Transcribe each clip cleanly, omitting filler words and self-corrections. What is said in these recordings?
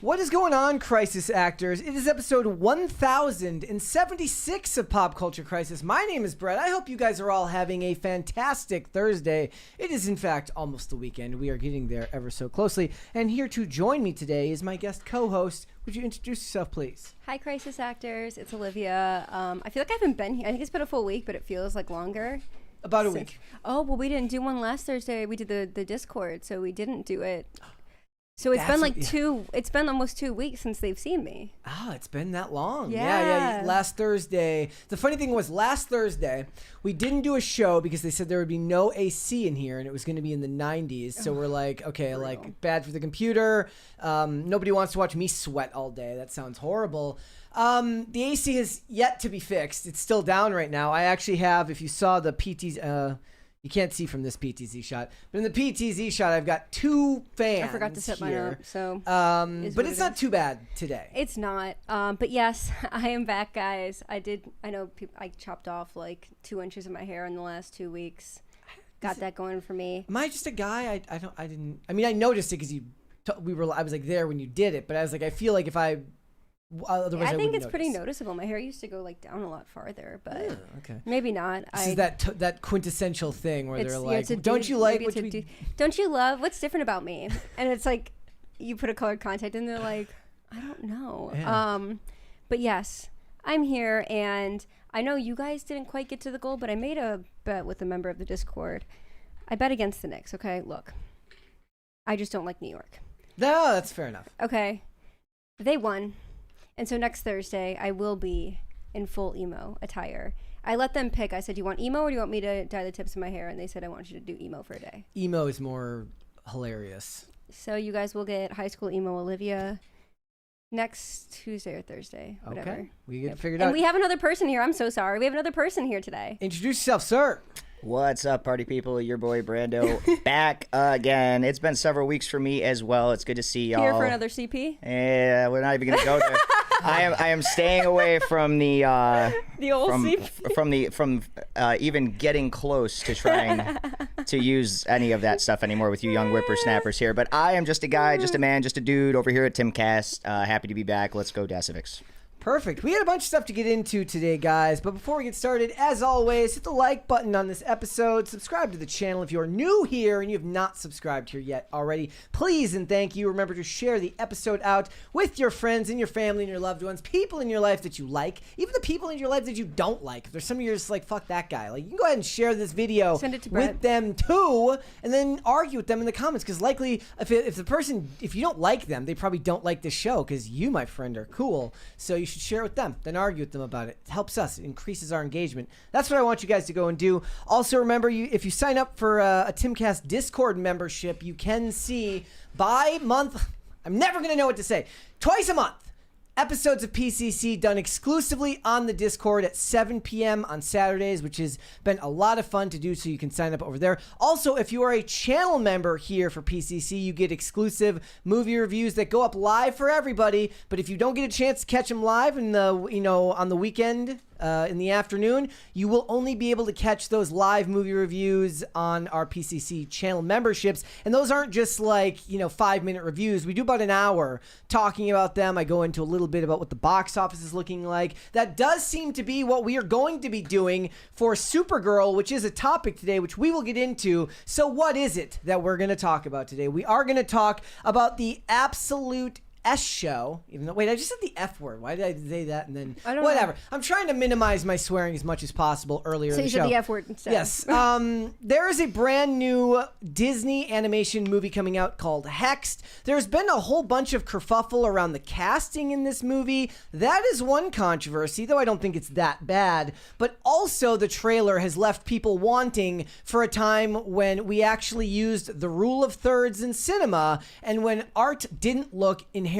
What is going on, Crisis Actors? It is episode 1076 of Pop Culture Crisis. My name is Brett. I hope you guys are all having a fantastic Thursday. It is, in fact, almost the weekend. We are getting there ever so closely. And here to join me today is my guest co-host. Would you introduce yourself, please? Hi, Crisis Actors. It's Olivia. I feel like I haven't been here. I think it's been a full week, but it feels like longer. About a week. Oh, well, we didn't do one last Thursday. We did the Discord, so we didn't do it. So it's been like it's been almost 2 weeks since they've seen me. Oh, it's been that long. Yeah. Last Thursday. The funny thing was last Thursday, we didn't do a show because they said there would be no AC in here and it was going to be in the 90s. So we're like, okay, brutal. like bad for the computer. Nobody wants to watch me sweat all day. That sounds horrible. The AC is yet to be fixed. It's still down right now. I actually have, if you saw the PTs, you can't see from this PTZ shot, but in the PTZ shot, I've got two fans. I forgot to set mine up, so. But it's not too bad today. It's not. But yes, I am back, guys. I know I chopped off like 2 inches of my hair in the last 2 weeks. Got that going for me. Am I just a guy? I noticed it because I was like there when you did it, but I was like, I feel like if I. Otherwise, I think it's pretty noticeable. My hair used to go like down a lot farther, but maybe not. This is that quintessential thing where they're like, don't you love what's different about me? And it's like you put a colored contact and they're like, I don't know. Yeah. But yes, I'm here, and I know you guys didn't quite get to the goal, but I made a bet with a member of the Discord. I bet against the Knicks. Okay, look, I just don't like New York. No, that's fair enough. Okay, they won. And so next Thursday, I will be in full emo attire. I let them pick. I said, do you want emo or do you want me to dye the tips of my hair? And they said, I want you to do emo for a day. Emo is more hilarious. So you guys will get high school emo Olivia next Tuesday or Thursday, whatever. Okay, we get it figured out. And we have another person here. I'm so sorry. We have another person here today. Introduce yourself, sir. What's up, party people? Your boy Brando back again. It's been several weeks for me as well. It's good to see y'all. Here for another CP? Yeah, we're not even gonna go there. I am staying away from the old CP. from even getting close to trying to use any of that stuff anymore with you young whippersnappers here. But I am just a guy, just a man, just a dude over here at Timcast. Happy to be back. Let's go Dacivics. Perfect. We had a bunch of stuff to get into today, guys. But before we get started, as always, hit the like button on this episode. Subscribe to the channel if you're new here and you have not subscribed here yet already. Please and thank you. Remember to share the episode out with your friends and your family and your loved ones, people in your life that you like, even the people in your life that you don't like. If there's some of you just like, fuck that guy. Like, you can go ahead and share this video with them too, and then argue with them in the comments. Because likely, if you don't like them, they probably don't like this show because you, my friend, are cool. So you should share it with them, then argue with them about it. It helps us. It increases our engagement. That's what I want you guys to go and do. Also, remember, if you sign up for a Timcast Discord membership, you can see by month, I'm never going to know what to say, twice a month, episodes of PCC done exclusively on the Discord at 7 p.m. on Saturdays, which has been a lot of fun to do, so you can sign up over there. Also, if you are a channel member here for PCC, you get exclusive movie reviews that go up live for everybody, but if you don't get a chance to catch them live on the weekend, in the afternoon, you will only be able to catch those live movie reviews on our PCC channel memberships. And those aren't just like, 5-minute reviews. We do about an hour talking about them. I go into a little bit about what the box office is looking like. That does seem to be what we are going to be doing for SUPERGIRL, which is a topic today, which we will get into. So what is it that we're going to talk about today? We are going to talk about the absolute show, even though, wait, I just said the F word. Why did I say that? And then, whatever. I'm trying to minimize my swearing as much as possible earlier in the show. So you said the F word instead. Yes. There is a brand new Disney animation movie coming out called HEXED. There's been a whole bunch of kerfuffle around the casting in this movie. That is one controversy, though I don't think it's that bad. But also the trailer has left people wanting for a time when we actually used the rule of thirds in cinema and when art didn't look inherently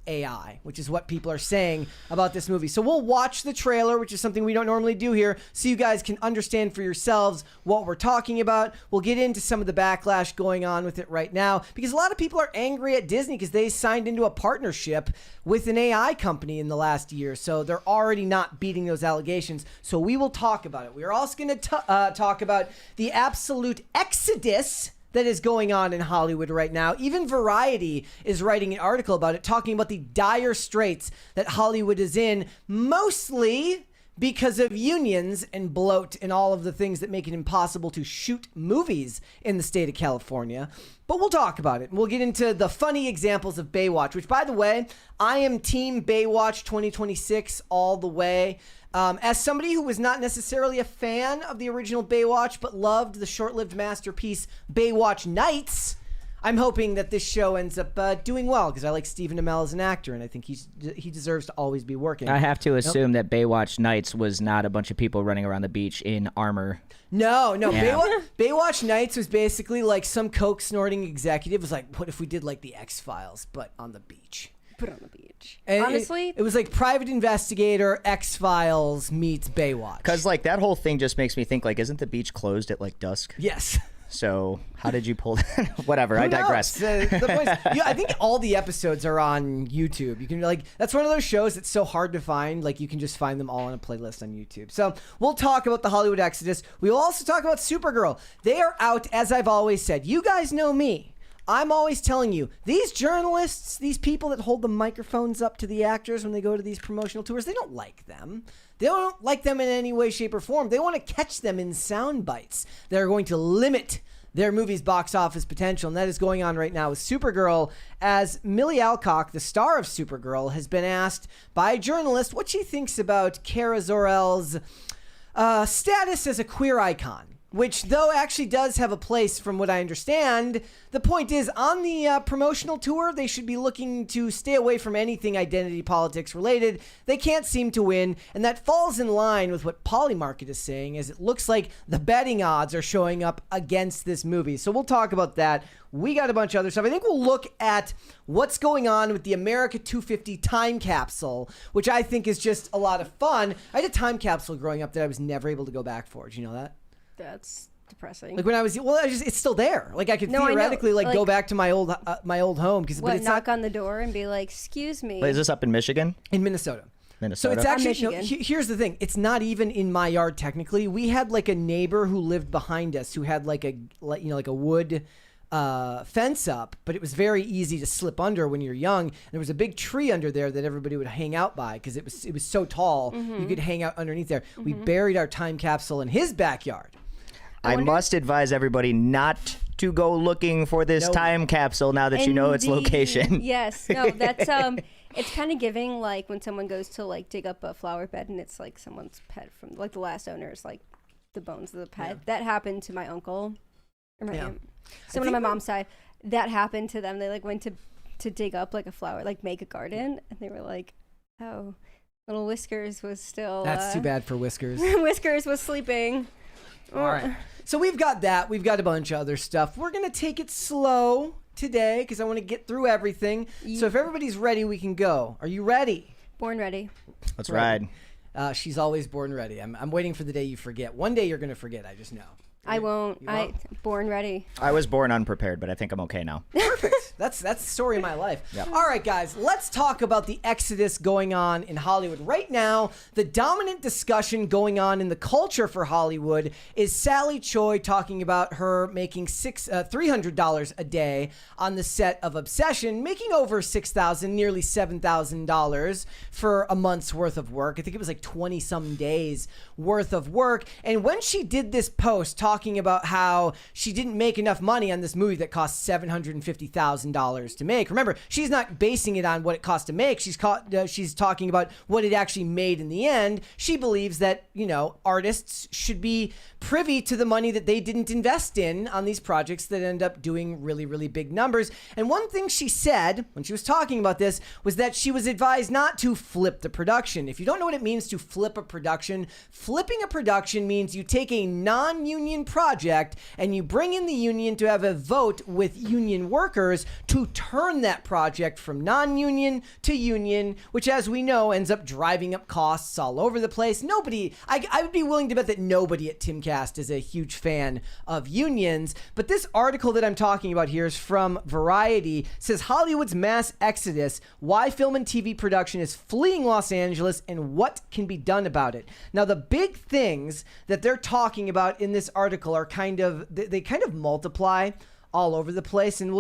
AI, which is what people are saying about this movie. So we'll watch the trailer, which is something we don't normally do here, so you guys can understand for yourselves what we're talking about. We'll get into some of the backlash going on with it right now, because a lot of people are angry at Disney because they signed into a partnership with an AI company in the last year, so they're already not beating those allegations. So we will talk about it. We are also going to talk about the absolute exodus that is going on in Hollywood right now. Even Variety is writing an article about it, talking about the dire straits that Hollywood is in, mostly because of unions and bloat and all of the things that make it impossible to shoot movies in the state of California. But we'll talk about it. We'll get into the funny examples of Baywatch, which, by the way, I am Team Baywatch 2026 all the way. As somebody who was not necessarily a fan of the original Baywatch, but loved the short-lived masterpiece Baywatch Nights, I'm hoping that this show ends up doing well, because I like Stephen Amell as an actor, and I think he deserves to always be working. I have to assume that Baywatch Nights was not a bunch of people running around the beach in armor. No. Yeah. Baywatch Nights was basically like some coke-snorting executive was like, what if we did like the X-Files, but on the beach? Put on the beach. And Honestly, it was like Private Investigator, X-Files meets Baywatch. Because like that whole thing just makes me think, like, isn't the beach closed at like dusk? Yes. So how did you pull that? Whatever, I digress. The point is, I think all the episodes are on YouTube. You can that's one of those shows that's so hard to find. Like you can just find them all on a playlist on YouTube. So we'll talk about the Hollywood Exodus. We will also talk about Supergirl. They are out, as I've always said. You guys know me. I'm always telling you, these journalists, these people that hold the microphones up to the actors when they go to these promotional tours, they don't like them. They don't like them in any way, shape, or form. They want to catch them in sound bites that are going to limit their movie's box office potential, and that is going on right now with Supergirl, as Millie Alcock, the star of Supergirl, has been asked by a journalist what she thinks about Kara Zor-El's status as a queer icon. Which, though, actually does have a place from what I understand. The point is, on the promotional tour, they should be looking to stay away from anything identity politics related. They can't seem to win, and that falls in line with what Polymarket is saying, as it looks like the betting odds are showing up against this movie. So we'll talk about that. We got a bunch of other stuff. I think we'll look at what's going on with the America 250 time capsule, which I think is just a lot of fun. I had a time capsule growing up that I was never able to go back for. Did you know that? that's depressing. Like when I was, it's still there. Like I could theoretically go back to my old home because but it's knock on the door and be like, "Excuse me." Wait, is this up in Michigan? In Minnesota. So it's actually here's the thing. It's not even in my yard technically. We had like a neighbor who lived behind us who had like a wood fence up, but it was very easy to slip under when you're young. There was a big tree under there that everybody would hang out by because it was so tall. You could hang out underneath there. We buried our time capsule in his backyard. I must advise everybody not to go looking for this time capsule now that you know its location. Yes. No, that's it's kind of giving like when someone goes to like dig up a flower bed and it's like someone's pet from like the last owner's like the bones of the pet. Yeah. That happened to my uncle or my aunt. Someone on my mom's side. That happened to them. They like went to dig up like a flower, like make a garden, and they were like, "Oh, little Whiskers was still." That's too bad for Whiskers. Whiskers was sleeping. All right. So we've got that. We've got a bunch of other stuff. We're going to take it slow today because I want to get through everything. So if everybody's ready, we can go. Are you ready? Born ready. Let's ride. She's always born ready. I'm waiting for the day you forget. One day you're going to forget. I just know. I won't. Born ready. I was born unprepared, but I think I'm okay now. Perfect. That's the story of my life. Yep. All right, guys, let's talk about the exodus going on in Hollywood. Right now, the dominant discussion going on in the culture for Hollywood is Sally Choi talking about her making $300 a day on the set of Obsession, making over $6,000, nearly $7,000 for a month's worth of work. I think it was like 20-some days worth of work. And when she did this post talking about how she didn't make enough money on this movie that cost $750,000 to make. Remember, she's not basing it on what it cost to make. She's talking about what it actually made in the end. She believes that, artists should be privy to the money that they didn't invest in on these projects that end up doing really, really big numbers. And one thing she said when she was talking about this was that she was advised not to flip the production. If you don't know what it means to flip a production, flipping a production means you take a non-union project and you bring in the union to have a vote with union workers to turn that project from non-union to union, which, as we know, ends up driving up costs all over the place. I would be willing to bet that nobody at Timcast is a huge fan of unions, but this article that I'm talking about here is from Variety. It says Hollywood's mass exodus, why film and TV production is fleeing Los Angeles and what can be done about it. Now, the big things that they're talking about in this article are they kind of multiply all over the place, and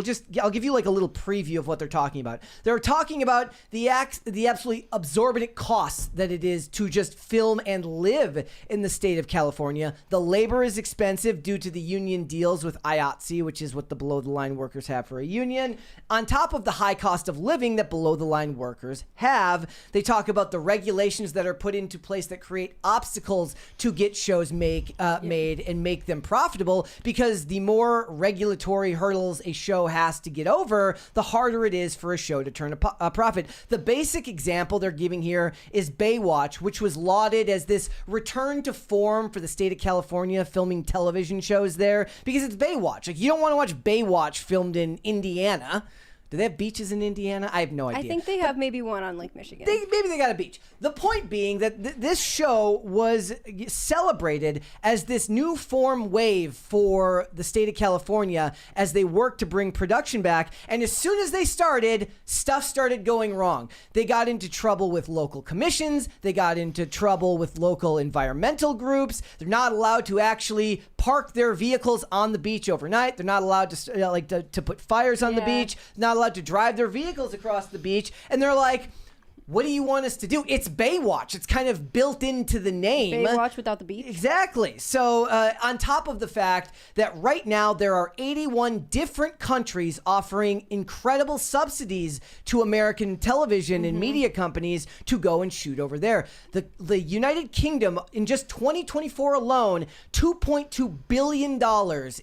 I'll give you like a little preview of what they're talking about. They're talking about the absolutely absorbent costs that it is to just film and live in the state of California. The labor is expensive due to the union deals with IATSE, which is what the below-the-line workers have for a union. On top of the high cost of living that below-the-line workers have, they talk about the regulations that are put into place that create obstacles to get shows made and make them profitable, because the more regulatory hurdles a show has to get over, the harder it is for a show to turn a profit. The basic example they're giving here is Baywatch, which was lauded as this return to form for the state of California filming television shows there, because it's Baywatch. Like, you don't want to watch Baywatch filmed in Indiana. Do they have beaches in Indiana? I have no idea. I think they have maybe one on Lake Michigan. Maybe they got a beach. The point being that this show was celebrated as this new form wave for the state of California as they worked to bring production back. And as soon as they started, stuff started going wrong. They got into trouble with local commissions. They got into trouble with local environmental groups. They're not allowed to actually park their vehicles on the beach overnight. They're not allowed to put fires on the beach. Not allowed to drive their vehicles across the beach. And they're like, what do you want us to do? It's Baywatch. It's kind of built into the name. Baywatch without the beach. Exactly. So on top of the fact that right now there are 81 different countries offering incredible subsidies to American television and media companies to go and shoot over there. The United Kingdom, in just 2024 alone, $2.2 billion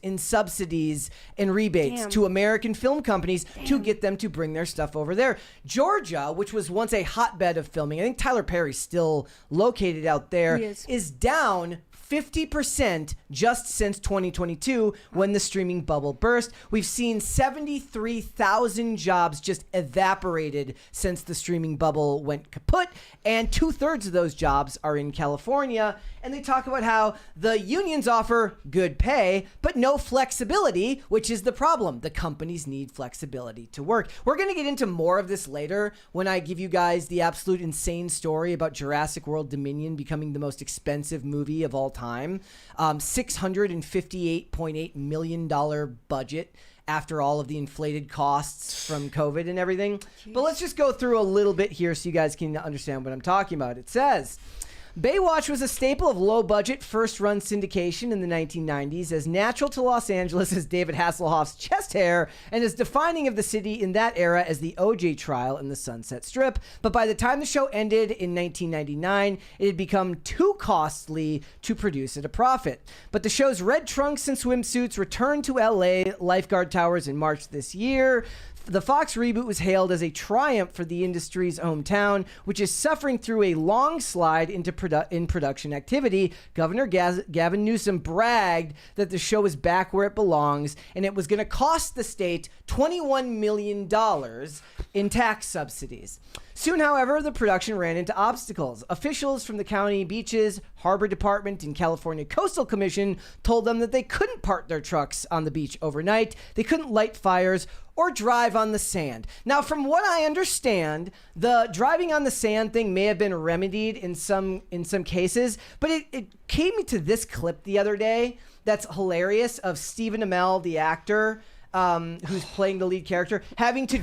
in subsidies and rebates to American film companies to get them to bring their stuff over there. Georgia, which was once a hotbed of filming, I think Tyler Perry's still located out there, is down 50% just since 2022 when the streaming bubble burst. We've seen 73,000 jobs just evaporated since the streaming bubble went kaput, and 2/3 of those jobs are in California. And they talk about how the unions offer good pay, but no flexibility, which is the problem. The companies need flexibility to work. We're going to get into more of this later when I give you guys the absolute insane story about Jurassic World Dominion becoming the most expensive movie of all time. $658.8 million budget after all of the inflated costs from COVID and everything. Jeez. But let's just go through a little bit here so you guys can understand what I'm talking about. It says, Baywatch was a staple of low-budget, first-run syndication in the 1990s, as natural to Los Angeles as David Hasselhoff's chest hair, and as defining of the city in that era as the O.J. trial in the Sunset Strip. But by the time the show ended in 1999, it had become too costly to produce at a profit. But the show's red trunks and swimsuits returned to L.A. Lifeguard Towers in March this year. The Fox reboot was hailed as a triumph for the industry's hometown, which is suffering through a long slide into production activity. Governor Gavin Newsom bragged that the show is back where it belongs, and it was going to cost the state $21 million in tax subsidies. Soon, however, the production ran into obstacles. Officials from the county beaches, harbor department, and California Coastal Commission told them that they couldn't park their trucks on the beach overnight, they couldn't light fires, or drive on the sand. Now, from what I understand, the driving on the sand thing may have been remedied in some cases, but it came to this clip the other day that's hilarious of Stephen Amell, the actor, who's playing the lead character, having to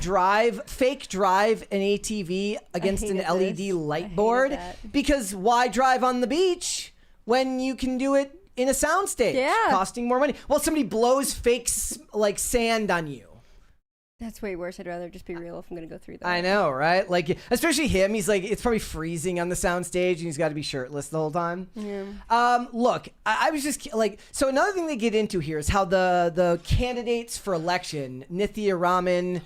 fake drive an ATV against an LED light board. Because why drive on the beach when you can do it in a soundstage, costing more money? Well, somebody blows fake sand on you. That's way worse. I'd rather just be real if I'm going to go through that. I know, right? Like, especially him. He's like, it's probably freezing on the soundstage and he's got to be shirtless the whole time. Yeah. Look, I was just like, so another thing they get into here is how the candidates for election, Nithya Raman,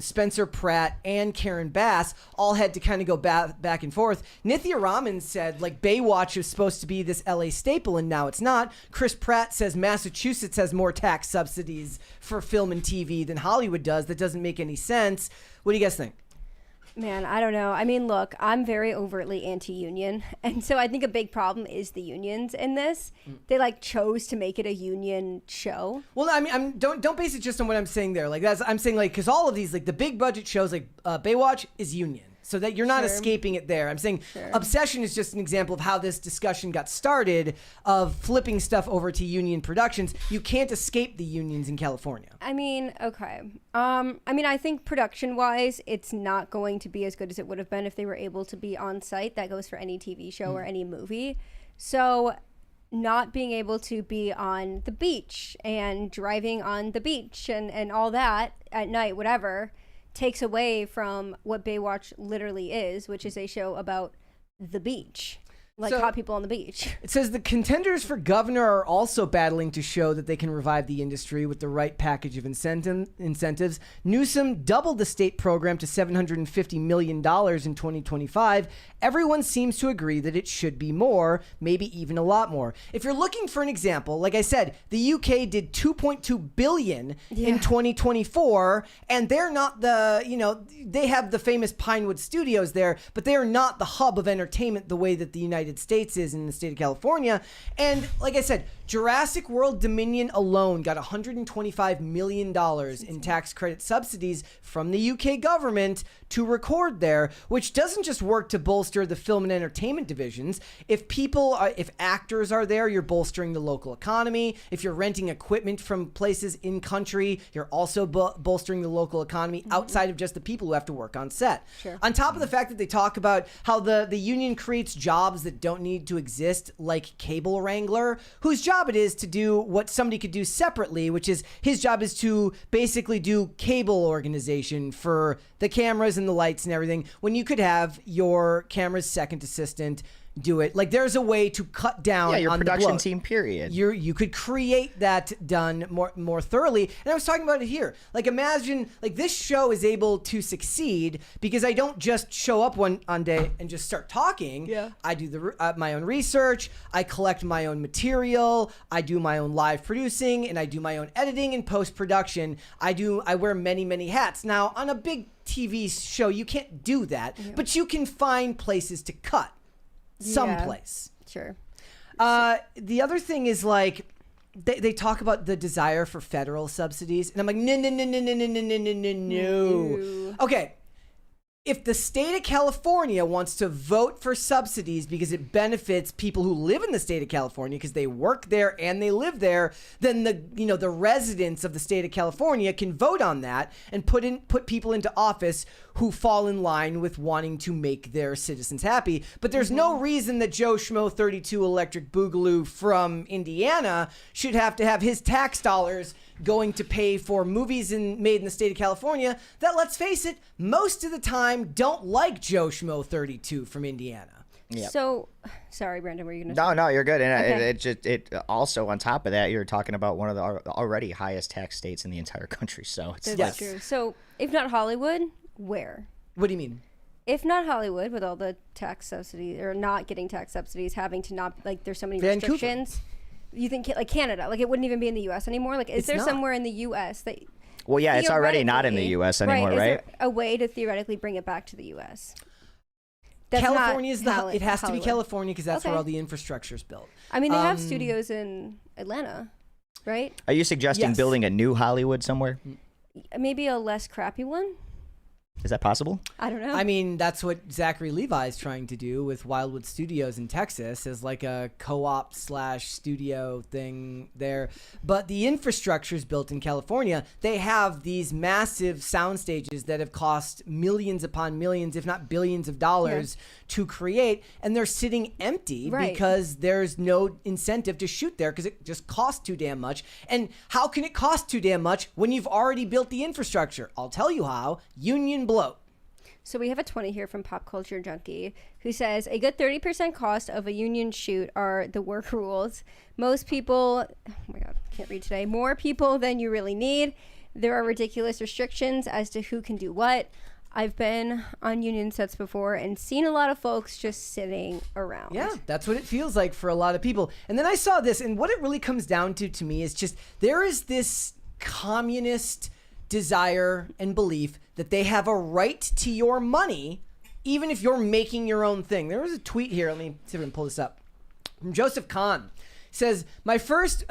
Spencer Pratt, and Karen Bass all had to kind of go back and forth. Nithya Raman said, like, Baywatch is supposed to be this LA staple, and now it's not. Chris Pratt says Massachusetts has more tax subsidies for film and TV than Hollywood does. That doesn't make any sense. What do you guys think? Man, I don't know. I mean, look, I'm very overtly anti-union. And so I think a big problem is the unions in this. They chose to make it a union show. Well, I mean, don't base it just on what I'm saying there. I'm saying because all of these, the big budget shows like Baywatch is union. so that you're not Sure. escaping it there. I'm saying Sure. Obsession is just an example of how this discussion got started of flipping stuff over to union productions. You can't escape the unions in California. I mean, okay. I think production-wise, it's not going to be as good as it would have been if they were able to be on site. That goes for any TV show or any movie. So not being able to be on the beach and driving on the beach and all that at night, whatever, takes away from what Baywatch literally is, which is a show about the beach. Like So- hot people on the beach. It says the contenders for governor are also battling to show that they can revive the industry with the right package of incentives. Newsom doubled the state program to $750 million in 2025. Everyone seems to agree that it should be more, maybe even a lot more. If you're looking for an example, like I said, the UK did $2.2 billion in 2024, and they're not they have the famous Pinewood Studios there, but they are not the hub of entertainment the way that the United States is in the state of California. And like I said, Jurassic World Dominion alone got $125 million in tax credit subsidies from the UK government to record there, which doesn't just work to bolster the film and entertainment divisions. If actors are there, you're bolstering the local economy. If you're renting equipment from places in country, you're also bolstering the local economy outside of just the people who have to work on set. Sure. On top of the fact that they talk about how the union creates jobs that don't need to exist, like cable wrangler, whose job it is to do what somebody could do separately, which is his job is to basically do cable organization for the cameras and the lights and everything, when you could have your camera's second assistant do it. Like, there's a way to cut down your on the production bloat. team, period. You could create that done more thoroughly. And I was talking about it here. Like, imagine, like, this show is able to succeed because I don't just show up one day and just start talking. Yeah. I do my own research. I collect my own material. I do my own live producing, and I do my own editing and post-production. I wear many hats. Now, on a big TV show, you can't do that, but you can find places to cut. Someplace. Sure. The other thing is, like, they talk about the desire for federal subsidies, and I'm like, no. Okay, if the state of California wants to vote for subsidies because it benefits people who live in the state of California because they work there and they live there, then the residents of the state of California can vote on that and put people into office who fall in line with wanting to make their citizens happy. But there's no reason that Joe Schmo 32 Electric Boogaloo from Indiana should have to have his tax dollars going to pay for movies made in the state of California that, let's face it, most of the time don't like Joe Schmo 32 from Indiana. Yeah. So, sorry, Brandon, were you going to No, you're good. And Okay. it also, on top of that, you're talking about one of the already highest tax states in the entire country. So it's That's like, true. So, if not Hollywood, where? What do you mean? If not Hollywood, with all the tax subsidies, or not getting tax subsidies, having to not, like, there's so many Vancouver. restrictions. You think, like, Canada, like, it wouldn't even be in the U.S. anymore? Like, is It's there not. somewhere in the U.S. that... well, yeah, it's already not in the theoretically- U.S. anymore, Is right? there a way to theoretically bring it back to the U.S.? That's not California is it has to be Hollywood. California because that's where Okay. all the infrastructure is built. I mean, they have studios in Atlanta, right? Are you suggesting Yes. building a new Hollywood somewhere? Maybe a less crappy one? Is that possible? I don't know. I mean, that's what Zachary Levi is trying to do with Wildwood Studios in Texas, as like a co-op / studio thing there. But the infrastructure is built in California. They have these massive sound stages that have cost millions upon millions, if not billions of dollars to create. And they're sitting empty Right. because there's no incentive to shoot there because it just costs too damn much. And how can it cost too damn much when you've already built the infrastructure? I'll tell you how. Union bloat. So we have a 20 here from Pop Culture Junkie who says a good 30% cost of a union shoot are the work rules. Most people, oh my God, I can't read today. More people than you really need. There are ridiculous restrictions as to who can do what. I've been on union sets before and seen a lot of folks just sitting around. Yeah, that's what it feels like for a lot of people. And then I saw this, and what it really comes down to me is just there is this communist desire and belief that they have a right to your money, even if you're making your own thing. There was a tweet here. Let me see if I can pull this up. From Joseph Kahn. Says my first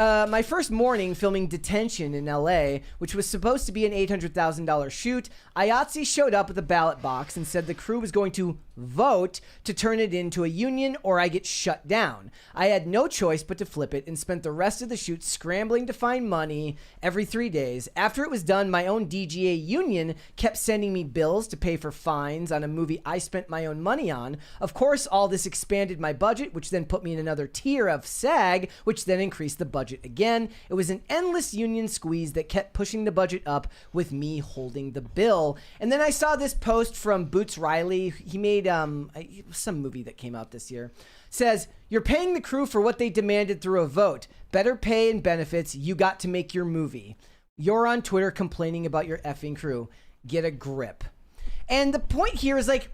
morning filming Detention in L.A., which was supposed to be an $800,000 shoot. IATSE showed up with a ballot box and said the crew was going to vote to turn it into a union or I get shut down. I had no choice but to flip it and spent the rest of the shoot scrambling to find money every 3 days. After it was done, my own DGA union kept sending me bills to pay for fines on a movie I spent my own money on. Of course, all this expanded my budget, which then put me in another tier of SAG, which then increased the budget again. It was an endless union squeeze that kept pushing the budget up with me holding the bill. And then I saw this post from Boots Riley. He made some movie that came out this year. Says, you're paying the crew for what they demanded through a vote. Better pay and benefits. You got to make your movie. You're on Twitter complaining about your effing crew. Get a grip. And the point here is like,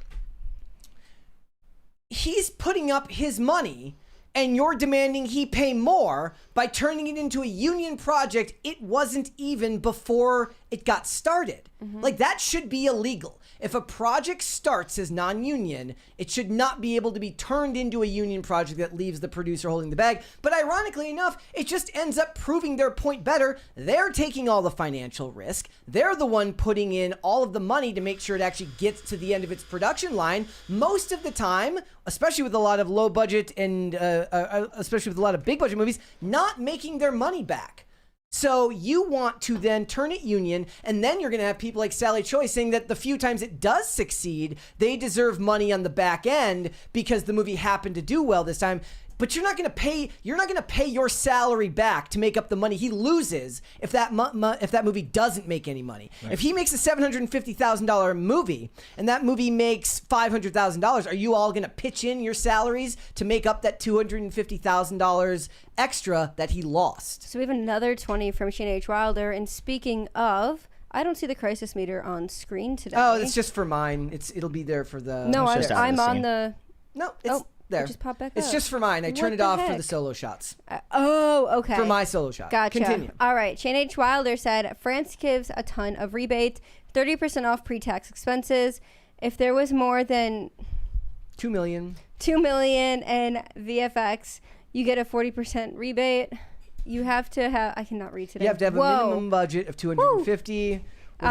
he's putting up his money and you're demanding he pay more by turning it into a union project it wasn't even before it got started. Like, that should be illegal. If a project starts as non-union, it should not be able to be turned into a union project that leaves the producer holding the bag. But ironically enough, it just ends up proving their point better. They're taking all the financial risk. They're the one putting in all of the money to make sure it actually gets to the end of its production line. Most of the time, especially with a lot of low budget and especially with a lot of big budget movies, not making their money back. So you want to then turn it union, and then you're going to have people like Sally Choi saying that the few times it does succeed, they deserve money on the back end because the movie happened to do well this time. But you're not going to pay your salary back to make up the money he loses if that movie doesn't make any money. Right. If he makes a $750,000 movie and that movie makes $500,000, are you all going to pitch in your salaries to make up that $250,000 extra that he lost? So we have another 20 from Shane H. Wilder. And speaking of, I don't see the crisis meter on screen today. Oh, it's just for mine. It'll be there for the... No, I'm on the... No, it's... There. It just popped back It's up. just for mine. I turn it off for the solo shots. Okay. For my solo shot. Gotcha. Continue. All right. Shane H. Wilder said, France gives a ton of rebate, 30% off pre-tax expenses. If there was more than $2 million in VFX, you get a 40% rebate. You have to have, I cannot read today. You have to have a minimum budget of $250.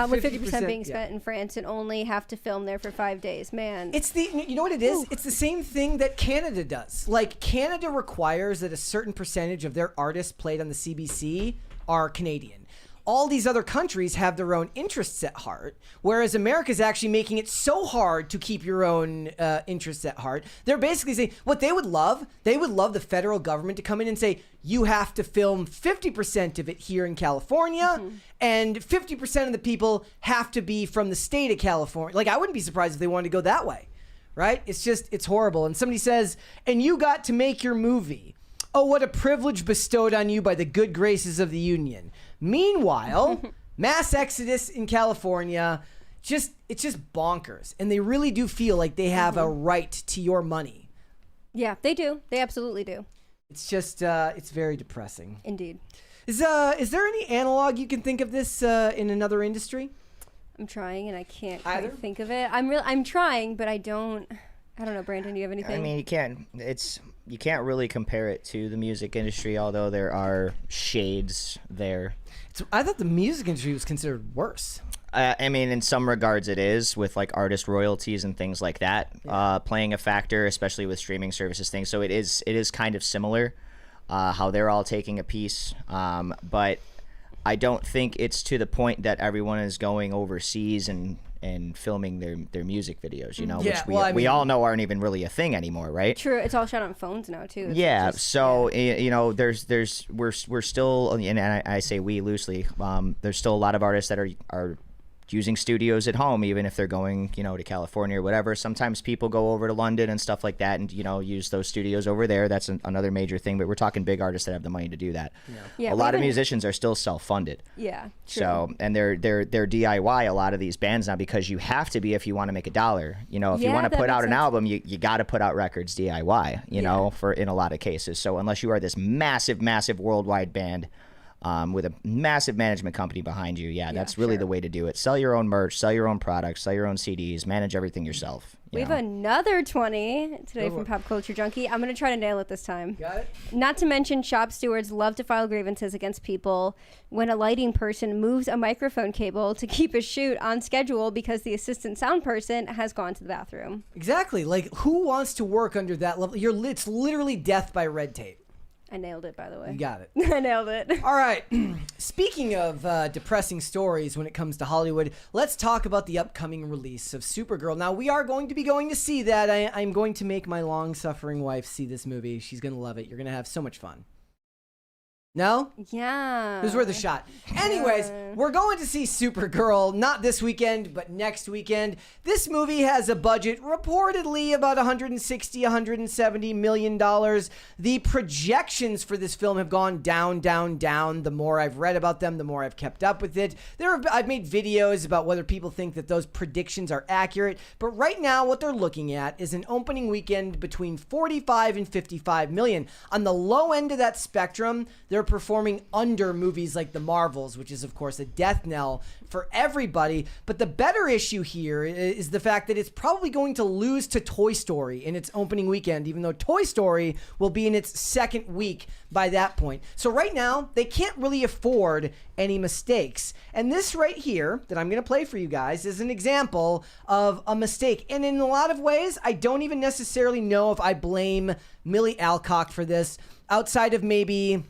With 50% being spent in France and only have to film there for 5 days. Man. You know what it is? Ooh. It's the same thing that Canada does. Like, Canada requires that a certain percentage of their artists played on the CBC are Canadian. All these other countries have their own interests at heart, whereas America's actually making it so hard to keep your own interests at heart. They're basically saying what they would love the federal government to come in and say, you have to film 50% of it here in California, and 50% of the people have to be from the state of California. Like, I wouldn't be surprised if they wanted to go that way, right? It's horrible. And somebody says, and you got to make your movie. Oh, what a privilege bestowed on you by the good graces of the union. Meanwhile, mass exodus in California, it's just bonkers. And they really do feel like they have a right to your money. Yeah, they do. They absolutely do. It's just, it's very depressing. Indeed. Is there any analog you can think of this in another industry? I'm trying and I can't quite think of it. I'm trying, but I don't know. Brandon, do you have anything? I mean, you can't really compare it to the music industry, although there are shades there. I thought the music industry was considered worse. I mean, in some regards it is, with like artist royalties and things like that playing a factor, especially with streaming services things. So it is kind of similar how they're all taking a piece. But I don't think it's to the point that everyone is going overseas and filming their music videos, you know, which we all know aren't even really a thing anymore, right? True. It's all shot on phones now too. You know, we're still, and I say we loosely, there's still a lot of artists that are using studios at home, even if they're going, you know, to California or whatever. Sometimes people go over to London and stuff like that and, you know, use those studios over there. That's another major thing, but we're talking big artists that have the money to do that. A lot of musicians are still self-funded. Yeah, true. So, and they're DIY, a lot of these bands now, because you have to be if you want to make a dollar. You know, if you want to put out an album, you got to put out records DIY, you know, in a lot of cases. So unless you are this massive worldwide band, with a massive management company behind you, that's really the way to do it. Sell your own merch, sell your own products, sell your own CDs, manage everything yourself. We have another 20 today from Pop Culture Junkie. I'm going to try to nail it this time. Got it? Not to mention, shop stewards love to file grievances against people when a lighting person moves a microphone cable to keep a shoot on schedule because the assistant sound person has gone to the bathroom. Exactly. Like, who wants to work under that level? It's literally death by red tape. I nailed it, by the way. You got it. I nailed it. All right. Speaking of depressing stories when it comes to Hollywood, let's talk about the upcoming release of Supergirl. Now, we are going to be going to see that. I'm going to make my long-suffering wife see this movie. She's going to love it. You're going to have so much fun. No? Yeah. It was worth a shot. Anyways, we're going to see Supergirl, not this weekend, but next weekend. This movie has a budget reportedly about $160, $170 million. The projections for this film have gone down, down, down. The more I've read about them, the more I've kept up with it. I've made videos about whether people think that those predictions are accurate, but right now what they're looking at is an opening weekend between 45 and 55 million. On the low end of that spectrum, they're performing under movies like the Marvels, which is of course a death knell for everybody. But the better issue here is the fact that it's probably going to lose to Toy Story in its opening weekend, even though Toy Story will be in its second week by that point. So right now, they can't really afford any mistakes. And this right here that I'm going to play for you guys is an example of a mistake. And in a lot of ways, I don't even necessarily know if I blame Millie Alcock for this, outside of maybe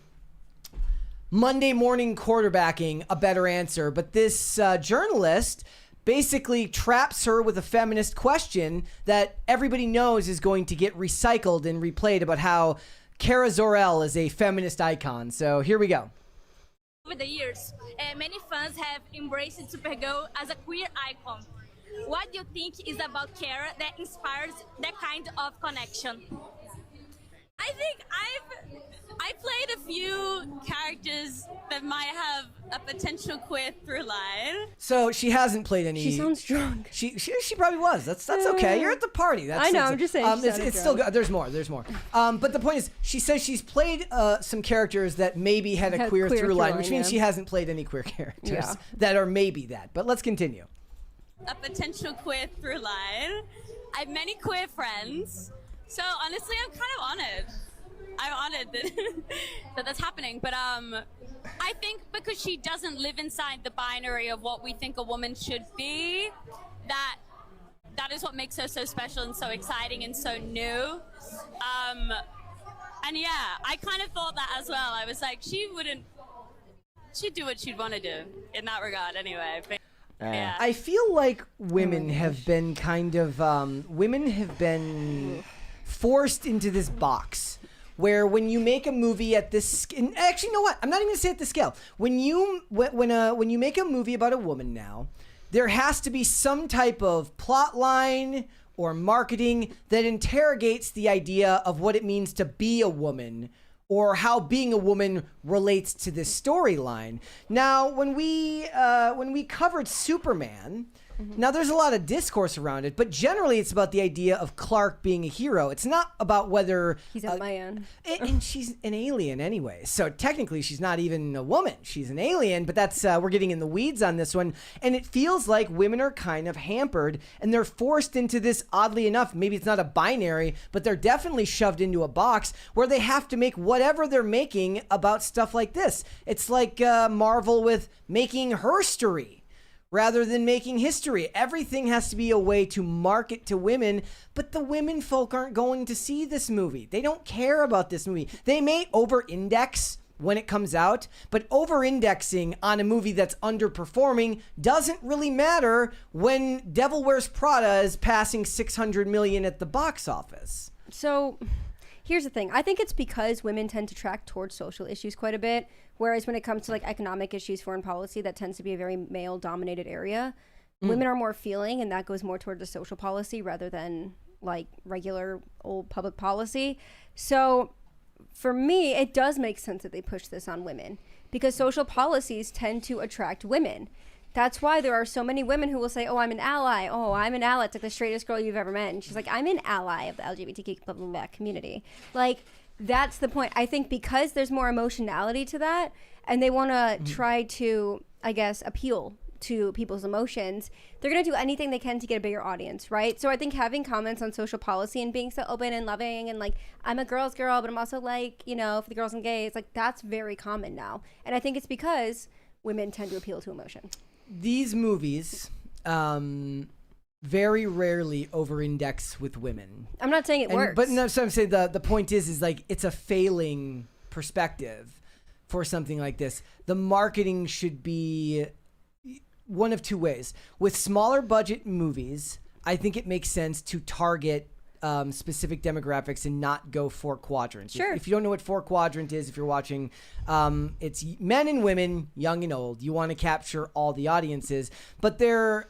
Monday morning quarterbacking a better answer. But this journalist basically traps her with a feminist question that everybody knows is going to get recycled and replayed about how Kara Zor-El is a feminist icon. So here we go. Over the years, many fans have embraced Supergirl as a queer icon. What do you think is about Kara that inspires that kind of connection? I think I played a few characters that might have a potential queer through line. So she hasn't played any. She sounds drunk. She probably was. That's okay. You're at the party. I know. I'm just saying. It's still good. There's more. But the point is, she says she's played some characters that maybe had a queer through line, which means she hasn't played any queer characters that are maybe that. But let's continue. A potential queer through line. I have many queer friends. So honestly, I'm kind of honored. I'm honored that that's happening. But I think because she doesn't live inside the binary of what we think a woman should be, that is what makes her so special and so exciting and so new. And yeah, I kind of thought that as well. I was like, she'd do what she'd want to do in that regard anyway. But, yeah. I feel like women have been forced into this box where when you make a movie at this, and actually, you know what? I'm not even gonna say at this scale. When you make a movie about a woman now, there has to be some type of plot line or marketing that interrogates the idea of what it means to be a woman or how being a woman relates to this storyline. Now, when we covered Superman, now there's a lot of discourse around it, but generally it's about the idea of Clark being a hero. It's not about whether he's a man. And she's an alien anyway. So technically she's not even a woman. She's an alien, but that's we're getting in the weeds on this one. And it feels like women are kind of hampered and they're forced into this, oddly enough, maybe it's not a binary, but they're definitely shoved into a box where they have to make whatever they're making about stuff like this. It's like Marvel with making herstory rather than making history. Everything has to be a way to market to women, but the women folk aren't going to see this movie. They don't care about this movie. They may over-index when it comes out, but over-indexing on a movie that's underperforming doesn't really matter when Devil Wears Prada is passing 600 million at the box office. So here's the thing. I think it's because women tend to track towards social issues quite a bit. Whereas when it comes to like economic issues, foreign policy, that tends to be a very male dominated area. Women are more feeling, and that goes more toward the social policy rather than like regular old public policy. So for me, it does make sense that they push this on women because social policies tend to attract women. That's why there are so many women who will say, oh, I'm an ally. Oh, I'm an ally. It's like the straightest girl you've ever met. And she's like, I'm an ally of the LGBTQ blah, blah, blah community. Like, that's the point. I think because there's more emotionality to that and they want to try to, I guess, appeal to people's emotions, they're going to do anything they can to get a bigger audience, right? So I think having comments on social policy and being so open and loving and like, I'm a girl's girl, but I'm also like, you know, for the girls and gays, like that's very common now. And I think it's because women tend to appeal to emotion. These movies very rarely over-index with women. I'm not saying it works. But no, so I'm saying the point is like it's a failing perspective for something like this. The marketing should be one of two ways. With smaller budget movies, I think it makes sense to target specific demographics and not go 4 quadrants. Sure. If you don't know what 4 quadrant is, if you're watching, it's men and women, young and old. You want to capture all the audiences, but they're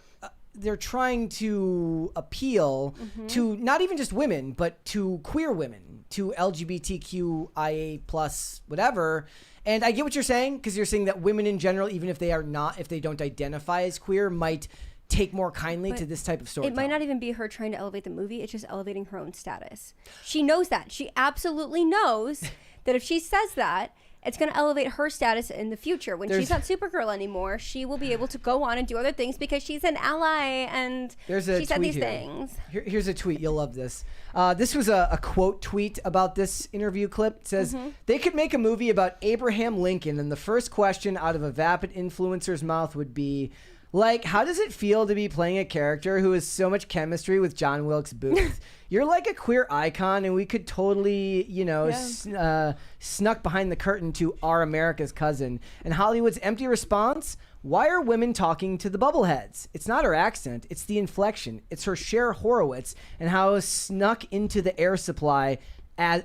trying to appeal to not even just women, but to queer women, to LGBTQIA plus whatever. And I get what you're saying, because you're saying that women in general, even if they don't identify as queer, might take more kindly to this type of story. It might not even be her trying to elevate the movie. It's just elevating her own status. She knows that. She absolutely knows that if she says that, it's going to elevate her status in the future. When she's not Supergirl anymore, she will be able to go on and do other things because she's an ally and she said these things. Here's a tweet. You'll love this. This was a quote tweet about this interview clip. It says, they could make a movie about Abraham Lincoln and the first question out of a vapid influencer's mouth would be, like, how does it feel to be playing a character who has so much chemistry with John Wilkes Booth? You're like a queer icon, and we could totally, snuck behind the curtain to Our America's Cousin. And Hollywood's empty response? Why are women talking to the bubbleheads? It's not her accent. It's the inflection. It's her Cher Horowitz and how it snuck into the air supply as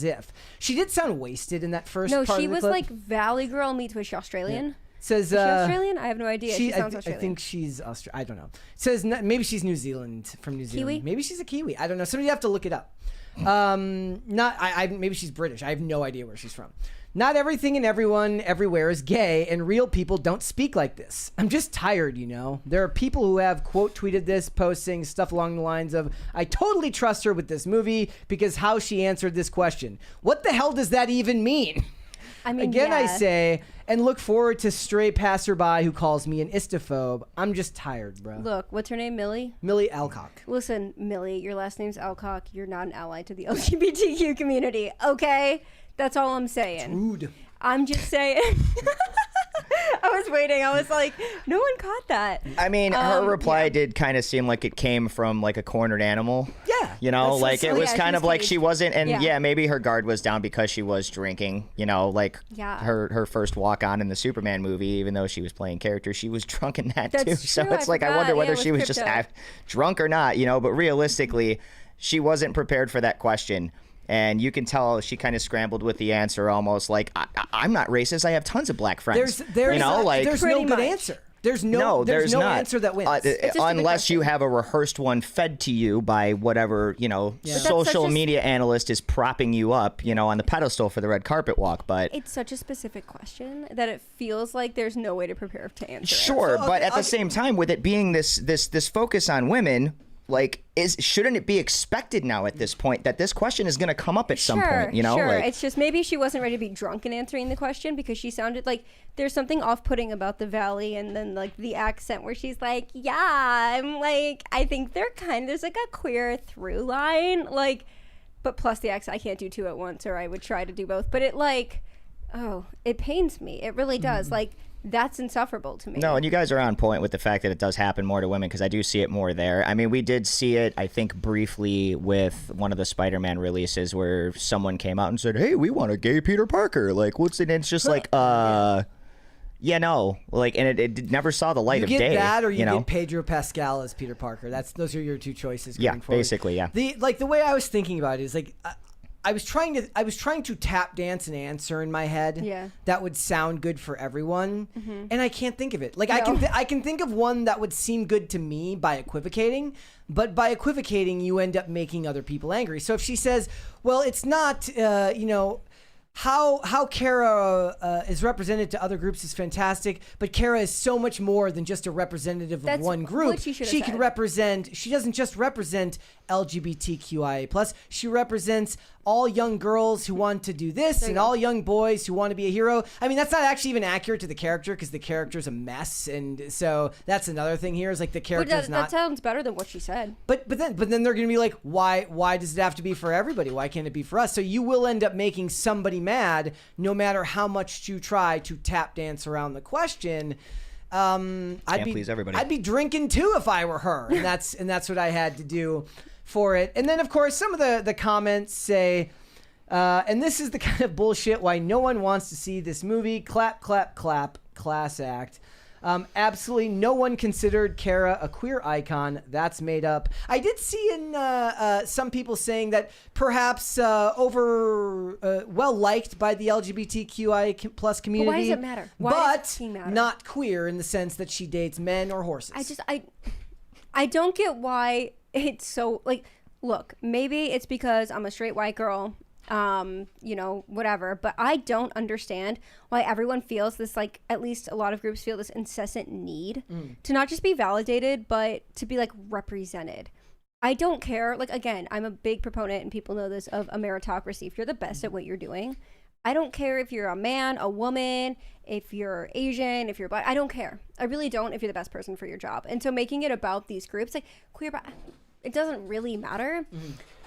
if. She did sound wasted in that first part of the clip. No, she was like Valley Girl meets with Australian. Yeah. Says, is she Australian? I have no idea. She sounds Australian. I think she's Australian. I don't know. Says maybe she's New Zealand, from New Zealand. Kiwi? Maybe she's a Kiwi. I don't know. Somebody have to look it up. Maybe she's British. I have no idea where she's from. Not everything and everyone everywhere is gay, and real people don't speak like this. I'm just tired, you know. There are people who have quote tweeted this, posting stuff along the lines of, I totally trust her with this movie because how she answered this question. What the hell does that even mean? I mean, Again, I say, and look forward to stray passerby who calls me an istophobe. I'm just tired, bro. Look, what's her name? Millie? Millie Alcock. Listen, Millie, your last name's Alcock. You're not an ally to the LGBTQ community, okay? That's all I'm saying. Rude. I'm just saying. I was waiting. I was like, no one caught that. I mean, her reply did kind of seem like it came from like a cornered animal. Yeah. You know, like it was kind of like she wasn't, and maybe her guard was down because she was drinking, you know, like her first walk on in the Superman movie, even though she was playing character, she was drunk in that too. So it's like, I wonder whether she was just drunk or not, you know, but realistically, she wasn't prepared for that question. And you can tell she kind of scrambled with the answer, almost like, I'm not racist. I have tons of black friends. There's no good answer. There's no answer that wins. Unless you have a rehearsed one fed to you by whatever, you know, social media analyst is propping you up, you know, on the pedestal for the red carpet walk. But it's such a specific question that it feels like there's no way to prepare to answer it. Sure, but at the same time, with it being this focus on women, like, shouldn't it be expected now at this point that this question is going to come up at some point, you know? Sure, like, it's just maybe she wasn't ready to be drunk in answering the question because she sounded like there's something off-putting about the Valley and then like the accent where she's like, I'm like, I think there's like a queer through line, like, but plus the accent, I can't do two at once, or I would try to do both, but it like, it pains me. It really does. Like, that's insufferable to me. No, and you guys are on point with the fact that it does happen more to women, because I do see it more there. I mean, we did see it, I think, briefly with one of the Spider-Man releases where someone came out and said, hey, we want a gay Peter Parker. Like, what's it? And it's just like, no. Like, and it never saw the light of day. You get that, or you get Pedro Pascal as Peter Parker. Those are your two choices going forward. Basically, yeah. The way I was thinking about it is like, I was trying to tap dance an answer in my head that would sound good for everyone, and I can't think of it. Like, I can think of one that would seem good to me by equivocating, but by equivocating you end up making other people angry. So if she says, well, it's not how Kara is represented to other groups is fantastic, but Kara is so much more than just a representative of one group. She can represent. She doesn't just represent LGBTQIA+. She represents all young girls who want to do this and all young boys who want to be a hero. I mean, that's not actually even accurate to the character because the character's a mess, and so that's another thing here is like the character's not. That sounds better than what she said. But then they're gonna be like, why does it have to be for everybody? Why can't it be for us? So you will end up making somebody mad no matter how much you try to tap dance around the question. Please everybody. I'd be drinking too if I were her, and that's what I had to do for it. And then of course some of the comments say, and this is the kind of bullshit why no one wants to see this movie. Clap, clap, clap. Class act. Absolutely no one considered Kara a queer icon. That's made up. I did see in some people saying that perhaps well liked by the LGBTQI plus community. But why does it matter? Why does it matter? Not queer in the sense that she dates men or horses. I don't get why it's so like. Look, maybe it's because I'm a straight white girl. Whatever. But I don't understand why everyone feels this, like, at least a lot of groups feel this incessant need to not just be validated, but to be, like, represented. I don't care. Like, again, I'm a big proponent, and people know this, of a meritocracy. If you're the best at what you're doing, I don't care if you're a man, a woman, if you're Asian, if you're black. I don't care. I really don't if you're the best person for your job. And so making it about these groups, like, queer, it doesn't really matter.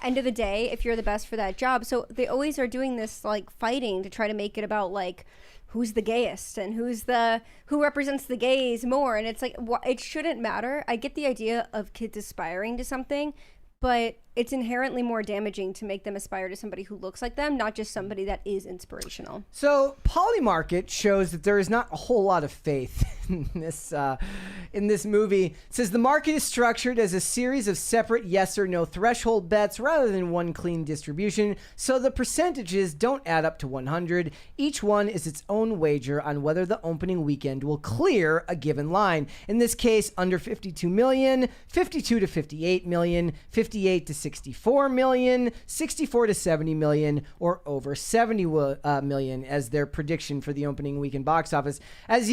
End of the day, if you're the best for that job. So they always are doing this, like, fighting to try to make it about, like, who's the gayest and who represents the gays more. And it's like, it shouldn't matter. I get the idea of kids aspiring to something, but it's inherently more damaging to make them aspire to somebody who looks like them, not just somebody that is inspirational. So Polymarket shows that there is not a whole lot of faith in this movie. It says the market is structured as a series of separate yes or no threshold bets rather than one clean distribution, so the percentages don't add up to 100. Each one is its own wager on whether the opening weekend will clear a given line. In this case, under 52 million, 52 to 58 million, 58 to 64 million, 64 to 70 million, or over 70 million as their prediction for the opening weekend box office. As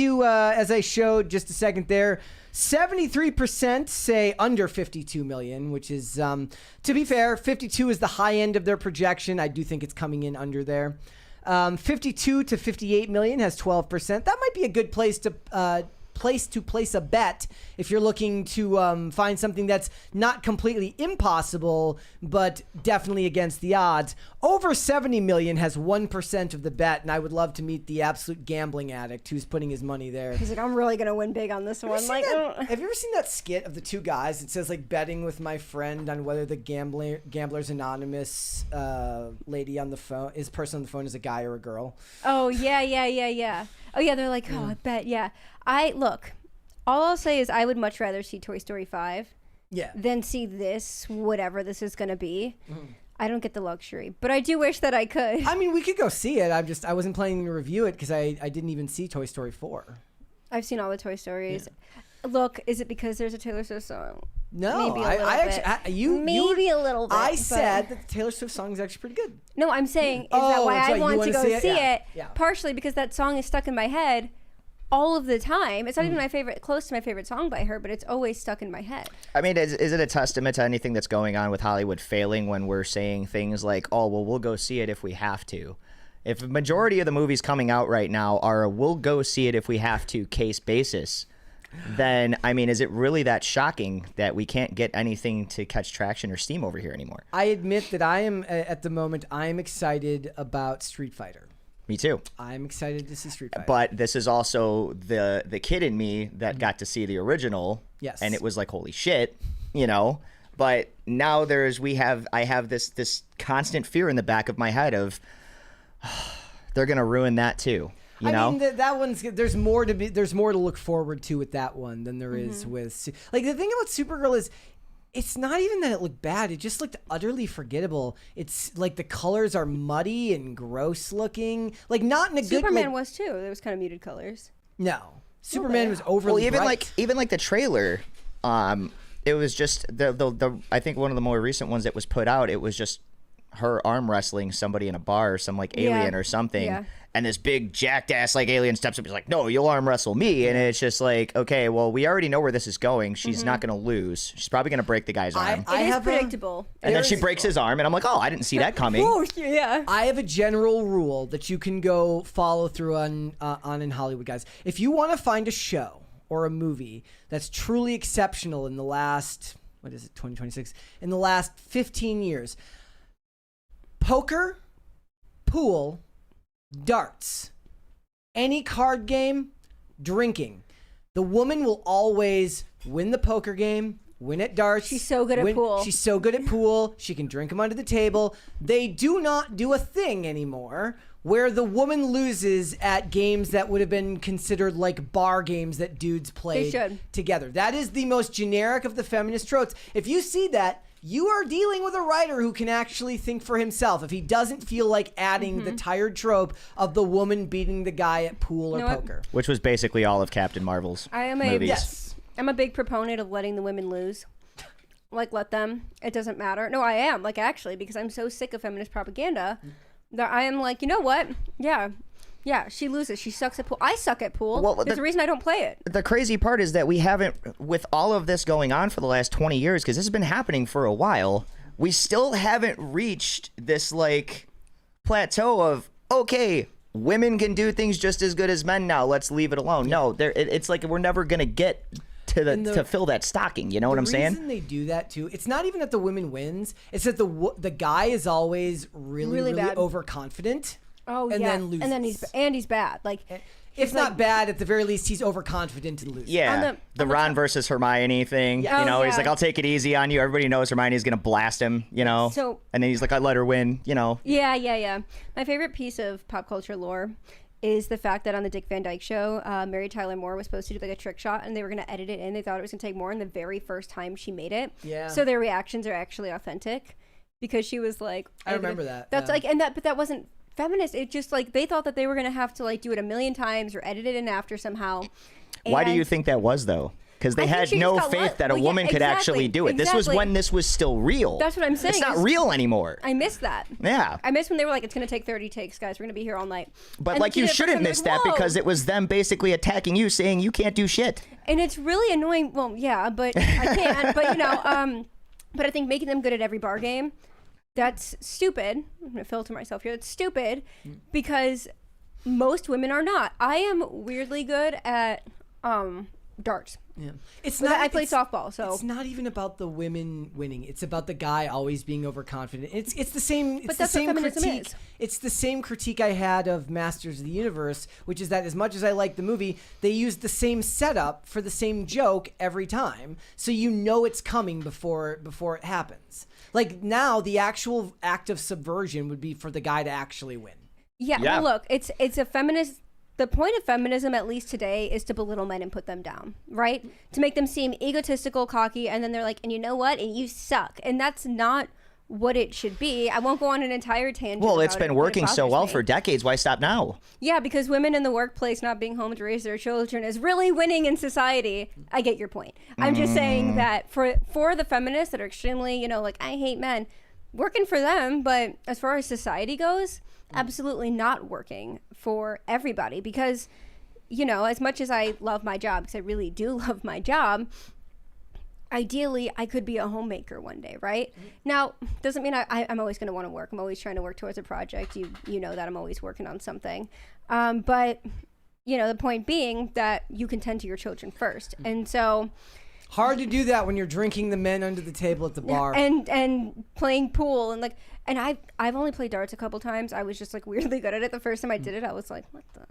I showed just a second there, 73% say under 52 million, which is, to be fair, 52 is the high end of their projection. I do think it's coming in under there. 52 to 58 million has 12%. That might be a good place to place a bet if you're looking to find something that's not completely impossible but definitely against the odds. Over 70 million has 1% of the bet, and I would love to meet the absolute gambling addict who's putting his money there. He's like, I'm really gonna win big on this one. Like, have you ever seen that skit of the two guys? It says, like, betting with my friend on whether the Gamblers Anonymous lady on the phone, person on the phone, is a guy or a girl. Oh yeah. Oh yeah, they're like, I bet, yeah. Look, all I'll say is I would much rather see Toy Story 5 than see this, whatever this is going to be. I don't get the luxury, but I do wish that I could. I mean, we could go see it. I wasn't planning to review it because I didn't even see Toy Story 4. I've seen all the Toy Stories. Yeah. Look, is it because there's a Taylor Swift song? No, maybe a little bit. I said that the Taylor Swift song is actually pretty good. No, I'm saying is that why I want to go see it? Yeah. Partially because that song is stuck in my head all of the time. It's not even close to my favorite song by her, but it's always stuck in my head. I mean, is it a testament to anything that's going on with Hollywood failing when we're saying things like, oh, well, we'll go see it if we have to? If a majority of the movies coming out right now are a we'll go see it if we have to case basis, then, I mean, is it really that shocking that we can't get anything to catch traction or steam over here anymore? I admit that I am, at the moment, I am excited about Street Fighter. Me too. I'm excited to see Street Fighter. But this is also the kid in me that got to see the original. Yes. And it was like, holy shit, you know? But now I have this constant fear in the back of my head of they're going to ruin that too. You know? I mean, that one's, there's more to look forward to with that one than there is with, like, the thing about Supergirl is, it's not even that it looked bad. It just looked utterly forgettable. It's like the colors are muddy and gross looking. Like, not in a good... Superman was too. There was kind of muted colors. No. Superman was overly bright. Even like the trailer, it was just the I think one of the more recent ones that was put out, it was just her arm wrestling somebody in a bar or some like alien or something. Yeah. and this big jacked ass like alien steps up. He's like, no, you'll arm wrestle me. And it's just like, okay, well, we already know where this is going. She's not going to lose. She's probably going to break the guy's arm. It is predictable. And then she breaks his arm, and I'm like, oh, I didn't see that coming. Oh, yeah. I have a general rule that you can go follow through on in Hollywood, guys. If you want to find a show or a movie that's truly exceptional in the last, 2026? In the last 15 years, poker, pool, darts, any card game, drinking. The woman will always win the poker game, win at darts. She's so good at pool. She's so good at pool. She can drink them under the table. They do not do a thing anymore where the woman loses at games that would have been considered like bar games that dudes played together. That is the most generic of the feminist tropes. If you see that, you are dealing with a writer who can actually think for himself. If he doesn't feel like adding the tired trope of the woman beating the guy at pool or poker. Which was basically all of Captain Marvel's movies. Yes. I'm a big proponent of letting the women lose. Like, let them. It doesn't matter. No, I am. Like, actually, because I'm so sick of feminist propaganda that I am like, you know what? Yeah, she loses. She sucks at pool. I suck at pool. Well, there's a reason I don't play it. The crazy part is that we haven't, with all of this going on for the last 20 years, because this has been happening for a while, we still haven't reached this, like, plateau of, okay, women can do things just as good as men now. Let's leave it alone. No, it's like we're never going to get to fill that stocking. You know what I'm saying? The reason they do that, too, it's not even that the women wins. It's that the guy is always really overconfident. Oh, and yeah. then loses. And then he's bad. Like, if not bad, at the very least, he's overconfident and loses. Yeah, the Ron versus Hermione thing. Yeah. You know, he's like, I'll take it easy on you. Everybody knows Hermione's going to blast him, you know? And then he's like, I let her win, you know? Yeah. My favorite piece of pop culture lore is the fact that on the Dick Van Dyke Show, Mary Tyler Moore was supposed to do like a trick shot, and they were going to edit it in. They thought it was going to take more, and the very first time she made it. Yeah. So their reactions are actually authentic, because she was like, I remember that. That's like, but that wasn't feminist. It just like they thought that they were going to have to like do it a million times or edit it in after somehow. Why do you think that was, though? Because they had no faith that a woman could actually do it. This was when this was still real. That's what I'm saying. It's not real anymore. I miss that. Yeah. I miss when they were like, it's going to take 30 takes, guys. We're going to be here all night. But and like, you shouldn't miss that, because it was them basically attacking you, saying you can't do shit. And it's really annoying. Well, yeah, but I can't. But, you know, but I think making them good at every bar game, that's stupid. I'm going to filter myself here. That's stupid because most women are not. I am weirdly good at darts. Yeah, I play softball, so it's not even about the women winning. It's about the guy always being overconfident. It's the same. It's the same critique. It's the same critique I had of Masters of the Universe, which is that as much as I like the movie, they use the same setup for the same joke every time, so you know it's coming before it happens. Like now, the actual act of subversion would be for the guy to actually win. Yeah. Well, look, it's a feminist. The point of feminism, at least today, is to belittle men and put them down, right? To make them seem egotistical, cocky, and then they're like, and you know what? And you suck. And that's not what it should be. I won't go on an entire tangent. Well, it's been working so well for decades. Why stop now? Yeah, because women in the workplace not being home to raise their children is really winning in society. I get your point. I'm just saying that for the feminists that are extremely, you know, like, I hate men, working for them, but as far as society goes, absolutely not working for everybody, because, you know, as much as I love my job, because I really do love my job, ideally I could be a homemaker one day, right? Now, doesn't mean I'm always going to want to work. I'm always trying to work towards a project. You know that I'm always working on something. But, you know, the point being that you can tend to your children first. And so... Hard to do that when you're drinking the men under the table at the bar and playing pool and like, and I've only played darts a couple times. I was just like weirdly good at it. The first time I did it, I was like, what the,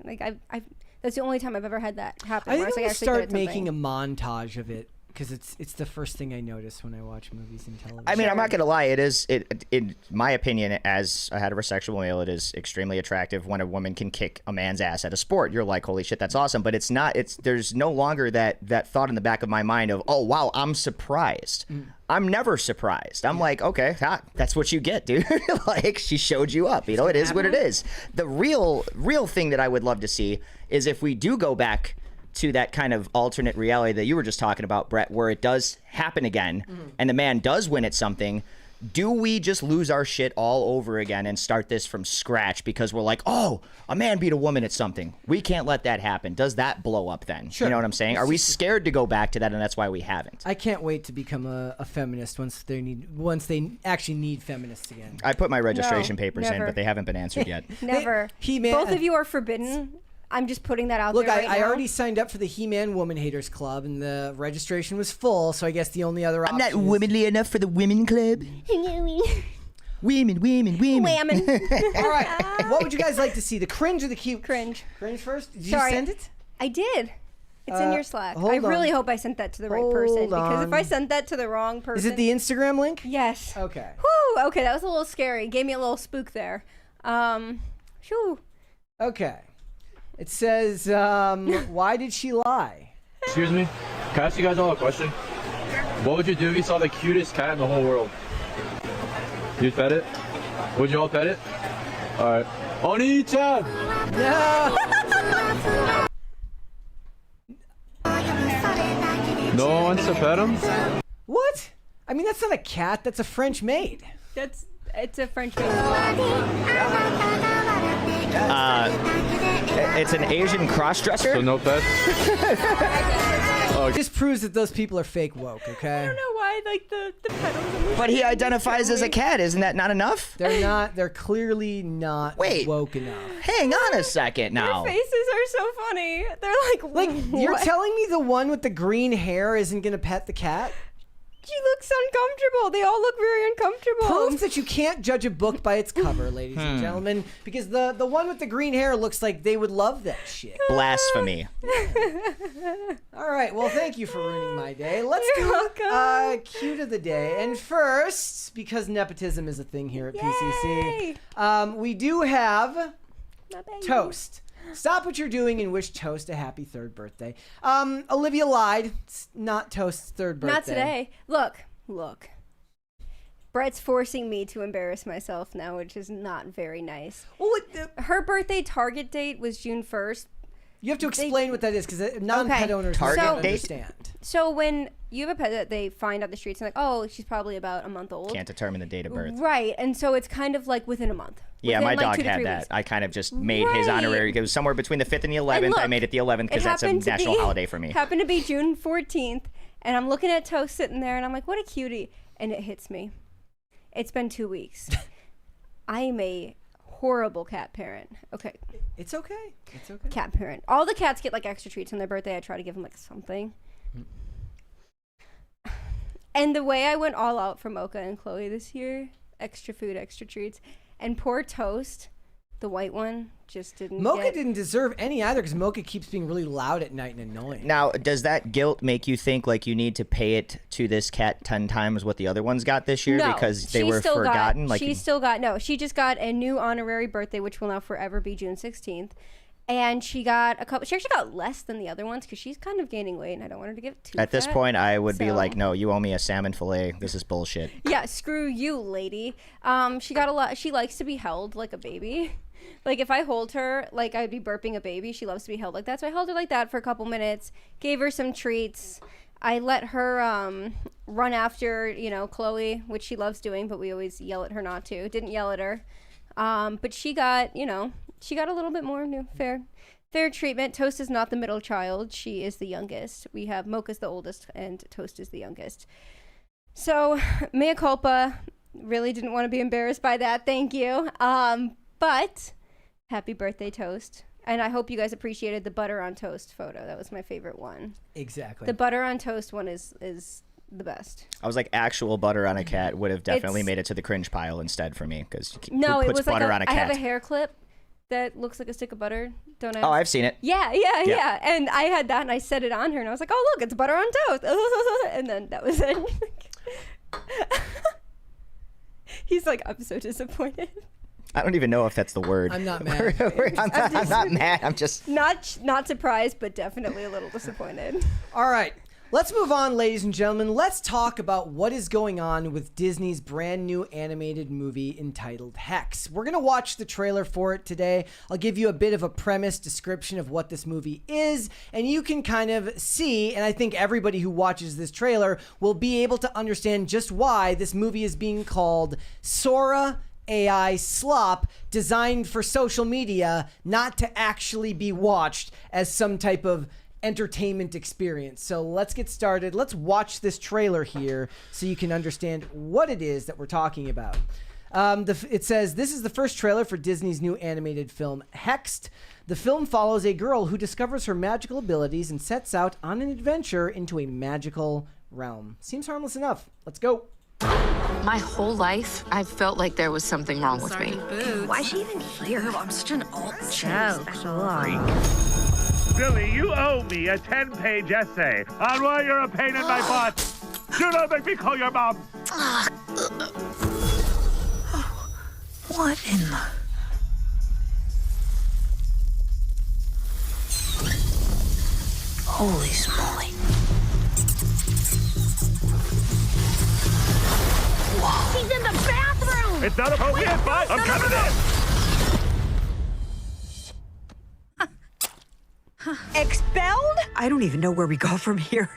like I that's the only time I've ever had that happen. I think I'm gonna start making a montage of it, because it's the first thing I notice when I watch movies and television. I mean, I'm not gonna lie. It is, in my opinion, as a heterosexual male, it is extremely attractive when a woman can kick a man's ass at a sport. You're like, holy shit, that's awesome. But it's not. There's no longer that thought in the back of my mind of, oh wow, I'm surprised. I'm never surprised. I'm like, okay, that's what you get, dude. Like, she showed you up. You know, it is what it is. The real thing that I would love to see is if we do go back to that kind of alternate reality that you were just talking about, Brett, where it does happen again and the man does win at something, do we just lose our shit all over again and start this from scratch because we're like, oh, a man beat a woman at something? We can't let that happen. Does that blow up then? Sure. You know what I'm saying? Are we scared to go back to that, and that's why we haven't? I can't wait to become a feminist once they actually need feminists again. I put my registration No, papers in, never. but they haven't been answered yet. Never. He-Man- Both of you are forbidden. I'm just putting that out Look, there right I now. already signed up for the He-Man Woman Haters Club, and the registration was full, so I guess the only other option is... womanly enough for the women club. Women. Whammon. All right, what would you guys like to see? The cringe or the cute? Cringe. Cringe first? Did Sorry. you send it? I did. It's in your Slack. hold I really on. hope I sent that to the right person, Hold because if on. I sent that to the wrong person... Is it the Instagram link? Yes. Okay. Whew, okay, that was a little scary. Gave me a little spook there. Shoo. Okay. It says, why did she lie? Excuse me, can I ask you guys all a question? What would you do if you saw the cutest cat in the whole world? You'd pet it? Would you all pet it? Alright. Oni-chan! No! No one wants to pet him? What? I mean, that's not a cat. That's a French maid. It's a French maid. It's an Asian cross-dresser. So no pets? It just proves that those people are fake woke, okay? I don't know why, like, the petals and the But he identifies as a cat. Isn't that not enough? They're clearly not Wait. woke enough. Hang on a second now. Their faces are so funny. They're like You're what? telling me the one with the green hair isn't gonna pet the cat? She looks uncomfortable. They all look very uncomfortable. Proves that you can't judge a book by its cover, ladies and gentlemen, because the one with the green hair looks like they would love that shit. Blasphemy. All right, well, thank you for ruining my day. Let's You're do welcome. cute of the day. And first, because nepotism is a thing here at Yay! PCC, we do have My baby. Toast. Stop what you're doing and wish Toast a happy 3rd birthday. Olivia lied. It's not Toast's 3rd birthday. Not today. Look. Brett's forcing me to embarrass myself now, which is not very nice. Well, Her birthday target date was June 1st. you have to explain what that is, because non-pet Okay. owners Target don't date? understand. So when you have a pet that they find out the streets and like, oh, she's probably about a month old. Can't determine the date of birth. Right, and so it's kind of like within a month. Yeah, Within, my like, dog 2 to had 3 that. weeks. I kind of just made his Right. honorary. It was somewhere between the 5th and the 11th. And I look, made it the 11th because it that's a happened to national be- holiday for me. Happened to be June 14th, and I'm looking at Toast sitting there, and I'm like, what a cutie. And it hits me. It's been 2 weeks. I am a horrible cat parent. Okay, It's okay. It's okay. cat parent. All the cats get like extra treats on their birthday. I try to give them like something. And the way I went all out for Mocha and Chloe this year, extra food, extra treats, and poor Toast, the white one, just didn't Mocha get... didn't deserve any either, because Mocha keeps being really loud at night and annoying. Now, does that guilt make you think like you need to pay it to this cat 10 times what the other ones got this year No, because they she were still forgotten? Got, she still got she just got a new honorary birthday, which will now forever be June 16th. And she got she actually got less than the other ones because she's kind of gaining weight, and I don't want her to get too At this fat. point, I would be So- like, no, you owe me a salmon fillet. This is bullshit. Yeah, screw you, lady. She got a lot. She likes to be held like a baby. Like if I hold her, like I'd be burping a baby. She loves to be held like that. So I held her like that for a couple minutes, gave her some treats. I let her run after, Chloe, which she loves doing, but we always yell at her not to. Didn't yell at her. But she got, she got a little bit more fair treatment. Toast is not the middle child. She is the youngest. We have Mocha's the oldest and Toast is the youngest. So mea culpa. Really didn't want to be embarrassed by that. Thank you. But happy birthday, Toast. And I hope you guys appreciated the butter on toast photo. That was my favorite one. Exactly. The butter on toast one is the best. I was like, actual butter on a cat would have definitely It's- made it to the cringe pile instead for me because No, who it puts was like butter on a I have cat? a hair clip that looks like a stick of butter. Don't I? Oh, I've seen it. Yeah. And I had that and I set it on her and I was like, oh, look, it's butter on toast. And then that was it. He's like, I'm so disappointed. I don't even know if that's the word. I'm not mad. I'm not mad. I'm just. Not surprised, but definitely a little disappointed. All right. Let's move on, ladies and gentlemen. Let's talk about what is going on with Disney's brand new animated movie entitled Hex. We're going to watch the trailer for it today. I'll give you a bit of a premise description of what this movie is, and you can kind of see, and I think everybody who watches this trailer will be able to understand just why this movie is being called Sora AI SLOP, designed for social media, not to actually be watched as some type of entertainment experience. So let's get started. Let's watch this trailer here so you can understand what it is that we're talking about. It says, this is the first trailer for Disney's new animated film, HEXED. The film follows a girl who discovers her magical abilities and sets out on an adventure into a magical realm. Seems harmless enough. Let's go. My whole life, I felt like there was something wrong with me. Why is she even here? I'm such an old joke. Billy, you owe me a 10-page essay on why you're a pain in my butt. Do not make me call your mom. What in the... Holy smoly. Whoa. He's in the bathroom! It's not appropriate, but I'm coming in. Expelled? I don't even know where we go from here.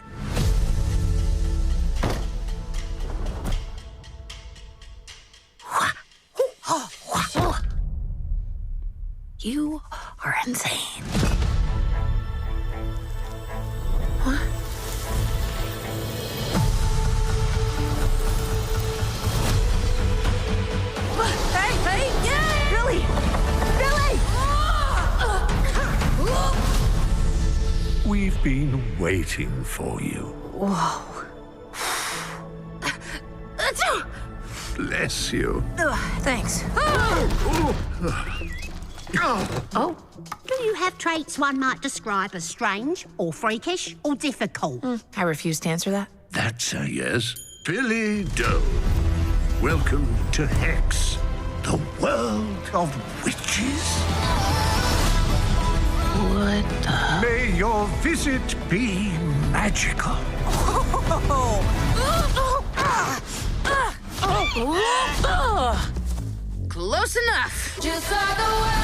You are insane. What? Hey, yeah! Billy! We've been waiting for you. Whoa. Bless you. Thanks. Oh, do you have traits one might describe as strange, or freakish, or difficult? I refuse to answer that. That's a yes. Billy Doe. Welcome to Hex, the world of witches. What the... May your visit be magical. Close enough. Just like the way.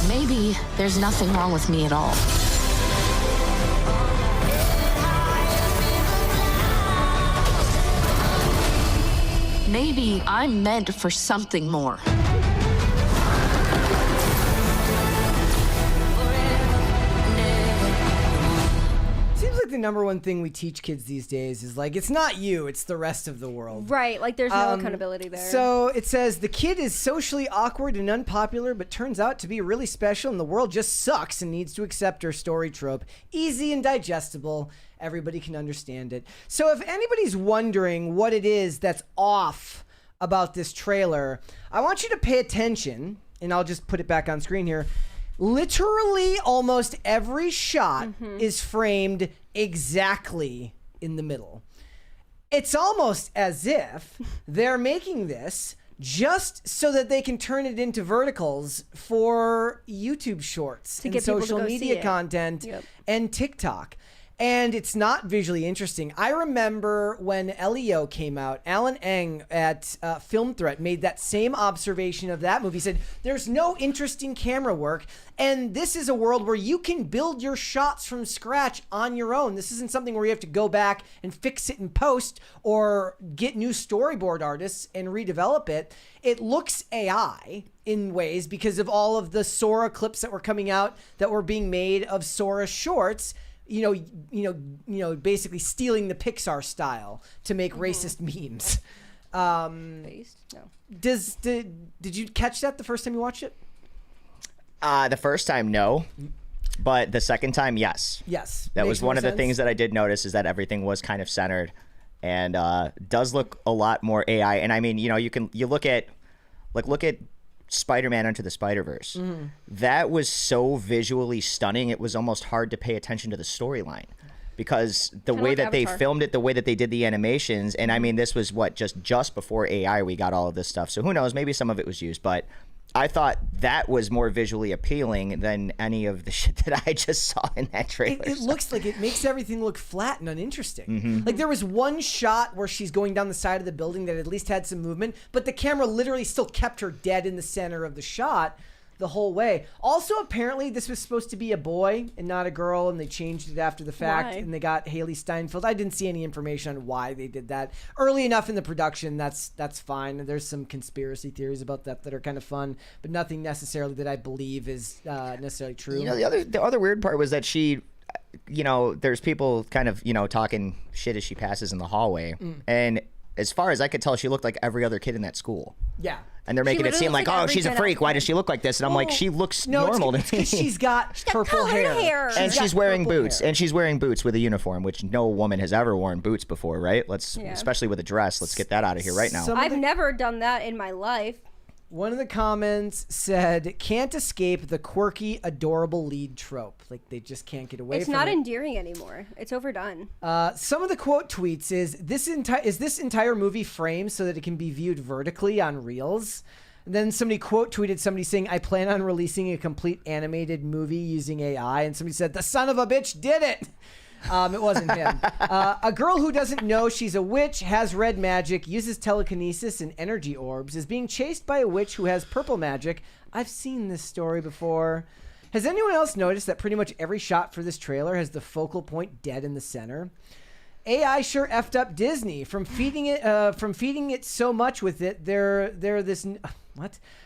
Maybe there's nothing wrong with me at all. Maybe I'm meant for something more. Seems like the number one thing we teach kids these days is like, it's not you, it's the rest of the world. Right, like there's no accountability there. So it says, the kid is socially awkward and unpopular, but turns out to be really special, and the world just sucks and needs to accept her story trope. Easy and digestible. Everybody can understand it. So if anybody's wondering what it is that's off about this trailer, I want you to pay attention, and I'll just put it back on screen here. Literally almost every shot is framed exactly in the middle. It's almost as if they're making this just so that they can turn it into verticals for YouTube shorts and get people to social go see media it. content and TikTok. And it's not visually interesting. I remember when LEO came out, Alan Eng at Film Threat made that same observation of that movie. He said, there's no interesting camera work. And this is a world where you can build your shots from scratch on your own. This isn't something where you have to go back and fix it in post or get new storyboard artists and redevelop it. It looks AI in ways because of all of the Sora clips that were coming out that were being made of Sora shorts. Basically stealing the Pixar style to make racist memes. Based? No. Did you catch that the first time you watched it? The first time, no. But the second time, yes. Yes. That Makes was one more of the sense. things that I did notice, is that everything was kind of centered and does look a lot more AI. And I mean, you look at Spider-Man Into the Spider-Verse. That was so visually stunning, it was almost hard to pay attention to the storyline, because the way like that they Avatar. filmed it, the way that they did the animations, and I mean, this was just before AI we got all of this stuff, so who knows, maybe some of it was used, but I thought that was more visually appealing than any of the shit that I just saw in that trailer. It looks like it makes everything look flat and uninteresting. Like there was one shot where she's going down the side of the building that at least had some movement, but the camera literally still kept her dead in the center of the shot the whole way. Also, apparently, this was supposed to be a boy and not a girl, and they changed it after the fact, Why? and they got Haley Steinfeld. I didn't see any information on why they did that. Early enough in the production, that's fine. There's some conspiracy theories about that are kind of fun, but nothing necessarily that I believe is necessarily true. You know, the other weird part was that she, you know, there's people kind of, you know, talking shit as she passes in the hallway, and as far as I could tell, she looked like every other kid in that school. Yeah. And they're making it literally seem like, looks like oh, she's a every freak. kid Why does she look like this? And I'm like, she looks No, normal it's to me. 'cause she's got purple hair. And she's got wearing purple boots. hair. And she's wearing boots with a uniform, which no woman has ever worn boots before, right? Yeah. Especially with a dress. Let's get that out of here right now. I've never done that in my life. One of the comments said, can't escape the quirky, adorable lead trope. Like, they just can't get away It's from not it. endearing anymore. It's overdone. Some of the quote tweets is this entire movie framed so that it can be viewed vertically on Reels? And then somebody quote tweeted somebody saying, I plan on releasing a complete animated movie using AI. And somebody said, the son of a bitch did it. It wasn't him. A girl who doesn't know she's a witch, has red magic, uses telekinesis and energy orbs, is being chased by a witch who has purple magic. I've seen this story before. Has anyone else noticed that pretty much every shot for this trailer has the focal point dead in the center? AI sure effed up Disney from feeding it so much with it.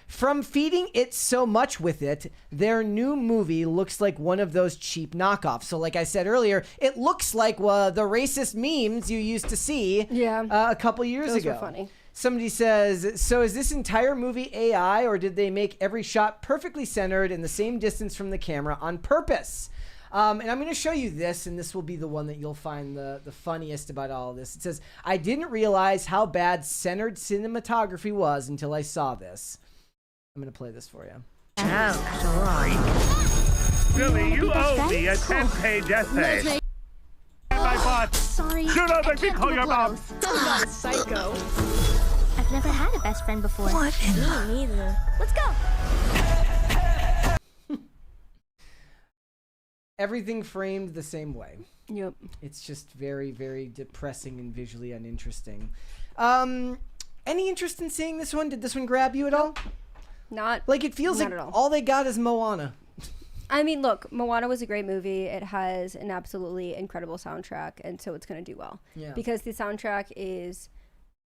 From feeding it so much with it, their new movie looks like one of those cheap knockoffs. So like I said earlier, it looks like the racist memes you used to see a couple years Those ago. were funny. Somebody says, so is this entire movie AI, or did they make every shot perfectly centered in the same distance from the camera on purpose? And I'm going to show you this, and this will be the one that you'll find the funniest about all of this. It says, I didn't realize how bad centered cinematography was until I saw this. I'm going to play this for you. Billy, you owe me a 10K death pay. My butt. Sorry. Do not make me call your mom. I'm not a psycho. I've never had a best friend before. What? Me neither. Let's go. Everything framed the same way. Yep. It's just very, very depressing and visually uninteresting. Any interest in seeing this one? Did this one grab you at all? Not Like, it feels not like at all. all they got is Moana. I mean, look, Moana was a great movie. It has an absolutely incredible soundtrack, and so it's going to do well. Yeah. Because the soundtrack is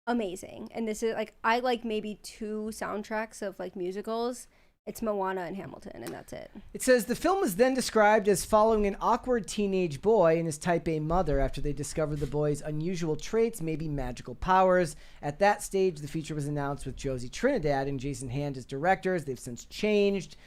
amazing. And this is, like, I like maybe two soundtracks of, like, musicals. It's Moana and Hamilton, and that's it. It says the film was then described as following an awkward teenage boy and his type A mother after they discovered the boy's unusual traits, maybe magical powers. At that stage, the feature was announced with Josie Trinidad and Jason Hand as directors. They've since changed.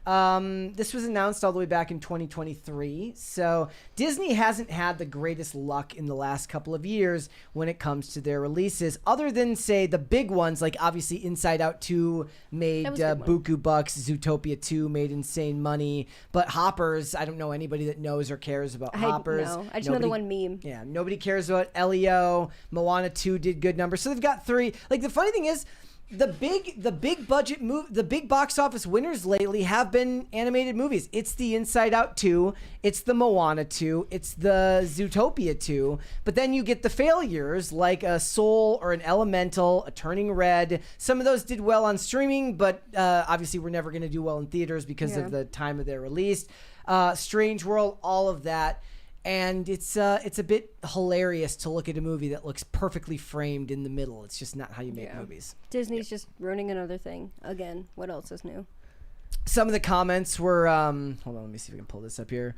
This was announced all the way back in 2023. So Disney hasn't had the greatest luck in the last couple of years when it comes to their releases, other than, say, the big ones, like obviously Inside Out 2 made buku bucks, Zootopia 2 made insane money, but Hoppers, I don't know anybody that knows or cares about Hoppers. I just know the one meme. Yeah, nobody cares about Elio. Moana 2 did good numbers. So they've got three. Like, the funny thing is, the big budget move, the big box office winners lately have been animated movies. It's the Inside Out 2, it's the Moana 2, it's the Zootopia 2, but then you get the failures like a Soul or an Elemental, a Turning Red. Some of those did well on streaming, but obviously were never going to do well in theaters because of the time of their release. Strange World, all of that. And it's a bit hilarious to look at a movie that looks perfectly framed in the middle. It's just not how you make movies. Disney's just ruining another thing. Again, what else is new? Some of the comments were... hold on, let me see if we can pull this up here.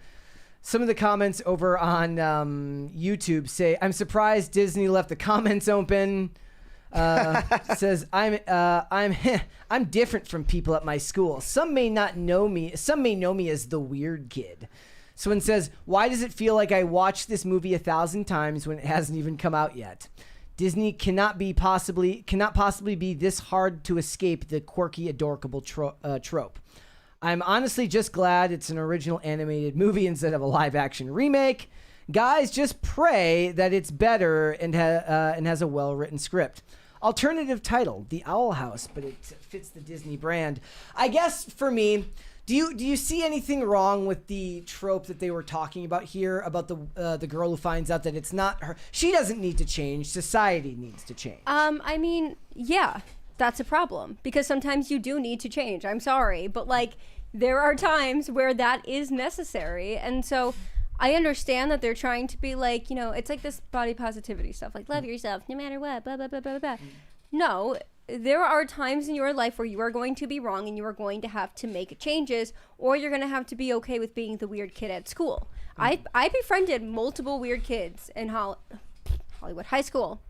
Some of the comments over on YouTube say, I'm surprised Disney left the comments open. Says, I'm different from people at my school. Some may not know me. Some may know me as the weird kid. Someone says, why does it feel like I watched this movie 1,000 times when it hasn't even come out yet? Disney cannot possibly be this hard to escape the quirky, adorable trope. I'm honestly just glad it's an original animated movie instead of a live-action remake. Guys, just pray that it's better and has a well-written script. alternative title, The Owl House, but it fits the Disney brand. I guess for me, do you see anything wrong with the trope that they were talking about here about the girl who finds out that it's not her? She doesn't need to change. Society needs to change. I mean, yeah, that's a problem because sometimes you do need to change. I'm sorry, but like there are times where that is necessary, and so I understand that they're trying to be like, you know, it's like this body positivity stuff, like love yourself no matter what, blah blah blah blah blah. No. There are times in your life where you are going to be wrong and you are going to have to make changes, or you're going to have to be okay with being the weird kid at school. I befriended multiple weird kids in Hollywood High School.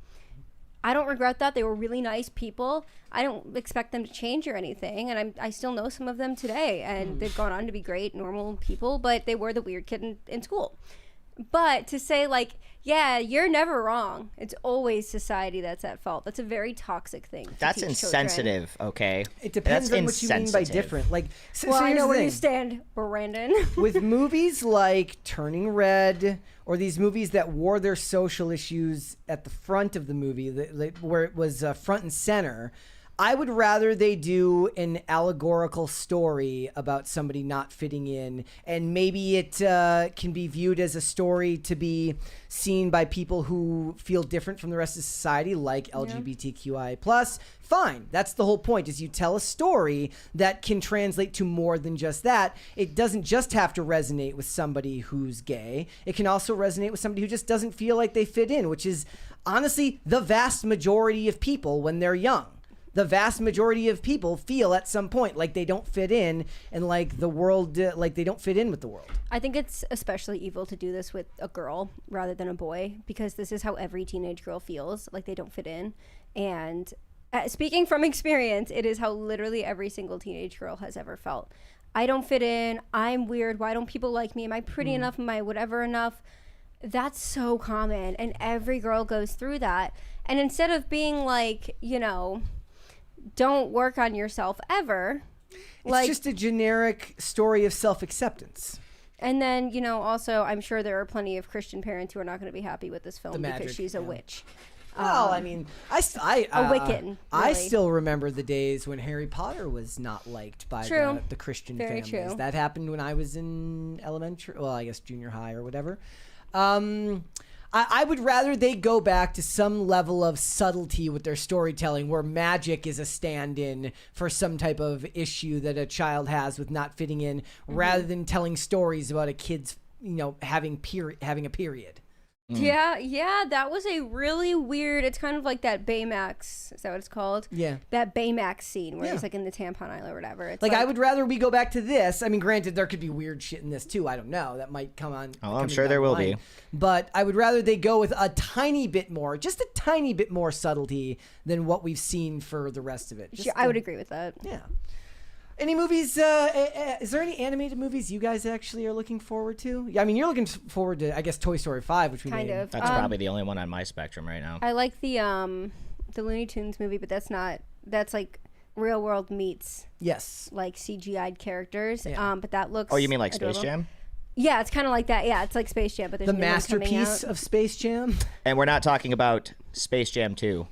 I don't regret that. They were really nice people. I don't expect them to change or anything, and I still know some of them today, and they've gone on to be great, normal people, but they were the weird kid in school. But to say like, yeah, you're never wrong. It's always society that's at fault. That's a very toxic thing. That's insensitive, okay? It depends on what you mean by different. Like, so I know where you stand, Brandon. With movies like Turning Red, or these movies that wore their social issues at the front of the movie, where it was front and center, I would rather they do an allegorical story about somebody not fitting in, and maybe it can be viewed as a story to be seen by people who feel different from the rest of society, like LGBTQI+. Fine. That's the whole point, is you tell a story that can translate to more than just that. It doesn't just have to resonate with somebody who's gay. It can also resonate with somebody who just doesn't feel like they fit in, which is honestly the vast majority of people when they're young. The vast majority of people feel at some point like they don't fit in, and like the world, like they don't fit in with the world. I think it's especially evil to do this with a girl rather than a boy, because this is how every teenage girl feels, like they don't fit in. And speaking from experience, it is how literally every single teenage girl has ever felt. I don't fit in. I'm weird. Why don't people like me? Am I pretty enough? Am I whatever enough? That's so common, and every girl goes through that. And instead of being like, you know, don't work on yourself ever. It's just a generic story of self-acceptance. And then, you know, also, I'm sure there are plenty of Christian parents who are not going to be happy with this film because she's a witch. Well, I mean, a Wiccan. Really. I still remember the days when Harry Potter was not liked by the Christian Very families. true. That happened when I was in elementary, well, I guess junior high or whatever. I would rather they go back to some level of subtlety with their storytelling, where magic is a stand-in for some type of issue that a child has with not fitting in, rather than telling stories about a kid's, you know, having a period. Yeah, that was a really weird, it's kind of like that Baymax, is that what it's called? Yeah. That Baymax scene where he's like in the tampon aisle or whatever. It's like, I would rather we go back to this. I mean, granted, there could be weird shit in this too. I don't know. That might come on. Oh, I'm sure there will be. But I would rather they go with a tiny bit more, just a tiny bit more subtlety than what we've seen for the rest of it. I would agree with that. Yeah. Any movies, is there any animated movies you guys actually are looking forward to? I mean, you're looking forward to, I guess, Toy Story 5, which we kind of. That's probably the only one on my spectrum right now. I like the Looney Tunes movie, but that's like real world meets like CGI'd characters. Yeah. But that looks Oh, you mean like adorable. Space Jam? Yeah, it's kind of like that. Yeah, it's like Space Jam, but there's the a new one coming masterpiece out. of Space Jam. And we're not talking about Space Jam 2.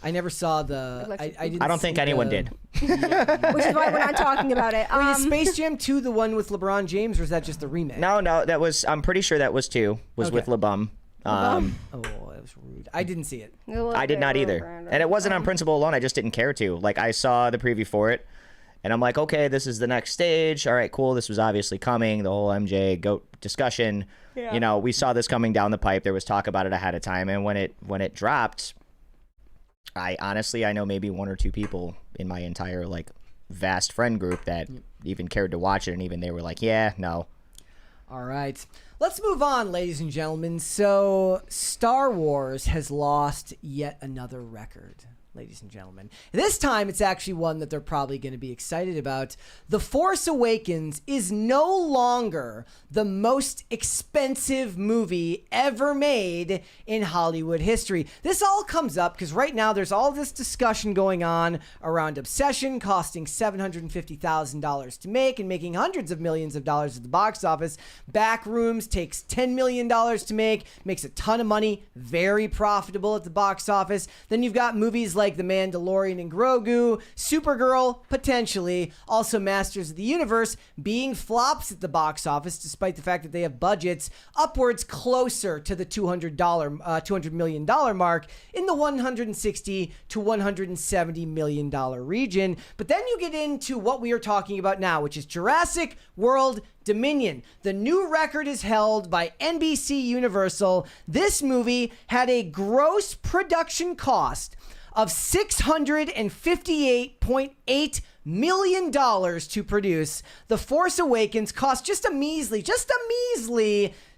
I never saw the. I don't think anyone did. Which is why we're not talking about it. Wait, is Space Jam 2 the one with LeBron James, or is that just the remake? No, that was. I'm pretty sure that was 2. Was with LeBum. Oh, that was rude. I didn't see it. I did not either, and it wasn't on principle alone. I just didn't care to. Like, I saw the preview for it, and I'm like, okay, this is the next stage. All right, cool. This was obviously coming. The whole MJ GOAT discussion. Yeah. You know, we saw this coming down the pipe. There was talk about it ahead of time, and when it dropped, I know maybe one or two people in my entire like vast friend group that even cared to watch it, and even they were like, yeah, no. All right. Let's move on, ladies and gentlemen. So Star Wars has lost yet another record. ladies and gentlemen. This time, it's actually one that they're probably going to be excited about. The Force Awakens is no longer the most expensive movie ever made in Hollywood history. This all comes up because right now there's all this discussion going on around Obsession costing $750,000 to make and making hundreds of millions of dollars at the box office. Backrooms takes $10 million to make, makes a ton of money, very profitable at the box office. Then you've got movies like The Mandalorian and Grogu, Supergirl, potentially, also Masters of the Universe, being flops at the box office, despite the fact that they have budgets upwards closer to the $200 million mark in the $160 to $170 million region. But then you get into what we are talking about now, which is Jurassic World Dominion. The new record is held by NBC Universal. This movie had a gross production cost of $658.8 million to produce. The Force Awakens cost just a measly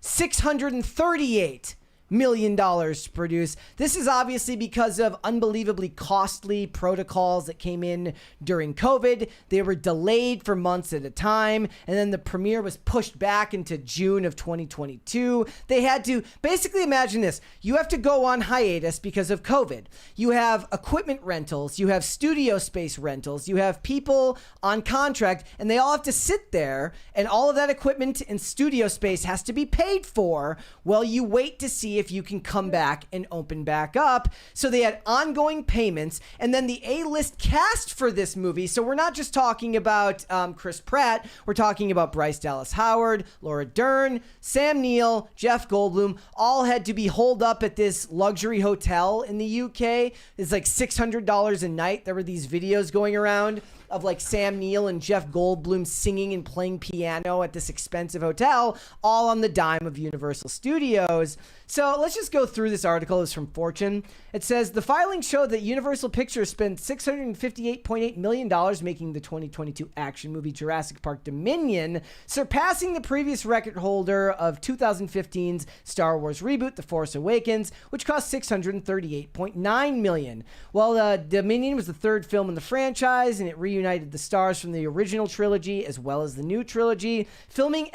$638 million to produce. This is obviously because of unbelievably costly protocols that came in during COVID. They were delayed for months at a time, and then the premiere was pushed back into June of 2022. They had to basically, imagine this. You have to go on hiatus because of COVID. You have equipment rentals, you have studio space rentals, you have people on contract, and they all have to sit there, and all of that equipment and studio space has to be paid for while you wait to see if you can come back and open back up. So they had ongoing payments, and then the A-list cast for this movie. So we're not just talking about Chris Pratt. We're talking about Bryce Dallas Howard, Laura Dern, Sam Neill, Jeff Goldblum, all had to be holed up at this luxury hotel in the UK. It's like $600 a night. There were these videos going around of like Sam Neill and Jeff Goldblum singing and playing piano at this expensive hotel, all on the dime of Universal Studios. So let's just go through this article. It's from Fortune. It says, the filings show that Universal Pictures spent $658.8 million making the 2022 action movie Jurassic Park Dominion, surpassing the previous record holder of 2015's Star Wars reboot, The Force Awakens, which cost $638.9 million. Well, Dominion was the third film in the franchise, and it reunited the stars from the original trilogy as well as the new trilogy. Filming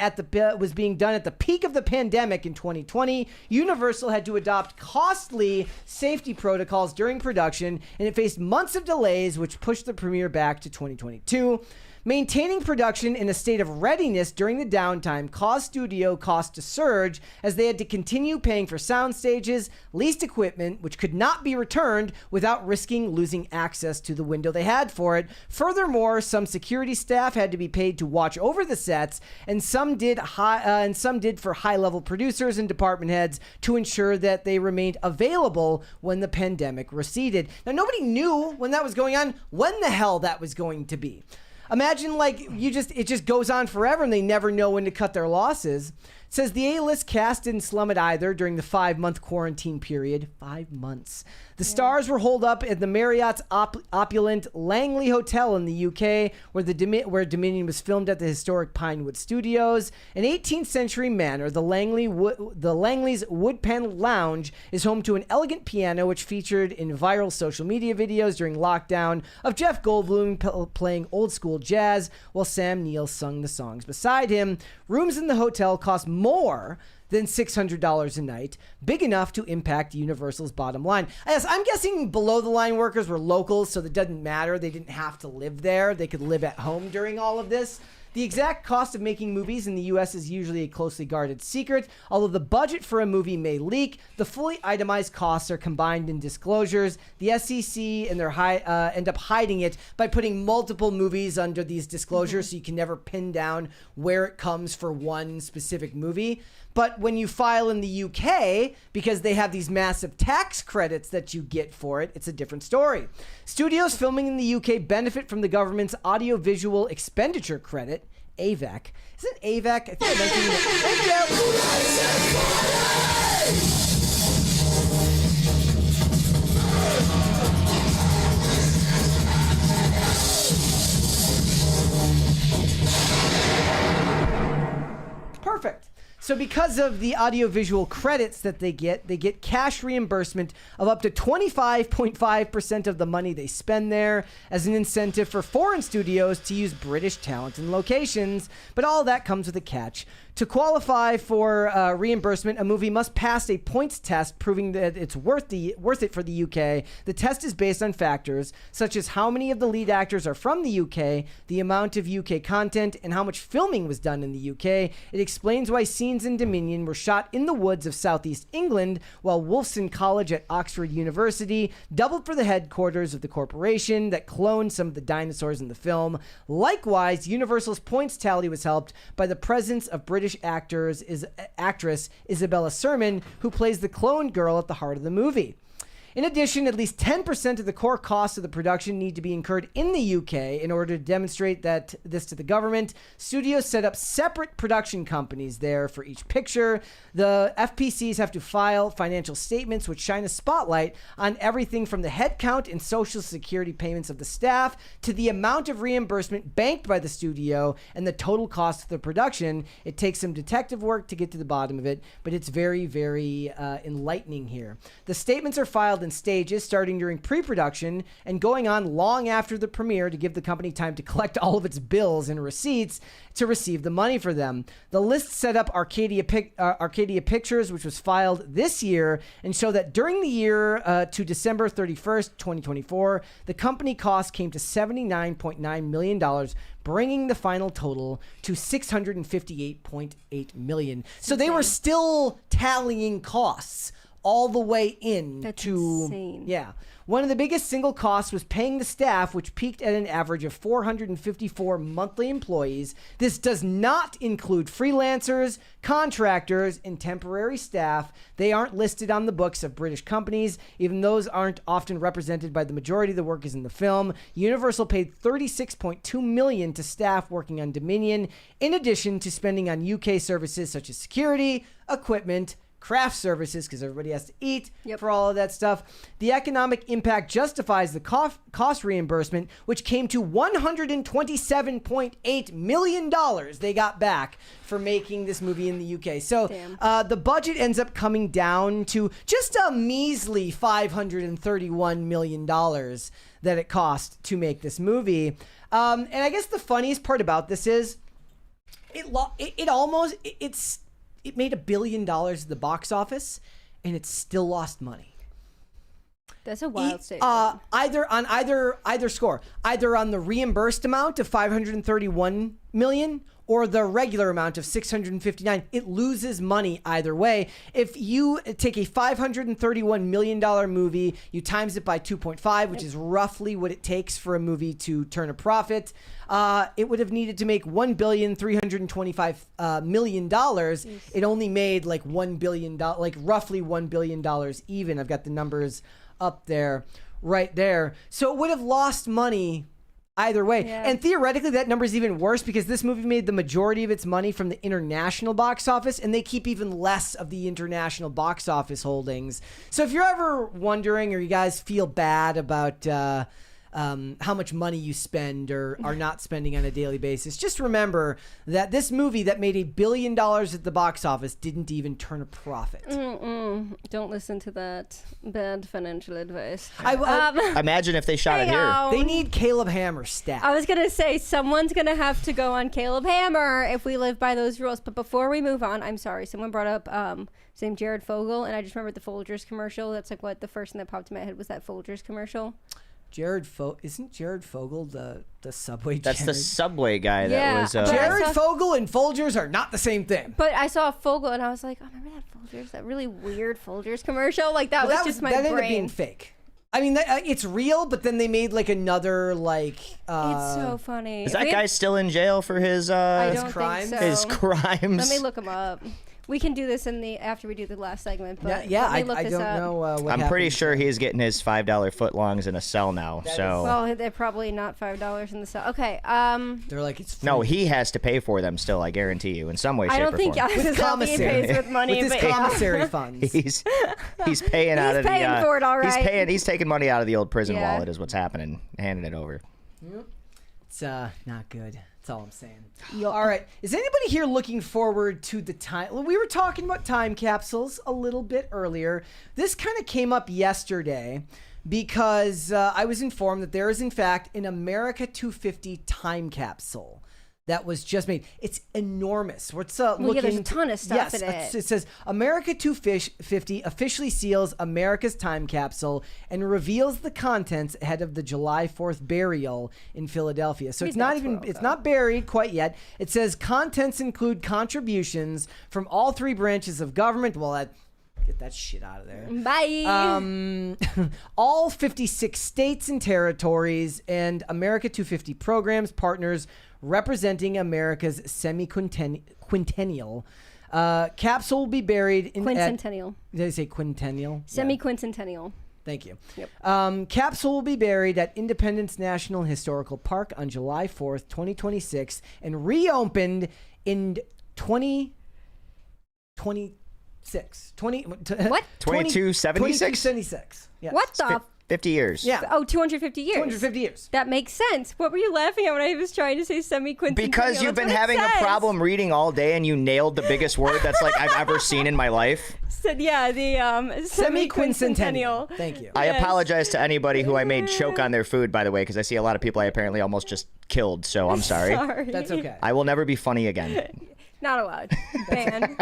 was being done at the peak of the pandemic in 2020. Universal had to adopt costly safety protocols during production, and it faced months of delays, which pushed the premiere back to 2022. Maintaining production in a state of readiness during the downtime caused studio costs to surge as they had to continue paying for sound stages, leased equipment, which could not be returned without risking losing access to the window they had for it. Furthermore, some security staff had to be paid to watch over the sets, and some did for high-level producers and department heads to ensure that they remained available when the pandemic receded. Now, nobody knew when that was going on, when the hell that was going to be. Imagine it just goes on forever and they never know when to cut their losses. It says the A-list cast didn't slum it either during the 5-month quarantine period. 5 months. The stars were holed up at the Marriott's opulent Langley Hotel in the UK, where Dominion was filmed at the historic Pinewood Studios. An 18th century manor, the Langley's wood paneled lounge is home to an elegant piano which featured in viral social media videos during lockdown of Jeff Goldblum playing old school jazz while Sam Neill sung the songs beside him. Rooms in the hotel cost more than $600 a night, big enough to impact Universal's bottom line. Yes, I'm guessing below the line workers were locals, so that doesn't matter. They didn't have to live there. They could live at home during all of this. The exact cost of making movies in the U.S. is usually a closely guarded secret. Although the budget for a movie may leak, the fully itemized costs are combined in disclosures. The SEC and their end up hiding it by putting multiple movies under these disclosures, so you can never pin down where it comes for one specific movie. But when you file in the UK, because they have these massive tax credits that you get for it, it's a different story. Studios filming in the UK benefit from the government's audiovisual expenditure credit, AVEC. Isn't AVEC? I think I mentioned it. Thank you. Perfect. So because of the audiovisual credits that they get cash reimbursement of up to 25.5% of the money they spend there as an incentive for foreign studios to use British talent and locations. But all that comes with a catch. To qualify for reimbursement, a movie must pass a points test proving that it's worth it for the UK. The test is based on factors such as how many of the lead actors are from the UK, the amount of UK content, and how much filming was done in the UK. It explains why scenes in Dominion were shot in the woods of southeast England, while Wolfson College at Oxford University doubled for the headquarters of the corporation that cloned some of the dinosaurs in the film. Likewise, Universal's points tally was helped by the presence of British actress Isabella Sermon, who plays the cloned girl at the heart of the movie. In addition, at least 10% of the core costs of the production need to be incurred in the UK in order to demonstrate this to the government. Studios set up separate production companies there for each picture. The FPCs have to file financial statements which shine a spotlight on everything from the headcount and social security payments of the staff to the amount of reimbursement banked by the studio and the total cost of the production. It takes some detective work to get to the bottom of it, but it's very, very enlightening here. The statements are filed in stages starting during pre-production and going on long after the premiere to give the company time to collect all of its bills and receipts to receive the money for them. The list set up Arcadia Pictures, which was filed this year, and show that during the year to December 31st, 2024, the company cost came to $79.9 million, bringing the final total to $658.8 million. So they were still tallying costs all the way in. That's to insane. Yeah. One of the biggest single costs was paying the staff, which peaked at an average of 454 monthly employees. This does not include freelancers, contractors, and temporary staff. They aren't listed on the books of British companies. Even those aren't often represented by the majority of the workers in the film. Universal paid $36.2 million to staff working on Dominion, in addition to spending on UK services such as security, equipment, craft services, because everybody has to eat for all of that stuff. The economic impact justifies the cost reimbursement, which came to $127.8 million they got back for making this movie in the UK. So the budget ends up coming down to just a measly $531 million that it cost to make this movie. And I guess the funniest part about this is it made $1 billion at the box office, and it still lost money. That's a wild statement. Either score, either on the reimbursed amount of $531 million or the regular amount of $659. It loses money either way. If you take a $531 million movie, you times it by 2.5, which is roughly what it takes for a movie to turn a profit. It would have needed to make $1,325 million. It only made like $1 billion, like roughly $1 billion even. I've got the numbers up there, right there. So it would have lost money either way. Yeah. And theoretically, that number is even worse because this movie made the majority of its money from the international box office, and they keep even less of the international box office holdings. So if you're ever wondering or you guys feel bad about how much money you spend or are not spending on a daily basis, just remember that this movie that made $1 billion at the box office didn't even turn a profit. Don't listen to that bad financial advice. Imagine if they shot it here. They need Caleb Hammer's stat. I was going to say, someone's going to have to go on Caleb Hammer if we live by those rules. But before we move on, I'm sorry. Someone brought up his name Jared Fogle, and I just remembered the Folgers commercial. That's like what the first thing that popped in my head was that Folgers commercial. Isn't Jared Fogle the Subway? That's Jared? the Subway guy that was. Jared Fogle and Folgers are not the same thing. But I saw Fogle and I was like, oh, remember that Folgers? That really weird Folgers commercial? Like that was just my brain. That ended up being fake. I mean, it's real, but then they made like another like. It's so funny. Is that guy still in jail for his crimes? Think so. His crimes. Let me look him up. We can do this after we do the last segment. But I don't know what I'm pretty sure he's getting his $5 footlongs in a cell now. Well, they're probably not $5 in the cell. Okay. They're like it's free. No, he has to pay for them still. I guarantee you, in some way, shape, or form. I don't think Alex pays with money. With his commissary funds. He's paying out of the. He's paying for it, all right. He's taking money out of the old prison wallet. Is what's happening, handing it over. Yep. It's not good. That's all I'm saying. All right. Is anybody here looking forward to the time? We were talking about time capsules a little bit earlier. This kind of came up yesterday because I was informed that there is, in fact, an America 250 time capsule that was just made. It's enormous. What's looking? There's a ton of stuff in it. It says America 250 officially seals America's time capsule and reveals the contents ahead of the July 4th burial in Philadelphia. So it's not buried quite yet. It says contents include contributions from all three branches of government. Well, get that shit out of there. Bye. All 56 states and territories and America 250 programs, partners representing America's semi-quintennial. Capsule will be buried in... Quincentennial. Did I say quintennial? Semi-quincentennial. Thank you. Yep. Capsule will be buried at Independence National Historical Park on July 4th, 2026, and reopened in 2026. What? 2276? Yeah. What the... 50 years. Yeah. Oh, 250 years. 250 years. That makes sense. What were you laughing at when I was trying to say semi-quincentennial? Because you've been having a problem reading all day and you nailed the biggest word that's like I've ever seen in my life. So, yeah, the semi-quincentennial. Thank you. I apologize to anybody who I made choke on their food, by the way, because I see a lot of people I apparently almost just killed, so I'm sorry. That's okay. I will never be funny again. Not allowed. Ban.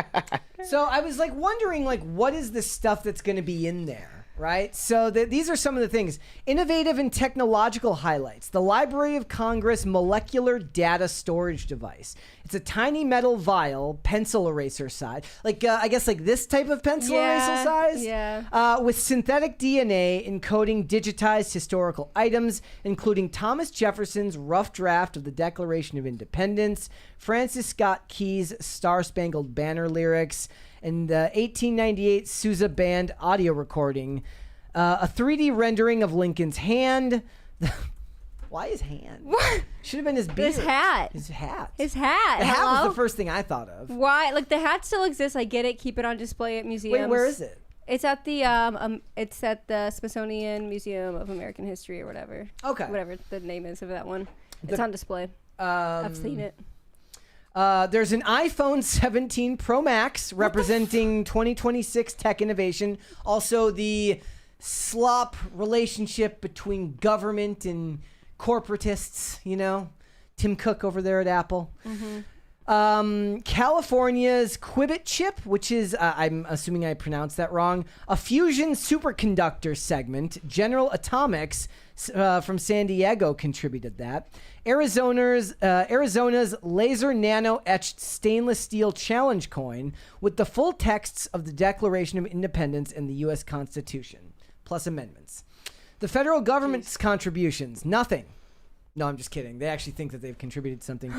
So I was like wondering, like, what is the stuff that's going to be in there? Right? So these are some of the things. Innovative and technological highlights. The Library of Congress molecular data storage device. It's a tiny metal vial, pencil eraser size. Like, I guess like this type of pencil eraser size? Yeah. With synthetic DNA encoding digitized historical items, including Thomas Jefferson's rough draft of the Declaration of Independence, Francis Scott Key's Star-Spangled Banner lyrics, and the 1898 Sousa Band audio recording, a 3D rendering of Lincoln's hand. Why his hand? What? Should have been his beard. His hat. His hat. His hat. The hat Hello? was the first thing I thought of. Why? Like, the hat still exists. I get it. Keep it on display at museums. Wait, where is it? It's at the it's at the Smithsonian Museum of American History or whatever. Okay. Whatever the name is of that one. It's on display. I've seen it. There's an iPhone 17 Pro Max representing 2026 tech innovation. Also, the SLOP relationship between government and corporatists, you know? Tim Cook over there at Apple. California's Quibbit chip, which is, I'm assuming I pronounced that wrong, a fusion superconductor segment. General Atomics from San Diego contributed that. Arizona's laser nano etched stainless steel challenge coin with the full texts of the Declaration of Independence and the U.S. Constitution, plus amendments. The federal government's contributions, nothing. No, I'm just kidding. They actually think that they've contributed something.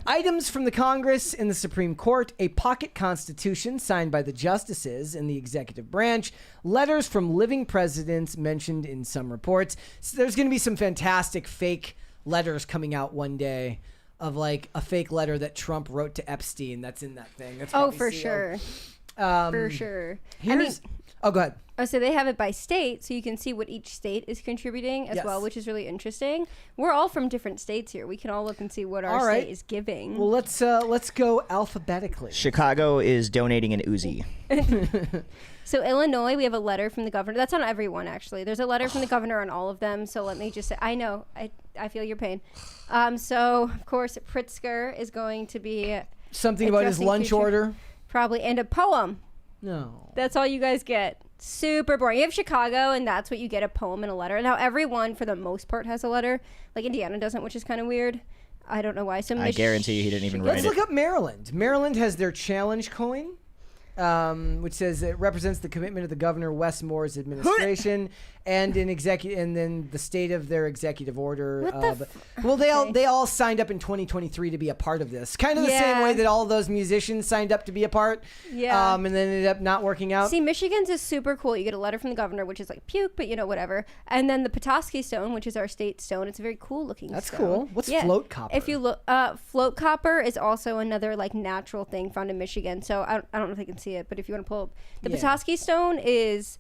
Items from the Congress and the Supreme Court, a pocket constitution signed by the justices in the executive branch, letters from living presidents mentioned in some reports. So there's going to be some fantastic fake letters coming out one day of like a fake letter that Trump wrote to Epstein. That's in that thing. That's For sure. For sure. Oh, go ahead. Oh, so they have it by state, so you can see what each state is contributing as well, which is really interesting. We're all from different states here. We can all look and see what our state is giving. Well, let's go alphabetically. Chicago is donating an Uzi. So Illinois, we have a letter from the governor. That's on everyone, actually. There's a letter from the governor on all of them. So let me just say, I know, I feel your pain. So, of course, Pritzker is going to be something about his lunch order. Probably, and a poem. No. That's all you guys get. Super boring. You have Chicago, and that's what you get, a poem and a letter. Now, everyone, for the most part, has a letter. Like, Indiana doesn't, which is kind of weird. I don't know why. So I guarantee you he didn't even write it. Let's look up Maryland. Maryland has their challenge coin, which says it represents the commitment of the Governor Wes Moore's administration and then the state of their executive order. They all signed up in 2023 to be a part of this. Kind of the same way that all those musicians signed up to be a part. Yeah. And then ended up not working out. See, Michigan's is super cool. You get a letter from the governor, which is like puke, but whatever. And then the Petoskey stone, which is our state stone. It's a very cool looking That's stone. cool. What's float copper? If you look, float copper is also another like natural thing found in Michigan. So I don't know if they can see it, but if you want to pull up, the Petoskey stone is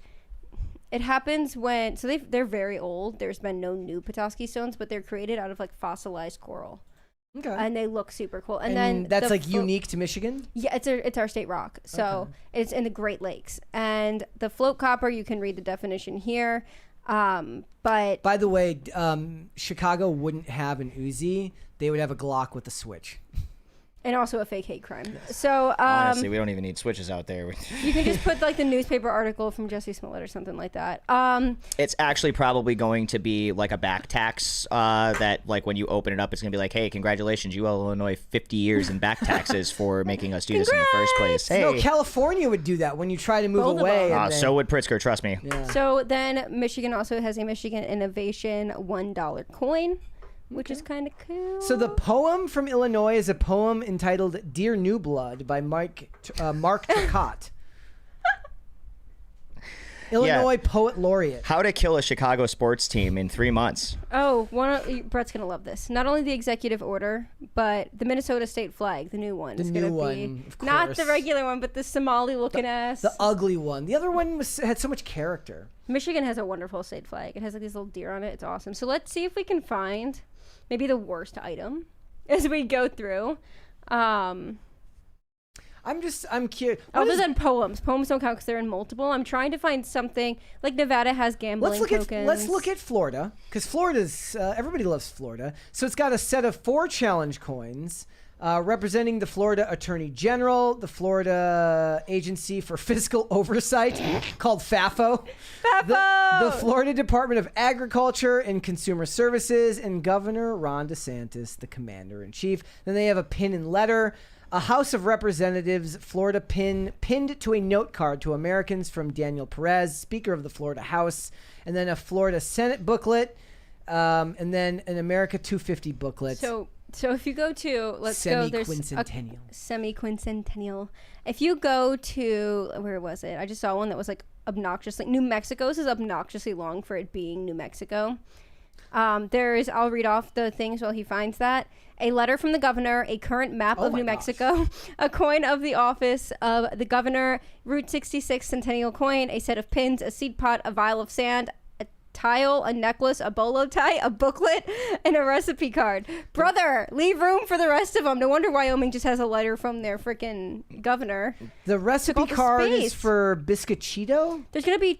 It happens when they're very old. There's been no new Petoskey stones, but they're created out of like fossilized coral. Okay. And they look super cool. And then that's the like unique to Michigan? Yeah, it's our state rock. So it's in the Great Lakes. And the float copper, you can read the definition here. But by the way, Chicago wouldn't have an Uzi. They would have a Glock with a switch. And also a fake hate crime. So honestly, we don't even need switches out there. You can just put like the newspaper article from Jesse Smollett or something like that. It's actually probably going to be like a back tax that like when you open it up, it's going to be like, hey, congratulations, you owe Illinois 50 years in back taxes for making us do this in the first place. Hey. No, California would do that when you try to move away. So would Pritzker, trust me. Yeah. So then Michigan also has a Michigan Innovation $1 coin, which is kind of cool. So the poem from Illinois is a poem entitled "Dear New Blood" by Mark Turcotte. Illinois Poet Laureate. How to kill a Chicago sports team in 3 months. Oh, Brett's gonna love this. Not only the executive order, but the Minnesota state flag, the new one. The new one, of course. Not the regular one, but the Somali-looking ass. The ugly one. The other one had so much character. Michigan has a wonderful state flag. It has like these little deer on it. It's awesome. So let's see if we can find maybe the worst item as we go through. I'm curious. Other than poems don't count because they're in multiple. I'm trying to find something like Nevada has gambling tokens. Let's look at Florida, because Florida's everybody loves Florida. So it's got a set of 4 challenge coins representing the Florida Attorney General, the Florida Agency for Fiscal Oversight, called FAFO, the Florida Department of Agriculture and Consumer Services, and Governor Ron DeSantis, the Commander-in-Chief. Then they have a pin and letter. A House of Representatives Florida pin pinned to a note card to Americans from Daniel Perez, Speaker of the Florida House, and then a Florida Senate booklet, and then an America 250 booklet. So if you go to semi-quincentennial. If you go to where was it? I just saw one that was like obnoxiously New Mexico's is obnoxiously long for it being New Mexico. I'll read off the things while he finds that. A letter from the governor, a current map of New Mexico, a coin of the office of the governor, Route 66 centennial coin, a set of pins, a seed pot, a vial of sand, a tile, a necklace, a bolo tie, a booklet, and a recipe card. Brother, leave room for the rest of them. No wonder Wyoming just has a letter from their freaking governor. The recipe card is for Biscochito? There's going to be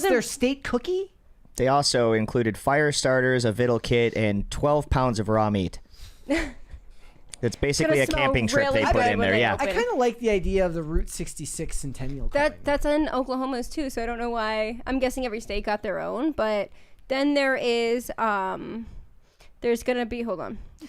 their state cookie? They also included fire starters, a victual kit, and 12 pounds of raw meat. It's basically a camping trip they put in there, yeah. I kind of like the idea of the Route 66 centennial coin. That's in Oklahoma's too, so I don't know why. I'm guessing every state got their own, but then there is there's gonna be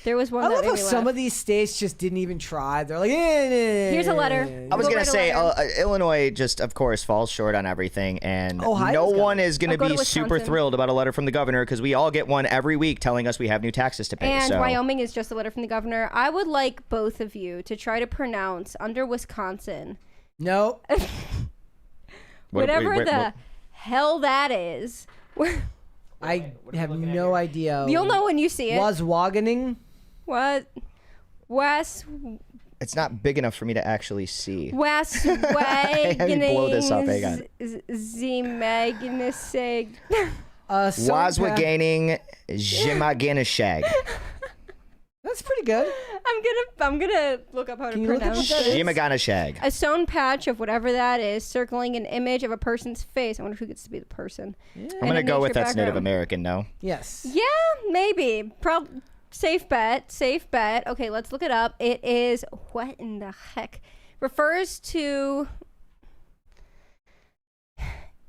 there was one. I love how some of these states just didn't even try. They're like, here's a letter. I was gonna say Illinois just of course falls short on everything, and no one is gonna be super thrilled about a letter from the governor because we all get one every week telling us we have new taxes to pay. And Wyoming is just a letter from the governor. I would like both of you to try to pronounce under Wisconsin. No. Whatever the hell that is. I have no idea. You'll know when you see it. Waswaganing? What? It's not big enough for me to actually see. Waswaganing. Blow this up, hang on. Zimagnisig. Waswaganing Jimaganishag. That's pretty good. I'm gonna look up how to pronounce it. Jimaganishag. A sewn patch of whatever that is, circling an image of a person's face. I wonder who gets to be the person. Yeah. I'm gonna go with that's Native American, no? Yes. Yeah, maybe. Safe bet. Okay, let's look it up. It is what in the heck? Refers to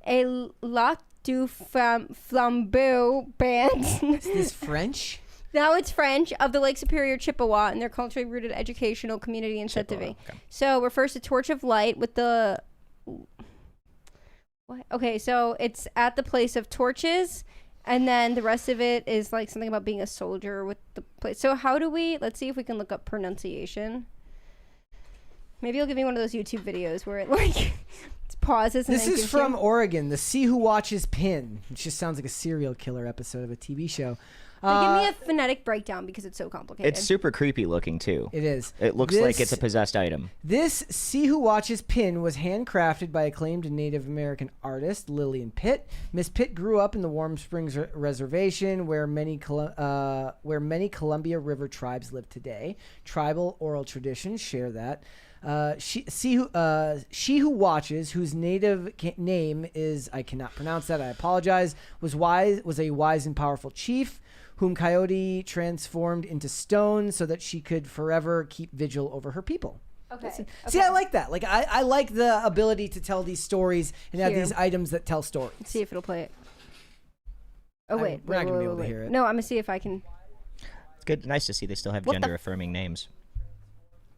a Lac du Flambeau band. Is this French? Now it's French, of the Lake Superior Chippewa, and their culturally rooted educational community in Chippewa. Okay. So refers to Torch of Light with the... What? Okay, so it's at the place of torches, and then the rest of it is like something about being a soldier with the place. So how do we... Let's see if we can look up pronunciation. Maybe you'll give me one of those YouTube videos where it like... pauses. This is from Oregon, the See Who Watches pin, which just sounds like a serial killer episode of a TV show. Give me a phonetic breakdown because it's so complicated. It's super creepy looking too. It is. It looks like it's a possessed item. This See Who Watches pin was handcrafted by acclaimed Native American artist Lillian Pitt. Miss Pitt grew up in the Warm Springs Reservation, where many Columbia River tribes live today. Tribal oral traditions share that. She Who Watches, whose native name is, I cannot pronounce that, I apologize, was a wise and powerful chief whom Coyote transformed into stone so that she could forever keep vigil over her people. Okay. See, I like that. Like, I like the ability to tell these stories and have these items that tell stories. Let's see if it'll play it. Oh, wait. We're not going to be able to hear it. No, I'm going to see if I can. It's good. Nice to see they still have gender-affirming names.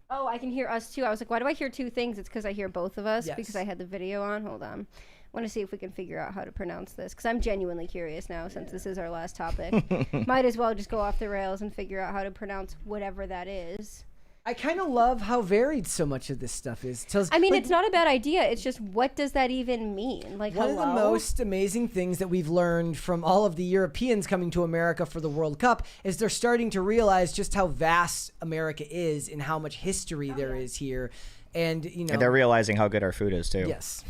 Oh, I can hear us too. I was like, why do I hear two things? It's because I hear both of us Yes. because I had the video on. Hold on. I want to see if we can figure out how to pronounce this because I'm genuinely curious now since this is our last topic. Might as well just go off the rails and figure out how to pronounce whatever that is. I kind of love how varied so much of this stuff is. I mean, it's not a bad idea. It's just, what does that even mean? Like, one of the most amazing things that we've learned from all of the Europeans coming to America for the World Cup is they're starting to realize just how vast America is and how much history there is here. And, you know, And they're realizing how good our food is too. Yes.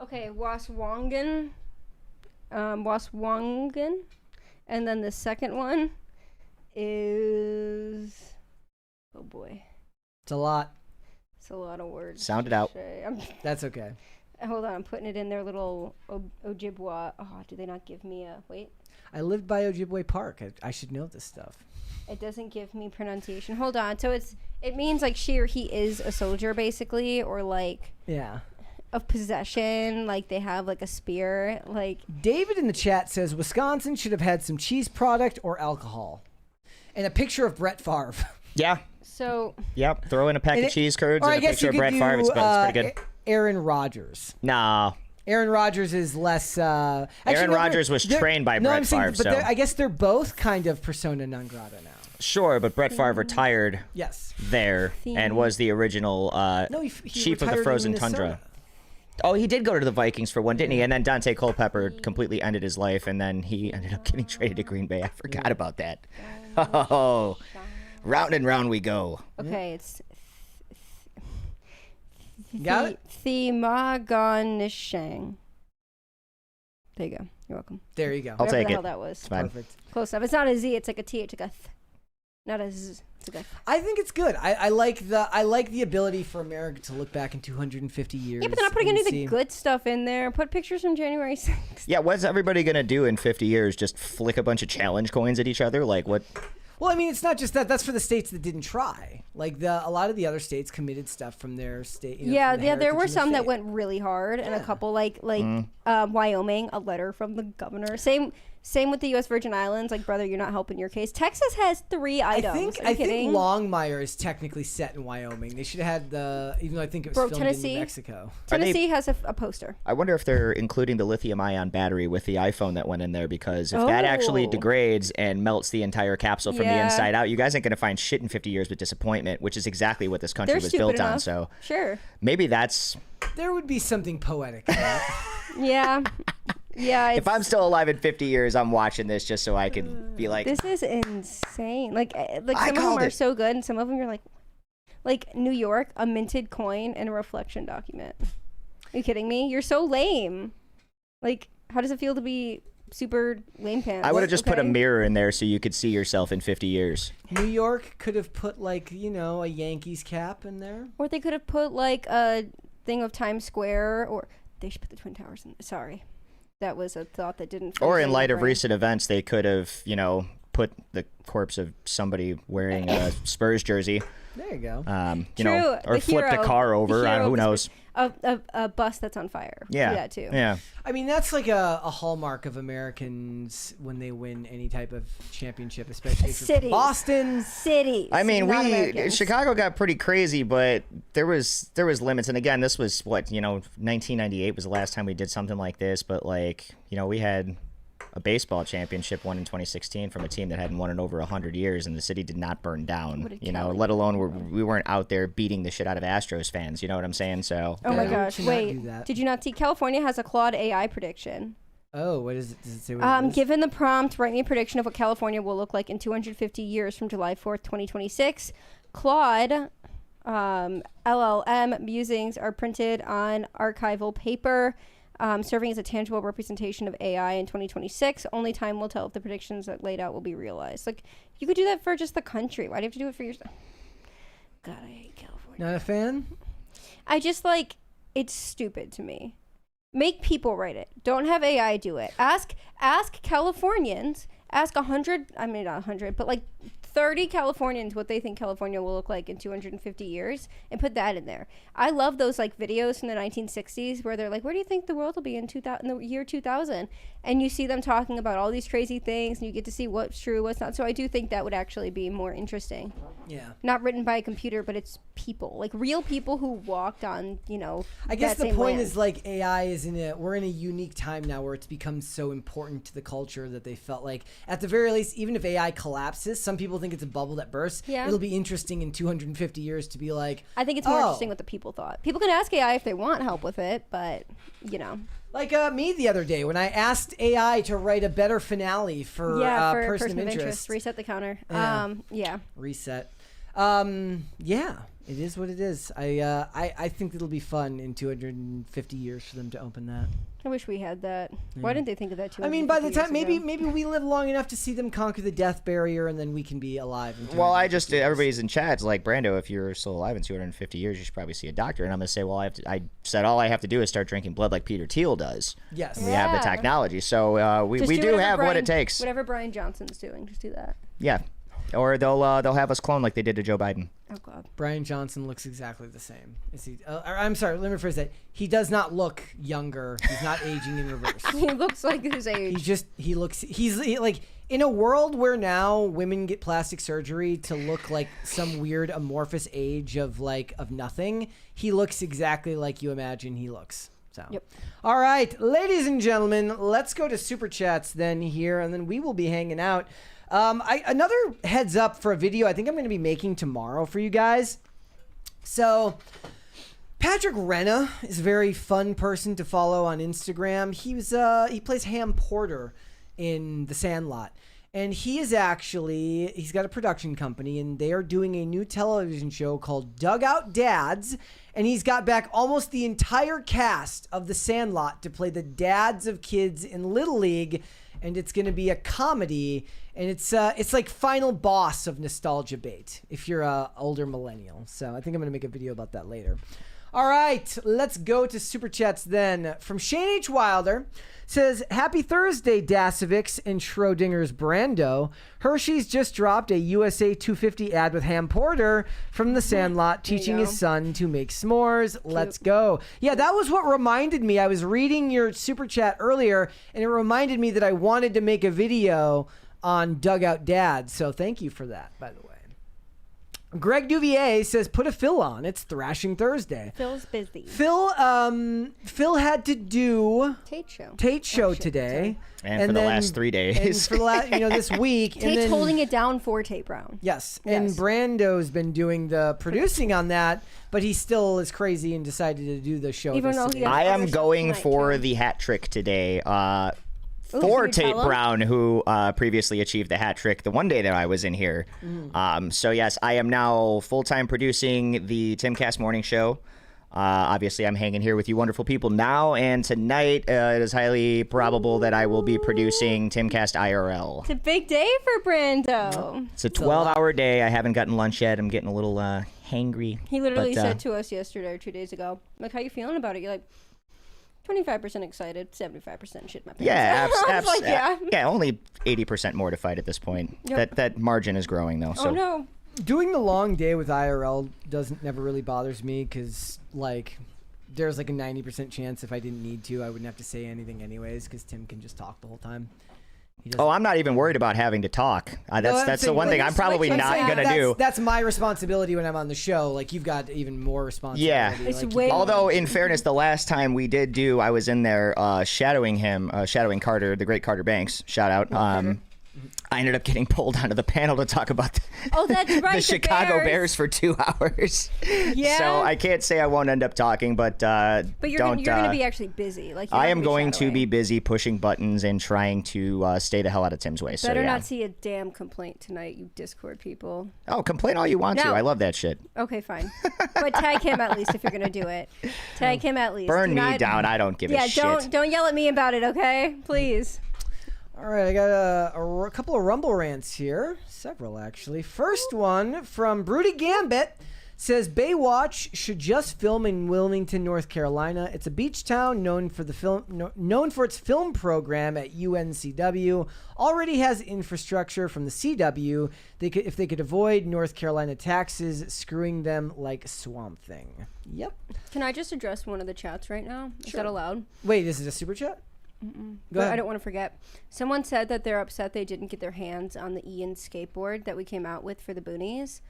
Okay, Waswangan. Waswangan. And then the second one is... Oh boy. It's a lot. It's a lot of words. Sound it out. That's okay. Hold on, I'm putting it in their little Ojibwa. Oh, do they not give me a... Wait. I lived by Ojibwe Park. I should know this stuff. It doesn't give me pronunciation. Hold on. So it means like she or he is a soldier, basically, or like... Yeah. Of possession, like they have like a spear. Like David in the chat says Wisconsin should have had some cheese product or alcohol. And a picture of Brett Favre. Yeah. So. Yep. Throw in a pack of cheese curds and a picture of Brett Favre. It's pretty good. Aaron Rodgers. Nah. Aaron Rodgers is less. Aaron Rodgers was trained by Brett Favre. But I guess they're both kind of persona non grata now. Sure, but Brett Favre retired. Yes. There and was the original chief of the Frozen Tundra. Oh, he did go to the Vikings for one, didn't he? And then Dante Culpepper completely ended his life, and then he ended up getting traded to Green Bay. I forgot about that. Oh, round and round we go. Okay, it's got it? Themagonishang. There you go. You're welcome. There you go. I'll take the it. Hell that was. It's fine. Perfect. Close enough. It's not a Z. It's like a T. It's like a th. Not a Z. It's like a th. I think it's good. I like the ability for America to look back in 250 years. Yeah, but they're not putting any of the good stuff in there. Put pictures from January 6th. Yeah, what's everybody gonna do in 50 years? Just flick a bunch of challenge coins at each other? Like what? Well, I mean, it's not just that. That's for the states that didn't try. Like a lot of the other states committed stuff from their state. You know, Yeah, from the yeah. There were heritage and some the that faith. went really hard, and a couple like Wyoming, a letter from the governor. Same with the U.S. Virgin Islands. Like, brother, you're not helping your case. Texas has 3 items. I think Longmire is technically set in Wyoming. They should have had even though I think it was filmed Tennessee, in New Mexico. Tennessee has a poster. I wonder if they're including the lithium-ion battery with the iPhone that went in there, because if that actually degrades and melts the entire capsule from the inside out, you guys ain't gonna find shit in 50 years but disappointment, which is exactly what this country was built on. So sure, maybe that's. There would be something poetic in that. Yeah. Yeah. If I'm still alive in 50 years, I'm watching this just so I can be like, this is insane. Like some of them called are it. so good, and some of them you're like New York, a minted coin and a reflection document. Are you kidding me? You're so lame. Like, how does it feel to be super lame pants? I would have just put a mirror in there so you could see yourself in 50 years. New York could have put a Yankees cap in there. Or they could have put like a thing of Times Square, or they should put the Twin Towers in. Sorry. That was a thought that didn't. Or in light of recent events, they could have, put the corpse of somebody wearing a Spurs jersey. There you go. True. Or flipped a car over. Who knows? A bus that's on fire. Yeah. Do that too. Yeah. I mean, that's like a hallmark of Americans when they win any type of championship, especially Cities. Boston. Cities. I mean, not Americans. Chicago got pretty crazy, but there was limits. And again, this was 1998 was the last time we did something like this. But we had a baseball championship won in 2016 from a team that hadn't won in over 100 years, and the city did not burn down. Let alone we weren't out there beating the shit out of Astros fans. You know what I'm saying? So. Oh my gosh! Wait, did you not see California has a Claude AI prediction? Oh, what is it? Does it say what it is? Given the prompt, write me a prediction of what California will look like in 250 years from July 4th, 2026. Claude, LLM musings are printed on archival paper, serving as a tangible representation of AI in 2026. Only time will tell if the predictions that laid out will be realized. Like, you could do that for just the country. Why do you have to do it for yourself? God, I hate California. Not a fan? I just, like, it's stupid to me. Make people write it. Don't have AI do it. Ask Californians, ask 100, I mean not 100, but like 30 Californians what they think California will look like in 250 years and put that in there. I love those like videos from the 1960s where they're like, where do you think the world will be in the year 2000? And you see them talking about all these crazy things and you get to see what's true, what's not. So I do think that would actually be more interesting. Yeah. Not written by a computer, but it's people, like real people who walked on, you know, I guess that the same point land. is like AI is we're in a unique time now where it's become so important to the culture that they felt like at the very least, even if AI collapses, some people think it's a bubble that bursts. Yeah. It'll be interesting in 250 years to be like, I think it's more interesting what the people thought. People can ask AI if they want help with it, but you know. Like me the other day when I asked AI to write a better finale for, for person of interest. Reset the counter. Yeah. Reset. Yeah, it is what it is. I think it'll be fun in 250 years for them to open that. I wish we had that. Why didn't they think of that too? I mean, by the time maybe we live long enough to see them conquer the death barrier, and then we can be alive. In Well, everybody's in chat's like, Brando, if you're still alive in 250 years, you should probably see a doctor. And I'm gonna say, well, I said all I have to do is start drinking blood like Peter Thiel does. Yes, we have the technology, so we do have what it takes. Whatever Brian Johnson's doing, just do that. Yeah, or they'll have us clone like they did to Joe Biden. Oh God. Brian Johnson looks exactly the same. Is he? I'm sorry. Let me rephrase that. He does not look younger. He's not aging in reverse. He looks like his age. He's like in a world where now women get plastic surgery to look like some weird amorphous age of nothing. He looks exactly like you imagine he looks. So. Yep. All right, ladies and gentlemen, let's go to Super Chats then here, and then we will be hanging out. Another heads up for a video I think I'm going to be making tomorrow for you guys. So Patrick Renna is a very fun person to follow on Instagram. He plays Ham Porter in The Sandlot. And he's got a production company, and they are doing a new television show called Dugout Dads. And he's got back almost the entire cast of The Sandlot to play the dads of kids in Little League. And it's going to be a comedy, and it's like final boss of nostalgia bait if you're a older millennial. So I think I'm going to make a video about that later. All right, let's go to Super Chats then. From Shane H. Wilder, says, happy Thursday, Dasovics and Schrodinger's Brando. Hershey's just dropped a USA 250 ad with Ham Porter from The Sandlot teaching his son to make s'mores. Let's go. Yeah, that was what reminded me. I was reading your Super Chat earlier, and it reminded me that I wanted to make a video on Dugout Dad. So thank you for that, by the way. Greg Duvier says, put a Phil on. It's Thrashing Thursday. Phil's busy. Phil had to do Tate show today. And for the last 3 days. And for the this week. Tate's holding it down for Tate Brown. Yes. And Brando's been doing the producing on that, but he still is crazy and decided to do the show. Even though I am going for the hat trick today. For Tate Brown, who previously achieved the hat trick the one day that I was in here. So yes, I am now full-time producing the Timcast Morning Show. Obviously, I'm hanging here with you wonderful people now, and tonight it is highly probable that I will be producing Timcast IRL. It's a big day for Brando. It's a 12-hour day. I haven't gotten lunch yet. I'm getting a little hangry. He literally said to us yesterday or 2 days ago, like, how you feeling about it? You're like, 25% excited, 75% shit my pants. Yeah, like, yeah, only 80% mortified at this point. Yep. That margin is growing though. So. Oh no. Doing the long day with IRL never really bothers me because there's like a 90% chance if I didn't need to, I wouldn't have to say anything anyways because Tim can just talk the whole time. Oh, I'm not even worried about having to talk. That's the one thing I'm probably not going to do. That's my responsibility when I'm on the show. Like, you've got even more responsibility. Yeah. Although, in fairness, the last time we did I was in there shadowing him, shadowing Carter, the great Carter Banks. Shout out. I ended up getting pulled onto the panel to talk about Oh, that's right. the Chicago Bears for 2 hours. Yeah. So I can't say I won't end up talking, but But you're going to be actually busy. Like I am going to be busy pushing buttons and trying to stay the hell out of Tim's way. So Better yeah. not see a damn complaint tonight, you Discord people. Oh, complain all you want to. I love that shit. Okay, fine. But tag him at least if you're going to do it. Tag him at least. Burn me down. I don't give a shit. Yeah, don't yell at me about it, okay? Please. All right, I got a couple of Rumble rants here. Several, actually. First one from Broody Gambit says Baywatch should just film in Wilmington, North Carolina. It's a beach town known for its film program at UNCW. Already has infrastructure from the CW. If they could avoid North Carolina taxes screwing them like Swamp Thing. Yep. Can I just address one of the chats right now? Is Sure. that allowed? Wait, this is a super chat? Go ahead. I don't want to forget. Someone said that they're upset they didn't get their hands on the Ian skateboard that we came out with for the Boonies.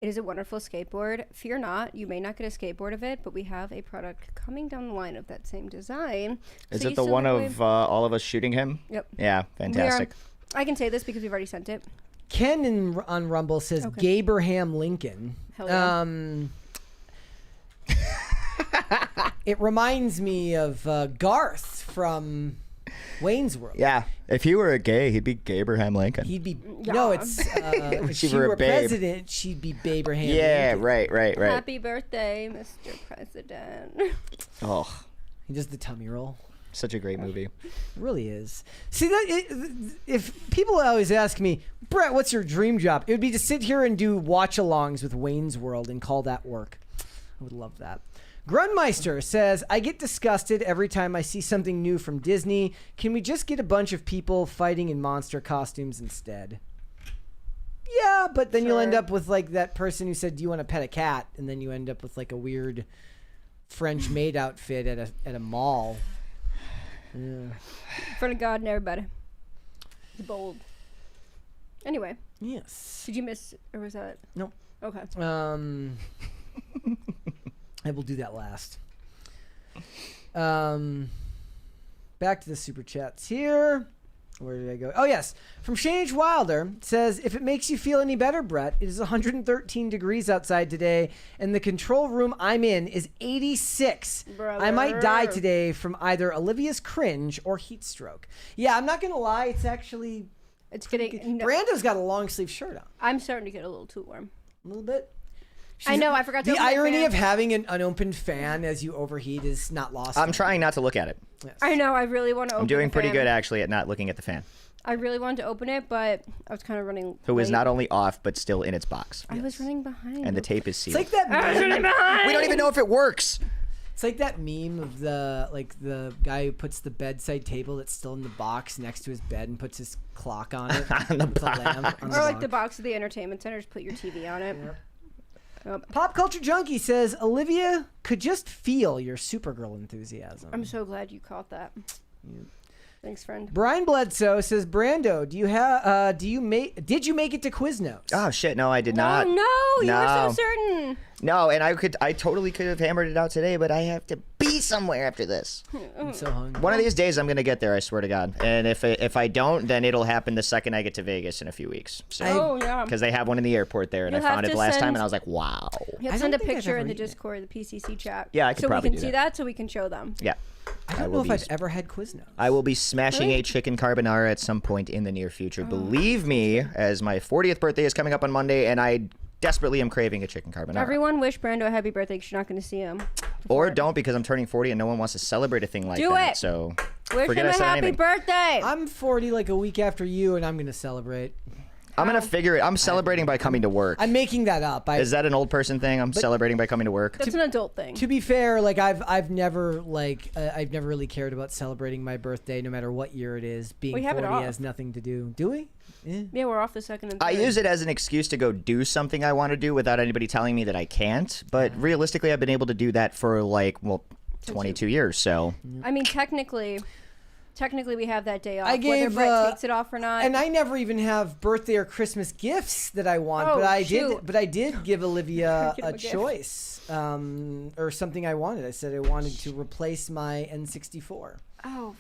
It is a wonderful skateboard. Fear not, you may not get a skateboard of it, but we have a product coming down the line of that same design. Is it the one of all of us shooting him? Yep. Yeah, fantastic. I can say this because we've already sent it. Ken on Rumble says Gabraham Lincoln. Hell yeah. It reminds me of Garth from Wayne's World. Yeah, if he were a gay, he'd be Gabraham Lincoln. He'd be no, it's if she were a president, she'd be Babraham. Yeah, Lincoln. right. Happy birthday, Mr. President. Oh, he does the tummy roll. Such a great movie. It really is. See that if people always ask me, Brett, what's your dream job? It would be to sit here and do watch-alongs with Wayne's World and call that work. I would love that. Grunmeister says, I get disgusted every time I see something new from Disney. Can we just get a bunch of people fighting in monster costumes instead? Yeah, but then you'll end up with like that person who said, do you want to pet a cat? And then you end up with like a weird French maid outfit at a mall. Yeah. In front of God and everybody. It's bold. Anyway. Yes. Did you miss, or was that? No. Okay. I will do that last. Back to the super chats here. Where did I go? Oh, yes. From Shane H. Wilder says, if it makes you feel any better, Brett, it is 113 degrees outside today, and the control room I'm in is 86. Brother. I might die today from either Olivia's cringe or heat stroke. Yeah, I'm not going to lie. It's actually... It's getting... Brando's got a long sleeve shirt on. I'm starting to get a little too warm. A little bit. I know, I forgot to The open my irony fan. of having an unopened fan as you overheat is not lost. I'm trying not to look at it. Yes. I know, I really want to open I'm doing the pretty fan. good, actually, at not looking at the fan. I really wanted to open it, but I was kind of running Who is late. not only off, but still in its box. I was running behind. And the tape is It's sealed. like that I was running behind! We don't even know if it works. It's like that meme of the guy who puts the bedside table that's still in the box next to his bed and puts his clock on it. On the puts a lamp on Or like box. the box of the entertainment center, just put your TV on it. Pop Culture Junkie says, Olivia could just feel your Supergirl enthusiasm. I'm so glad you caught that. Thanks, friend. Brian Bledsoe says, Brando, did you make it to Quiznos? Oh, shit. No, I did not. Oh, no, you were No. so certain. No, and I totally could have hammered it out today, but I have to be somewhere after this. I'm so hungry. One of these days, I'm going to get there, I swear to God. And if I don't, then it'll happen the second I get to Vegas in a few weeks. Oh, yeah. Because they have one in the airport there, and You'll I found have it to last time, send- and I was like, wow. You I have to send a don't think I've picture ever in the eaten it. Discord, the PCC chat. Yeah, I could so probably we can do see that. that, so we can show them. Yeah. I don't know if I've ever had Quiznos. I will be smashing a chicken carbonara at some point in the near future. Believe me, as my 40th birthday is coming up on Monday, and I desperately am craving a chicken carbonara. Everyone wish Brando a happy birthday because you're not going to see him. Or don't, because I'm turning 40 and no one wants to celebrate a thing like Do that. it. So Wish forget him I a said happy anything. birthday. I'm 40 like a week after you, and I'm going to celebrate. I'm going to figure it. I'm celebrating by coming to work. I'm making that up. Is that an old person thing? I'm celebrating by coming to work. That's an adult thing. To be fair, like I've never really cared about celebrating my birthday, no matter what year it is. Being We have it 40 off. has nothing to do. Do we? Yeah, we're off the second and third. I use it as an excuse to go do something I want to do without anybody telling me that I can't. But realistically, I've been able to do that for 22 years. So I mean, technically we have that day off. I gave, whether Brett takes it off or not. And I never even have birthday or Christmas gifts that I want, Oh, but I shoot. did give Olivia Give him a a gift. choice, or something I wanted. I said I wanted to replace my N64. Oh.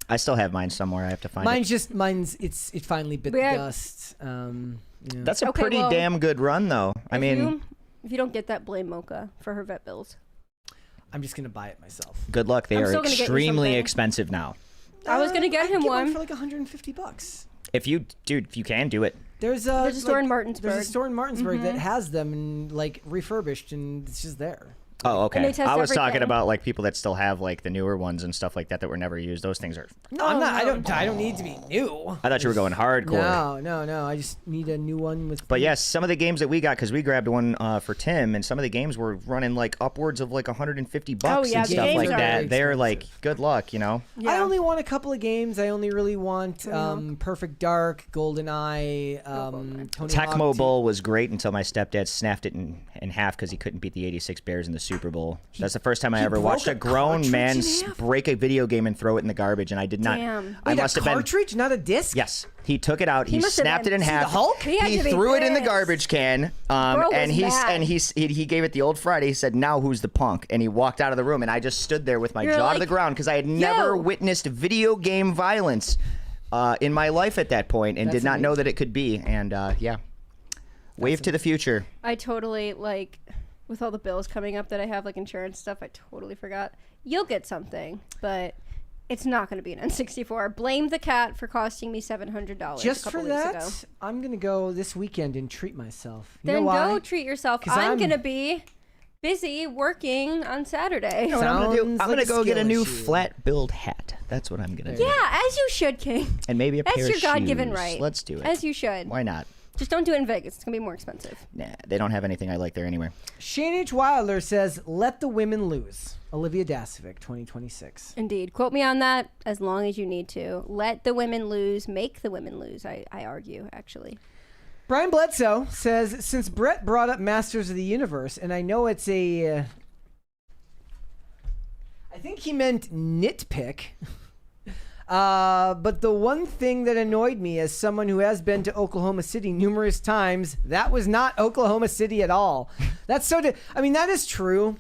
I still have mine somewhere. I have to find it finally bit the dust. That's a pretty damn good run, though. I mean, if you don't get that, blame Mocha for her vet bills. I'm just gonna buy it myself. Good luck. They are extremely expensive now. I was gonna get him one for like $150. If you can do it. There's a store in Martinsburg. There's a store in Martinsburg that has them and like refurbished, and it's just there. Oh, okay. And they test I was talking everything. about like people that still have like the newer ones and stuff like that were never used. Those things are. No, I'm not. I don't need to be new. I thought you were going hardcore. No. I just need a new one with. But yes, some of the games that we got, because we grabbed one for Tim, and some of the games were running like upwards of like $150 and stuff like that. They're like, good luck, you know. Yeah. I only want a couple of games. I only really want Perfect Dark, GoldenEye, Tony Hawk Tecmo Bowl was great until my stepdad snapped it in half because he couldn't beat the '86 Bears in the Super Bowl. That's the first time I ever watched a grown man break a video game and throw it in the garbage, and I did not. Damn. I must have been. Cartridge, not a disc. Yes, he took it out. He snapped it in half. The Hulk? He threw it in the garbage can. And he gave it the old Friday. He said, "Now who's the punk?" And he walked out of the room, and I just stood there with my jaw to the ground because I had never witnessed video game violence in my life at that point, and did not know that it could be. And wave to the future. I totally with all the bills coming up that I have, like insurance stuff, I totally forgot. You'll get something, but it's not going to be an N64. Blame the cat for costing me $700 Just a couple for weeks that, ago. I'm going to go this weekend and treat myself. You Then know why? go treat yourself. I'm going to be busy working on Saturday. You know what I'm going to go get a new flat build hat. That's what I'm going to do. Yeah, as you should, King. And maybe a pair of shoes. That's your God-given right. Let's do it. As you should. Why not? Just don't do it in Vegas. It's going to be more expensive. Nah, they don't have anything I like there anyway. Shane H. Wilder says, "Let the women lose." Olivia Dasovic, 2026. Indeed. Quote me on that as long as you need to. Let the women lose. Make the women lose, I argue, actually. Brian Bledsoe says, "Since Brett brought up Masters of the Universe, and I know it's a... I think he meant nitpick. But the one thing that annoyed me as someone who has been to Oklahoma City numerous times, that was not Oklahoma City at all." That's so... I mean, that is true.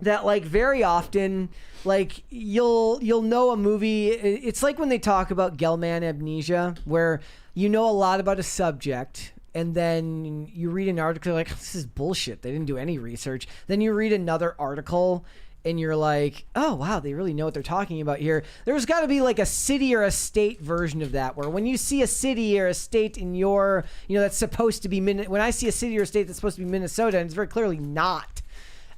That like very often, like you'll know a movie. It's like when they talk about Gell-Mann amnesia, where you know a lot about a subject, and then you read an article like, this is bullshit. They didn't do any research. Then you read another article, and you're like, oh wow, they really know what they're talking about here. There's got to be like a city or a state version of that, where when you see a city or a state in your, that's supposed to be when I see a city or a state that's supposed to be Minnesota, and it's very clearly not.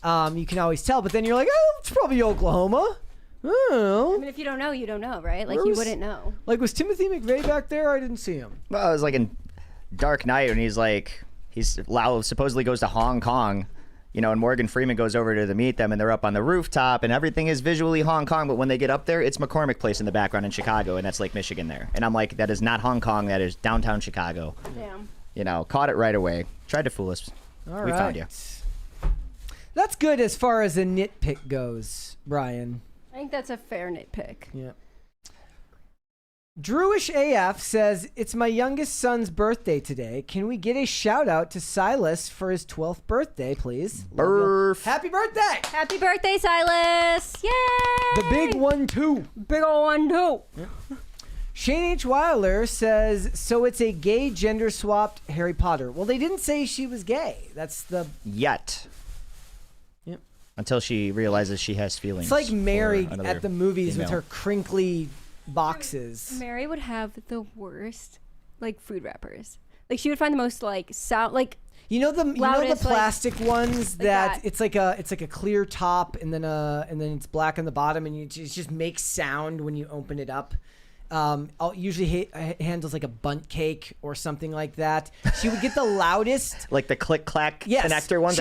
You can always tell, but then you're like, oh, it's probably Oklahoma. Oh. I mean, if you don't know, you don't know, right? Like, you wouldn't know. Like, was Timothy McVeigh back there? I didn't see him. Well, it was like in Dark Knight, and he's supposedly goes to Hong Kong, and Morgan Freeman goes over to meet them, and they're up on the rooftop, and everything is visually Hong Kong, but when they get up there, it's McCormick Place in the background in Chicago, and that's Lake Michigan there. And I'm like, that is not Hong Kong, that is downtown Chicago. Damn. Caught it right away. Tried to fool us. All we right. found you. That's good as far as a nitpick goes, Brian. I think that's a fair nitpick. Yeah. Drewish AF says, "It's my youngest son's birthday today. Can we get a shout out to Silas for his 12th birthday, please?" Happy birthday! Happy birthday, Silas! Yay! The big 1-2. Big ol' 1-2. Yeah. Shane H. Wilder says, "So it's a gay gender swapped Harry Potter." Well, they didn't say she was gay. That's the... Yet. Yep. Until she realizes she has feelings. It's like Mary for at the movies female. with her crinkly boxes. Mary would have the worst, food wrappers. Like, she would find the most, sound, the plastic ones that that. it's like a clear top and then it's black on the bottom, and it just makes sound when you open it up. Usually handles like a bundt cake or something like that. She would get the loudest, like the click clack connector ones.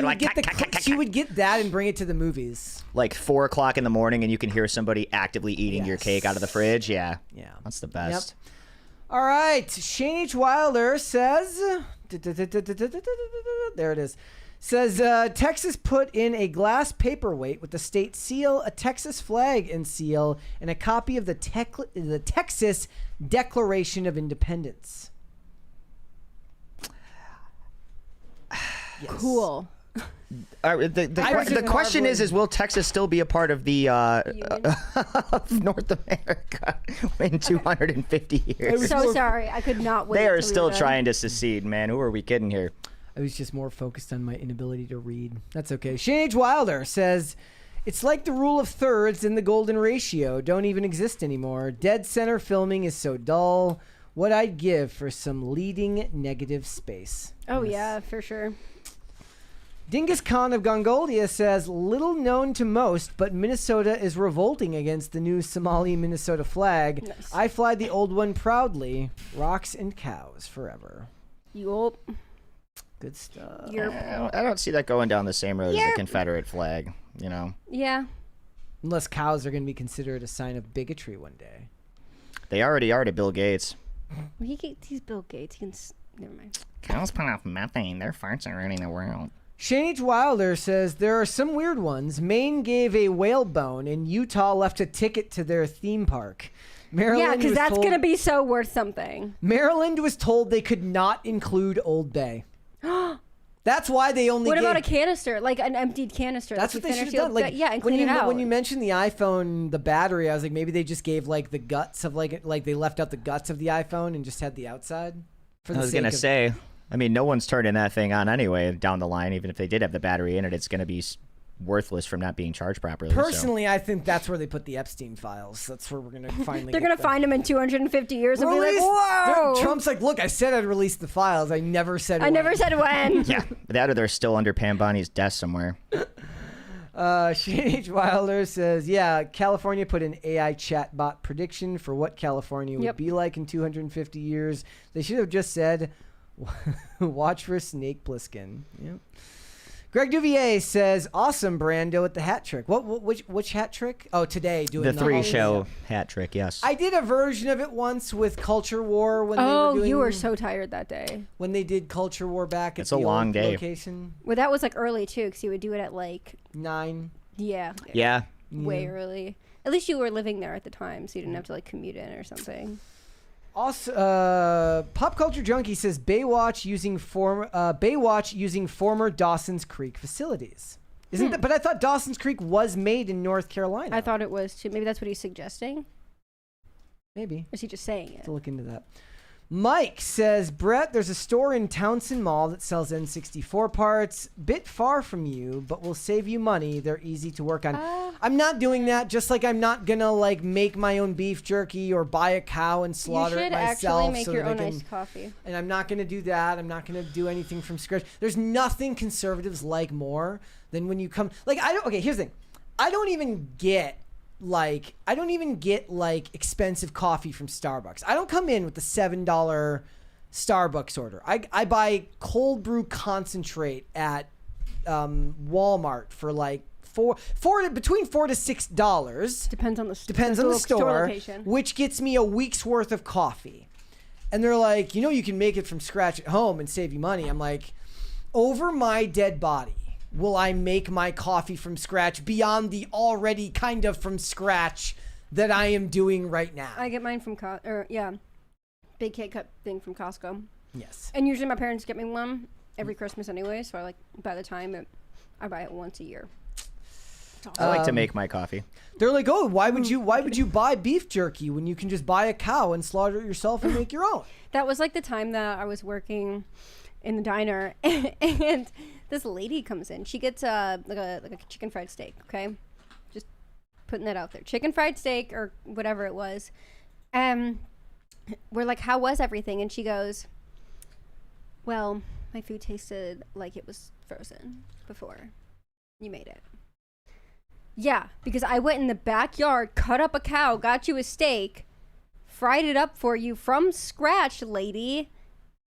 She would get that and bring it to the movies. Like 4 o'clock in the morning, and you can hear somebody actively eating your cake out of the fridge. Yeah, that's the best. Yep. All right, Shane H. Wilder says, there it is. Says, Texas put in a glass paperweight with the state seal, a Texas flag and seal, and a copy of the Texas Declaration of Independence. Yes. Cool. The question is will Texas still be a part of the of North America in 250 years? So sorry, I could not wait. They are still trying to secede, man. Who are we kidding here? I was just more focused on my inability to read. That's okay. Shane H. Wilder says, it's like the rule of thirds and the golden ratio don't even exist anymore. Dead center filming is so dull. What I'd give for some leading negative space. Oh, yeah, for sure. Dingus Khan of Gongolia says, little known to most, but Minnesota is revolting against the new Somali-Minnesota flag. Nice. I fly the old one proudly. Rocks and cows forever. Yup. Good stuff. I don't see that going down the same road as the Confederate flag, you know? Yeah. Unless cows are going to be considered a sign of bigotry one day. They already are to Bill Gates. He's Bill Gates. He can... Never mind. Cows put off methane. Their farts are ruining the world. Shane H. Wilder says, there are some weird ones. Maine gave a whale bone, and Utah left a ticket to their theme park. Yeah, because that's going to be so worth something. Maryland was told they could not include Old Bay. That's why they only What about a canister? Like an emptied canister? That's what they should have done. Like, yeah, and clean it out. When you mentioned the iPhone, the battery, I was like, maybe they just gave like the guts of like they left out the guts of the iPhone and just had the outside. I was going to say, I mean, no one's turning that thing on anyway down the line. Even if they did have the battery in it, it's going to be worthless from not being charged properly. Personally, I think that's where they put the Epstein files. That's where we're going to finally They're going to find them in 250 years and be like, whoa! Trump's like, look, I said I'd release the files. I never said when. I never said when. Yeah, that or they're still under Pam Bonnie's desk somewhere. Shane H. Wilder says, yeah, California put an AI chatbot prediction for what California would be like in 250 years. They should have just said, watch for Snake Plissken. Yep. Greg Duvier says, awesome, Brando, with the hat trick. Which hat trick? Oh, today. Doing the three-show hat trick, yes. I did a version of it once with Culture War. When they were doing, you were so tired that day. When they did Culture War back at the long old day. Location. Well, that was like early, too, because you would do it at like... 9. Yeah. Yeah. Way early. At least you were living there at the time, so you didn't have to like commute in or something. Also, Pop Culture Junkie says Baywatch using former Dawson's Creek facilities. Isn't that? But I thought Dawson's Creek was made in North Carolina. I thought it was too. Maybe that's what he's suggesting. Maybe. Or is he just saying it? To look into that. Mike says, Brett, there's a store in Townsend Mall that sells N64 parts. Bit far from you, but will save you money. They're easy to work on. I'm not doing that, just like I'm not going to like make my own beef jerky or buy a cow and slaughter it myself. You should actually make your own iced coffee. And I'm not going to do that. I'm not going to do anything from scratch. There's nothing conservatives like more than when you come... Like, okay, here's the thing. I don't even get expensive coffee from Starbucks. I don't come in with the $7 Starbucks order. I buy cold brew concentrate at Walmart for like between $4 to $6. Depends on the store location. Which gets me a week's worth of coffee. And they're like, you can make it from scratch at home and save you money. I'm like, over my dead body, will I make my coffee from scratch beyond the already kind of from scratch that I am doing right now? I get mine from big K-cup thing from Costco. Yes. And usually my parents get me one every Christmas anyway, so by the time I buy it once a year. I like to make my coffee. They're like, oh, why would you buy beef jerky when you can just buy a cow and slaughter it yourself and make your own? That was like the time that I was working in the diner and this lady comes in. She gets like a chicken fried steak, okay? Just putting that out there. Chicken fried steak or whatever it was. We're like, how was everything? And she goes, well, my food tasted like it was frozen before you made it. Yeah, because I went in the backyard, cut up a cow, got you a steak, fried it up for you from scratch, lady.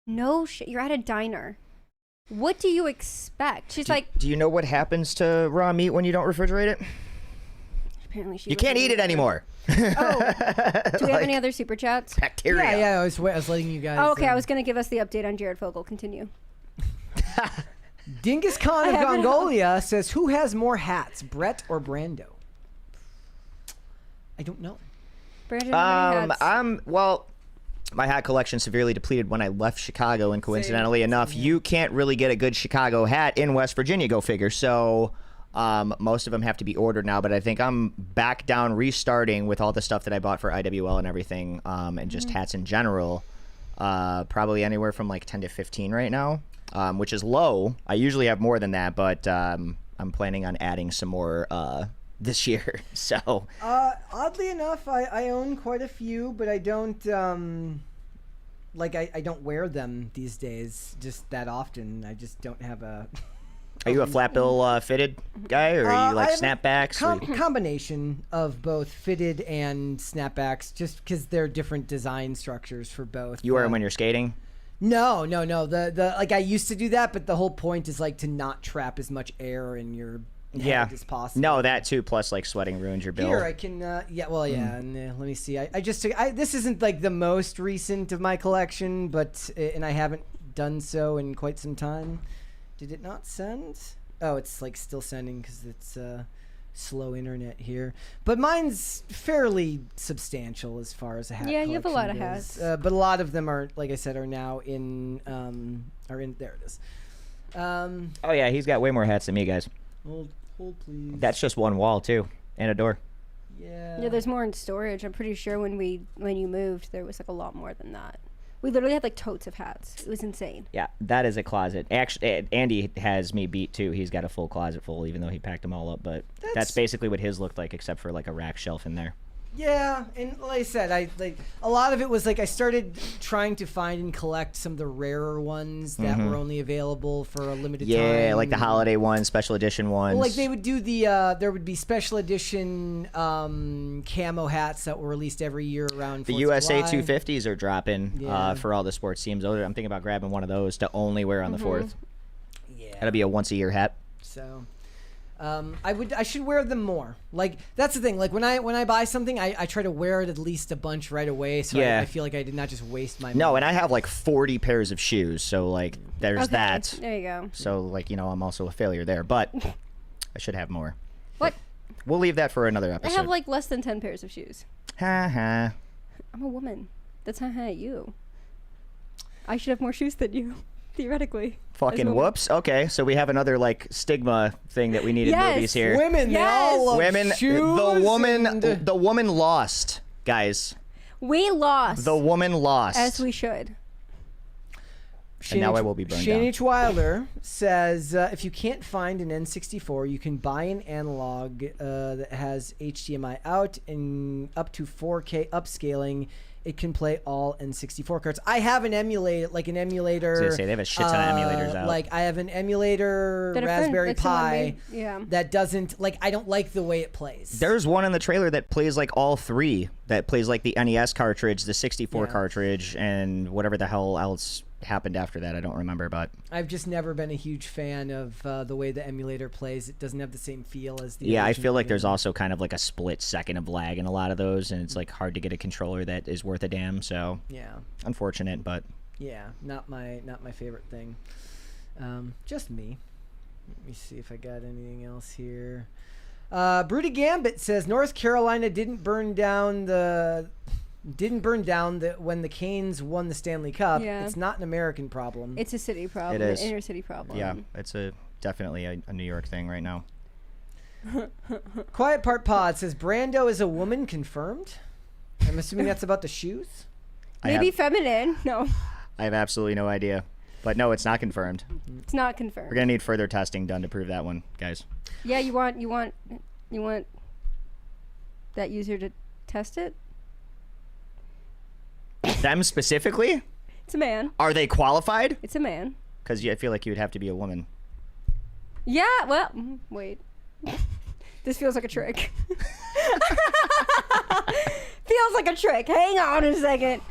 No shit, you're at a diner. What do you expect? She's like... Do you know what happens to raw meat when you don't refrigerate it? Apparently you can't eat it anymore. Oh. Do we have any other super chats? Bacteria. Yeah, I was letting you guys... Oh, okay, I was going to give us the update on Jared Fogle. Continue. Dingus Khan of Gongolia says, who has more hats, Brett or Brando? I don't know. Brandon, how many hats? my hat collection severely depleted when I left Chicago, and coincidentally enough, you can't really get a good Chicago hat in West Virginia, go figure. So most of them have to be ordered now, but I think I'm back down restarting with all the stuff that I bought for IWL and everything, and just hats in general. Probably anywhere from like 10 to 15 right now, which is low. I usually have more than that, but I'm planning on adding some more this year. So oddly enough, I own quite a few, but I don't I don't wear them these days just that often. I just don't have a Are you a flat bill fitted guy, or are you like snapbacks? Combination of both fitted and snapbacks, just because they're different design structures for both. You wear them when you're skating? No. The like I used to do that, but the whole point is like to not trap as much air in your head as possible. No, that too. Plus, like sweating ruins your bill. Here I can, and let me see. I just took. This isn't like the most recent of my collection, but and I haven't done so in quite some time. Did it not send? Oh, it's like still sending because it's slow internet here. But mine's fairly substantial as far as a hat. Yeah, you have a lot of goes. hats. But a lot of them are, like I said, are now in. There it is. Oh yeah, he's got way more hats than me, guys. Hold please. That's just one wall too, and a door. Yeah, there's more in storage. I'm pretty sure when you moved, there was like a lot more than that. We literally had like totes of hats. It was insane. Yeah, that is a closet. Actually, Andy has me beat too. He's got a full closet full, even though he packed them all up. But that's basically what his looked like, except for like a rack shelf in there. Yeah, and like I said, a lot of it was like I started trying to find and collect some of the rarer ones that were only available for a limited time. Yeah, like the holiday ones, special edition ones. Well, like they would do there would be special edition camo hats that were released every year around the 4th USA of July. 250s are dropping for all the sports teams. I'm thinking about grabbing one of those to only wear on the 4th. Yeah, that'll be a once-a-year hat. So. I should wear them more. Like that's the thing. Like when I buy something, I try to wear it at least a bunch right away, so I feel like I did not just waste my money. No, and I have like 40 pairs of shoes, so like there's that. There you go. So like I'm also a failure there, but I should have more. What? We'll leave that for another episode. I have like less than 10 pairs of shoes. Ha ha. I'm a woman. That's not you. I should have more shoes than you. Theoretically. Fucking whoops. Okay, so we have another like stigma thing that we need in movies here. Women, they all love shoes. The woman lost, guys. We lost. The woman lost. As we should. And now I will be burned Shane down. H. Wilder says, if you can't find an N64, you can buy an analog that has HDMI out and up to 4K upscaling. It can play all N64 cards. I have an emulator. I was gonna say, they have a shit ton of emulators out. Like I have an emulator Raspberry Pi that doesn't I don't like the way it plays. There's one in the trailer that plays like all three. That plays like the NES cartridge, the 64 cartridge, and whatever the hell else happened after that. I don't remember, but I've just never been a huge fan of the way the emulator plays. It doesn't have the same feel as the I feel like game. there's also kind of like a split second of lag in a lot of those, and it's like hard to get a controller that is worth a damn. So unfortunate, but not my favorite thing. Just me. Let me see if I got anything else here. Broody Gambit says North Carolina didn't burn down when the Canes won the Stanley Cup. Yeah. It's not an American problem. It's a city problem. It is. An inner city problem. Yeah, it's definitely a New York thing right now. Quiet Part Pod says Brando is a woman confirmed. I'm assuming that's about the shoes. Maybe feminine. No. I have absolutely no idea. But no, it's not confirmed. It's not confirmed. We're gonna need further testing done to prove that one, guys. Yeah, you want that user to test it? Them specifically? It's a man. Are they qualified? It's a man. Because I feel like you would have to be a woman. Yeah, well, wait. This feels like a trick. Feels like a trick. Hang on a second.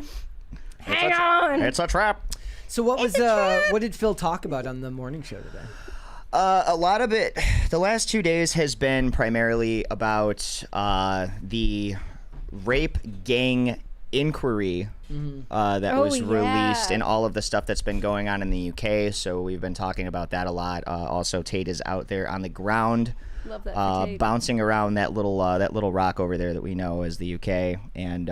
Hang on. It's a trap. So what did Phil talk about on the morning show today? A lot of it, the last 2 days has been primarily about the rape gang inquiry that was released and all of the stuff that's been going on in the UK. So we've been talking about that a lot. Also, Tate is out there on the ground, Love that for Tate. bouncing around that little rock over there that we know as the UK. And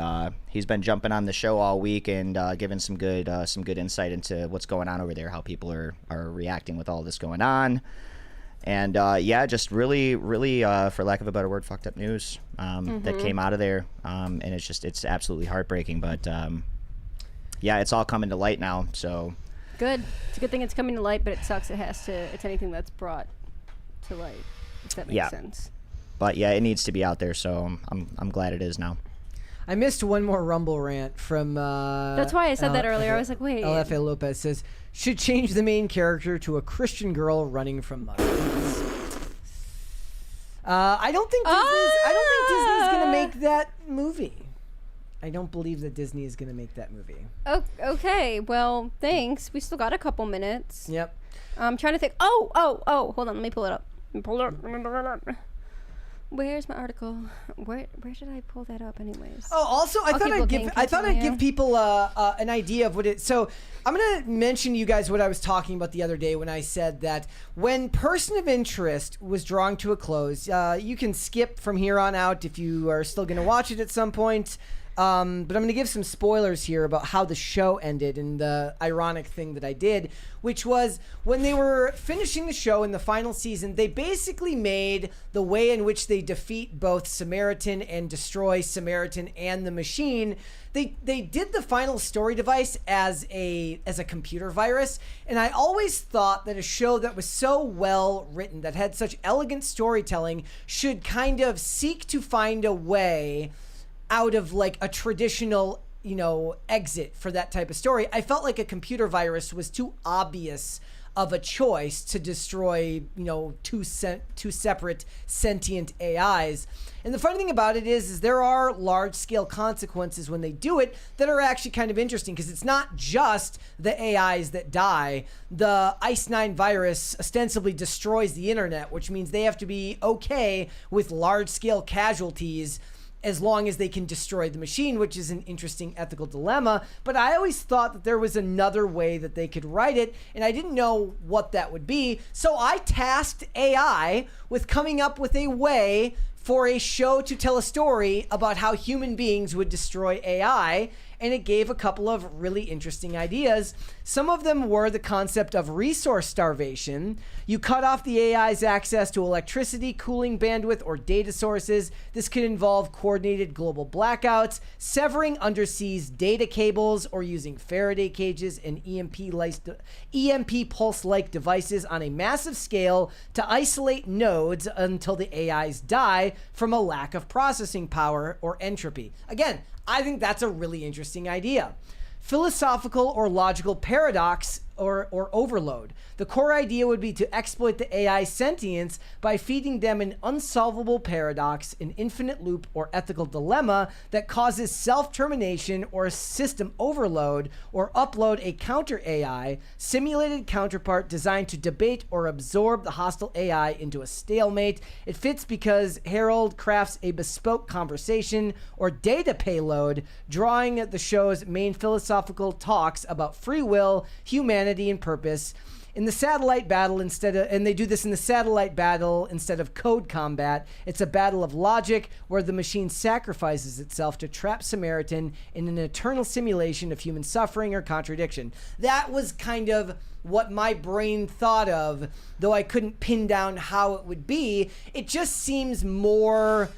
he's been jumping on the show all week and giving some good insight into what's going on over there, how people are reacting with all this going on. And just really, for lack of a better word, fucked up news that came out of there. And it's absolutely heartbreaking. But it's all coming to light now. So good. It's a good thing it's coming to light, but it sucks. It's anything that's brought to light. If that makes sense. But it needs to be out there. So I'm glad it is now. I missed one more Rumble rant from. That's why I said that earlier. I was like, wait. LFA Lopez says should change the main character to a Christian girl running from Muslims. I don't think Disney's gonna make that movie. I don't believe that Disney is gonna make that movie. Oh, okay. Well, thanks. We still got a couple minutes. Yep. I'm trying to think. Oh. Hold on. Let me pull it up. Where's my article? Where did I pull that up anyways? Oh, also I thought I'd give people an idea of what it. So I'm gonna mention to you guys what I was talking about the other day when I said that when Person of Interest was drawing to a close, you can skip from here on out if you are still gonna watch it at some point. But I'm going to give some spoilers here about how the show ended and the ironic thing that I did, which was when they were finishing the show in the final season, they basically made the way in which they defeat both Samaritan and destroy Samaritan and the machine. They did the final story device as a computer virus, and I always thought that a show that was so well written, that had such elegant storytelling, should kind of seek to find a way out of like a traditional, exit for that type of story. I felt like a computer virus was too obvious of a choice to destroy, two separate sentient AIs. And the funny thing about it is there are large-scale consequences when they do it that are actually kind of interesting, because it's not just the AIs that die. The ICE-9 virus ostensibly destroys the internet, which means they have to be okay with large-scale casualties as long as they can destroy the machine, which is an interesting ethical dilemma. But I always thought that there was another way that they could write it, and I didn't know what that would be. So I tasked AI with coming up with a way for a show to tell a story about how human beings would destroy AI, and it gave a couple of really interesting ideas. Some of them were the concept of resource starvation. You cut off the AI's access to electricity, cooling bandwidth, or data sources. This could involve coordinated global blackouts, severing underseas data cables, or using Faraday cages and EMP pulse-like devices on a massive scale to isolate nodes until the AIs die from a lack of processing power or entropy. Again, I think that's a really interesting idea. Philosophical or logical paradox or overload. The core idea would be to exploit the AI's sentience by feeding them an unsolvable paradox, an infinite loop, or ethical dilemma that causes self-termination or system overload, or upload a counter AI, simulated counterpart designed to debate or absorb the hostile AI into a stalemate. It fits because Harold crafts a bespoke conversation or data payload, drawing the show's main philosophical talks about free will, humanity, and purpose. In the satellite battle, and they do this in the satellite battle instead of code combat, it's a battle of logic where the machine sacrifices itself to trap Samaritan in an eternal simulation of human suffering or contradiction. That was kind of what my brain thought of, though I couldn't pin down how it would be. It just seems more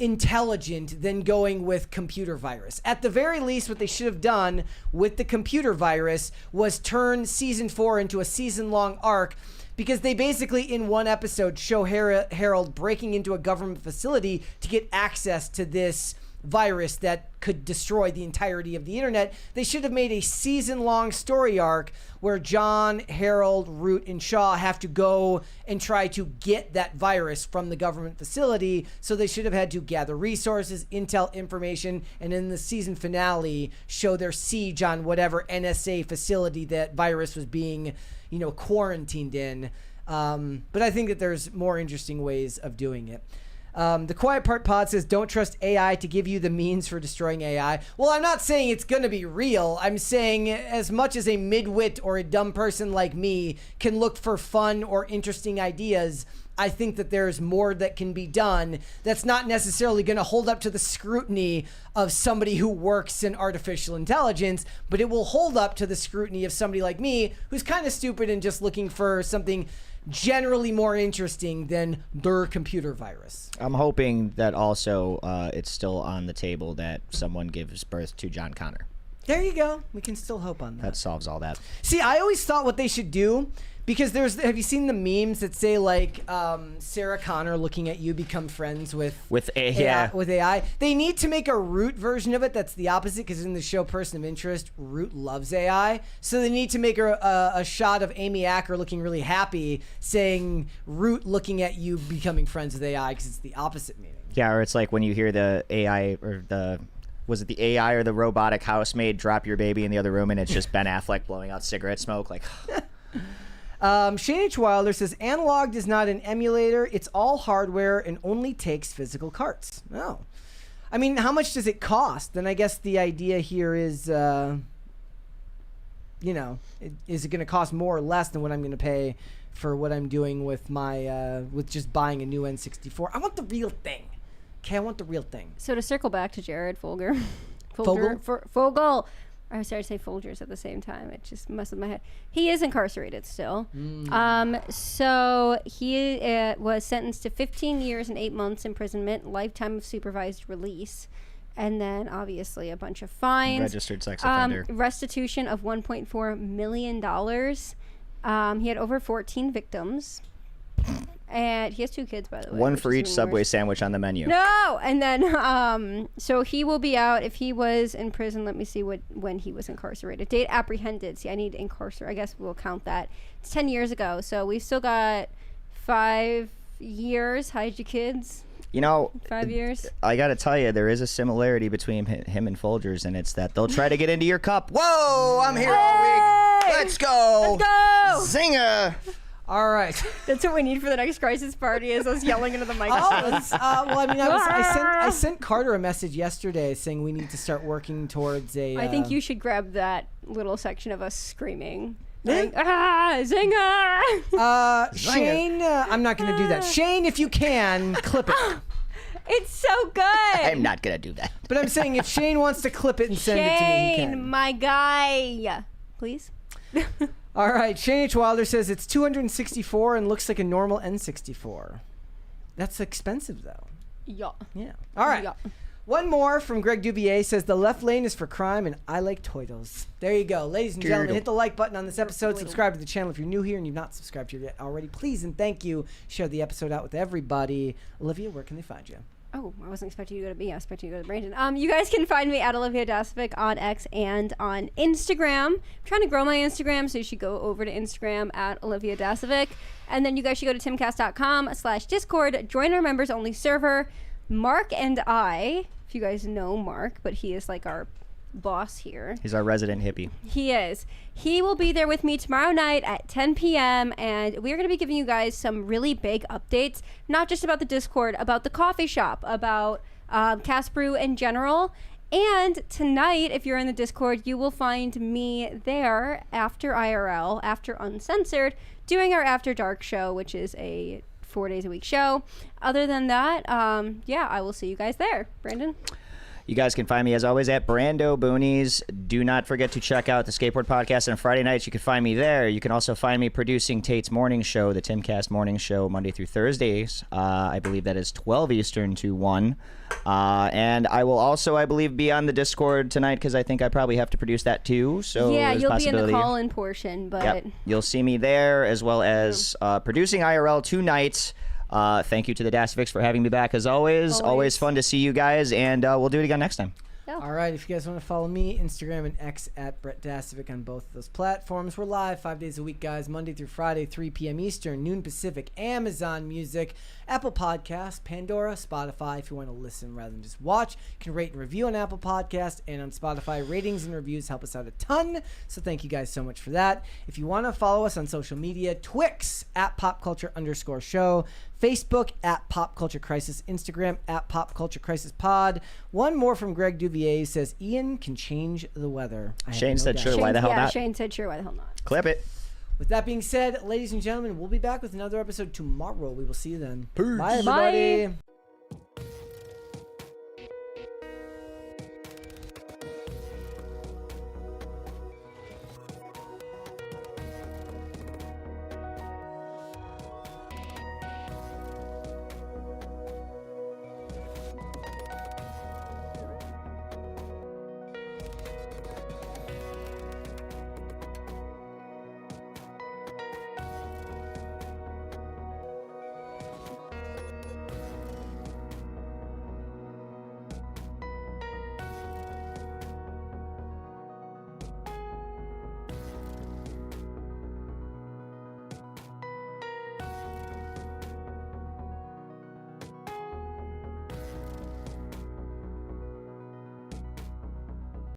intelligent than going with computer virus. At the very least, what they should have done with the computer virus was turn season 4 into a season-long arc, because they basically in one episode show Harold breaking into a government facility to get access to this virus that could destroy the entirety of the internet. They should have made a season-long story arc where John, Harold, Root, and Shaw have to go and try to get that virus from the government facility. So they should have had to gather resources, intel information, and in the season finale show their siege on whatever NSA facility that virus was being, quarantined in. But I think that there's more interesting ways of doing it. The Quiet Part Pod says, don't trust AI to give you the means for destroying AI. Well, I'm not saying it's going to be real. I'm saying as much as a midwit or a dumb person like me can look for fun or interesting ideas, I think that there's more that can be done that's not necessarily going to hold up to the scrutiny of somebody who works in artificial intelligence, but it will hold up to the scrutiny of somebody like me who's kind of stupid and just looking for something generally more interesting than their computer virus. I'm hoping that also it's still on the table that someone gives birth to John Connor. There you go. We can still hope on that. That solves all that. See, I always thought what they should do, because have you seen the memes that say like Sarah Connor looking at you become friends with AI? They need to make a Root version of it that's the opposite, because in the show Person of Interest, Root loves AI. So they need to make a shot of Amy Acker looking really happy saying Root looking at you becoming friends with AI, because it's the opposite meaning. Yeah, or it's like when you hear the AI or was it the AI or the robotic housemaid drop your baby in the other room and it's just Ben Affleck blowing out cigarette smoke like... Shane H. Wilder says, Analog is not an emulator. It's all hardware and only takes physical carts. Oh. I mean, how much does it cost? Then I guess the idea here is, is it going to cost more or less than what I'm going to pay for what I'm doing with my, with just buying a new N64? I want the real thing. Okay, I want the real thing. So to circle back to Jared Fogel? I was sorry to say Folgers at the same time. It just messed with my head. He is incarcerated still. So he was sentenced to 15 years and 8 months imprisonment, lifetime of supervised release, and then obviously a bunch of fines. Registered sex offender. Restitution of $1.4 million. He had over 14 victims. And he has 2 kids, by the way. One for each Subway sandwich on the menu. No! And then, so he will be out if he was in prison. Let me see when he was incarcerated. Date apprehended. See, I need incarcerate. I guess we'll count that. It's 10 years ago. So we've still got 5 years. Hide your kids. 5 years. I got to tell you, there is a similarity between him and Folgers, and it's that they'll try to get into your cup. Whoa! I'm here all week. Let's go! Zinger! All right. That's what we need for the next crisis party, is us yelling into the microphone. I sent Carter a message yesterday saying we need to start working towards a... I think you should grab that little section of us screaming. Zinger! Shane, I'm not going to do that. Shane, if you can, clip it. It's so good. I'm not going to do that. But I'm saying if Shane wants to clip it and send it to me, he can. Shane, my guy. Please? All right, Shane H. Wilder says it's $264 and looks like a normal N64. That's expensive, though. Yeah. All right. Yeah. One more from Greg Dubier says the left lane is for crime and I like toidles. There you go. Ladies and gentlemen, hit the like button on this episode. Subscribe to the channel if you're new here and you've not subscribed here yet already. Please and thank you. Share the episode out with everybody. Olivia, where can they find you? Oh, I wasn't expecting you to go to me. I was expecting you to go to Brandon. You guys can find me at Olivia Dasovic on X and on Instagram. I'm trying to grow my Instagram, so you should go over to Instagram at Olivia Dasovic. And then you guys should go to timcast.com/Discord. Join our members only server. Mark and I, if you guys know Mark, but he is like our boss here. He's our resident hippie. He is. He will be there with me tomorrow night at 10 p.m. and we're going to be giving you guys some really big updates, not just about the Discord, about the coffee shop, about Cast Brew in general. And tonight, if you're in the Discord, you will find me there after IRL, after Uncensored, doing our After Dark show, which is a 4 days a week show. Other than that, I will see you guys there. Brandon? You guys can find me, as always, at Brando Boonies. Do not forget to check out the Skateboard Podcast on Friday nights. You can find me there. You can also find me producing Tate's Morning Show, the Timcast Morning Show, Monday through Thursdays. I believe that is 12 Eastern to 1. And I will also, I believe, be on the Discord tonight because I think I probably have to produce that too. So yeah, you'll be in the call-in portion. But yep. You'll see me there, as well as producing IRL 2 nights. Thank you to the Dasovics for having me back as always. Always fun to see you guys, and we'll do it again next time. Oh. All right, if you guys want to follow me, Instagram and X at Brett Dasovic on both of those platforms. We're live 5 days a week, guys, Monday through Friday, 3 p.m. Eastern, noon Pacific, Amazon Music, Apple Podcasts, Pandora, Spotify. If you want to listen rather than just watch, you can rate and review on Apple Podcasts and on Spotify. Ratings and reviews help us out a ton, so thank you guys so much for that. If you want to follow us on social media, Twix at popculture_show, Facebook at Pop Culture Crisis, Instagram at Pop Culture Crisis Pod. One more from Greg Duvier says, Ian can change the weather. Shane said sure, why the hell not? Shane said sure, why the hell not? Clip it. With that being said, ladies and gentlemen, we'll be back with another episode tomorrow. We will see you then. Peace. Bye, everybody. Bye.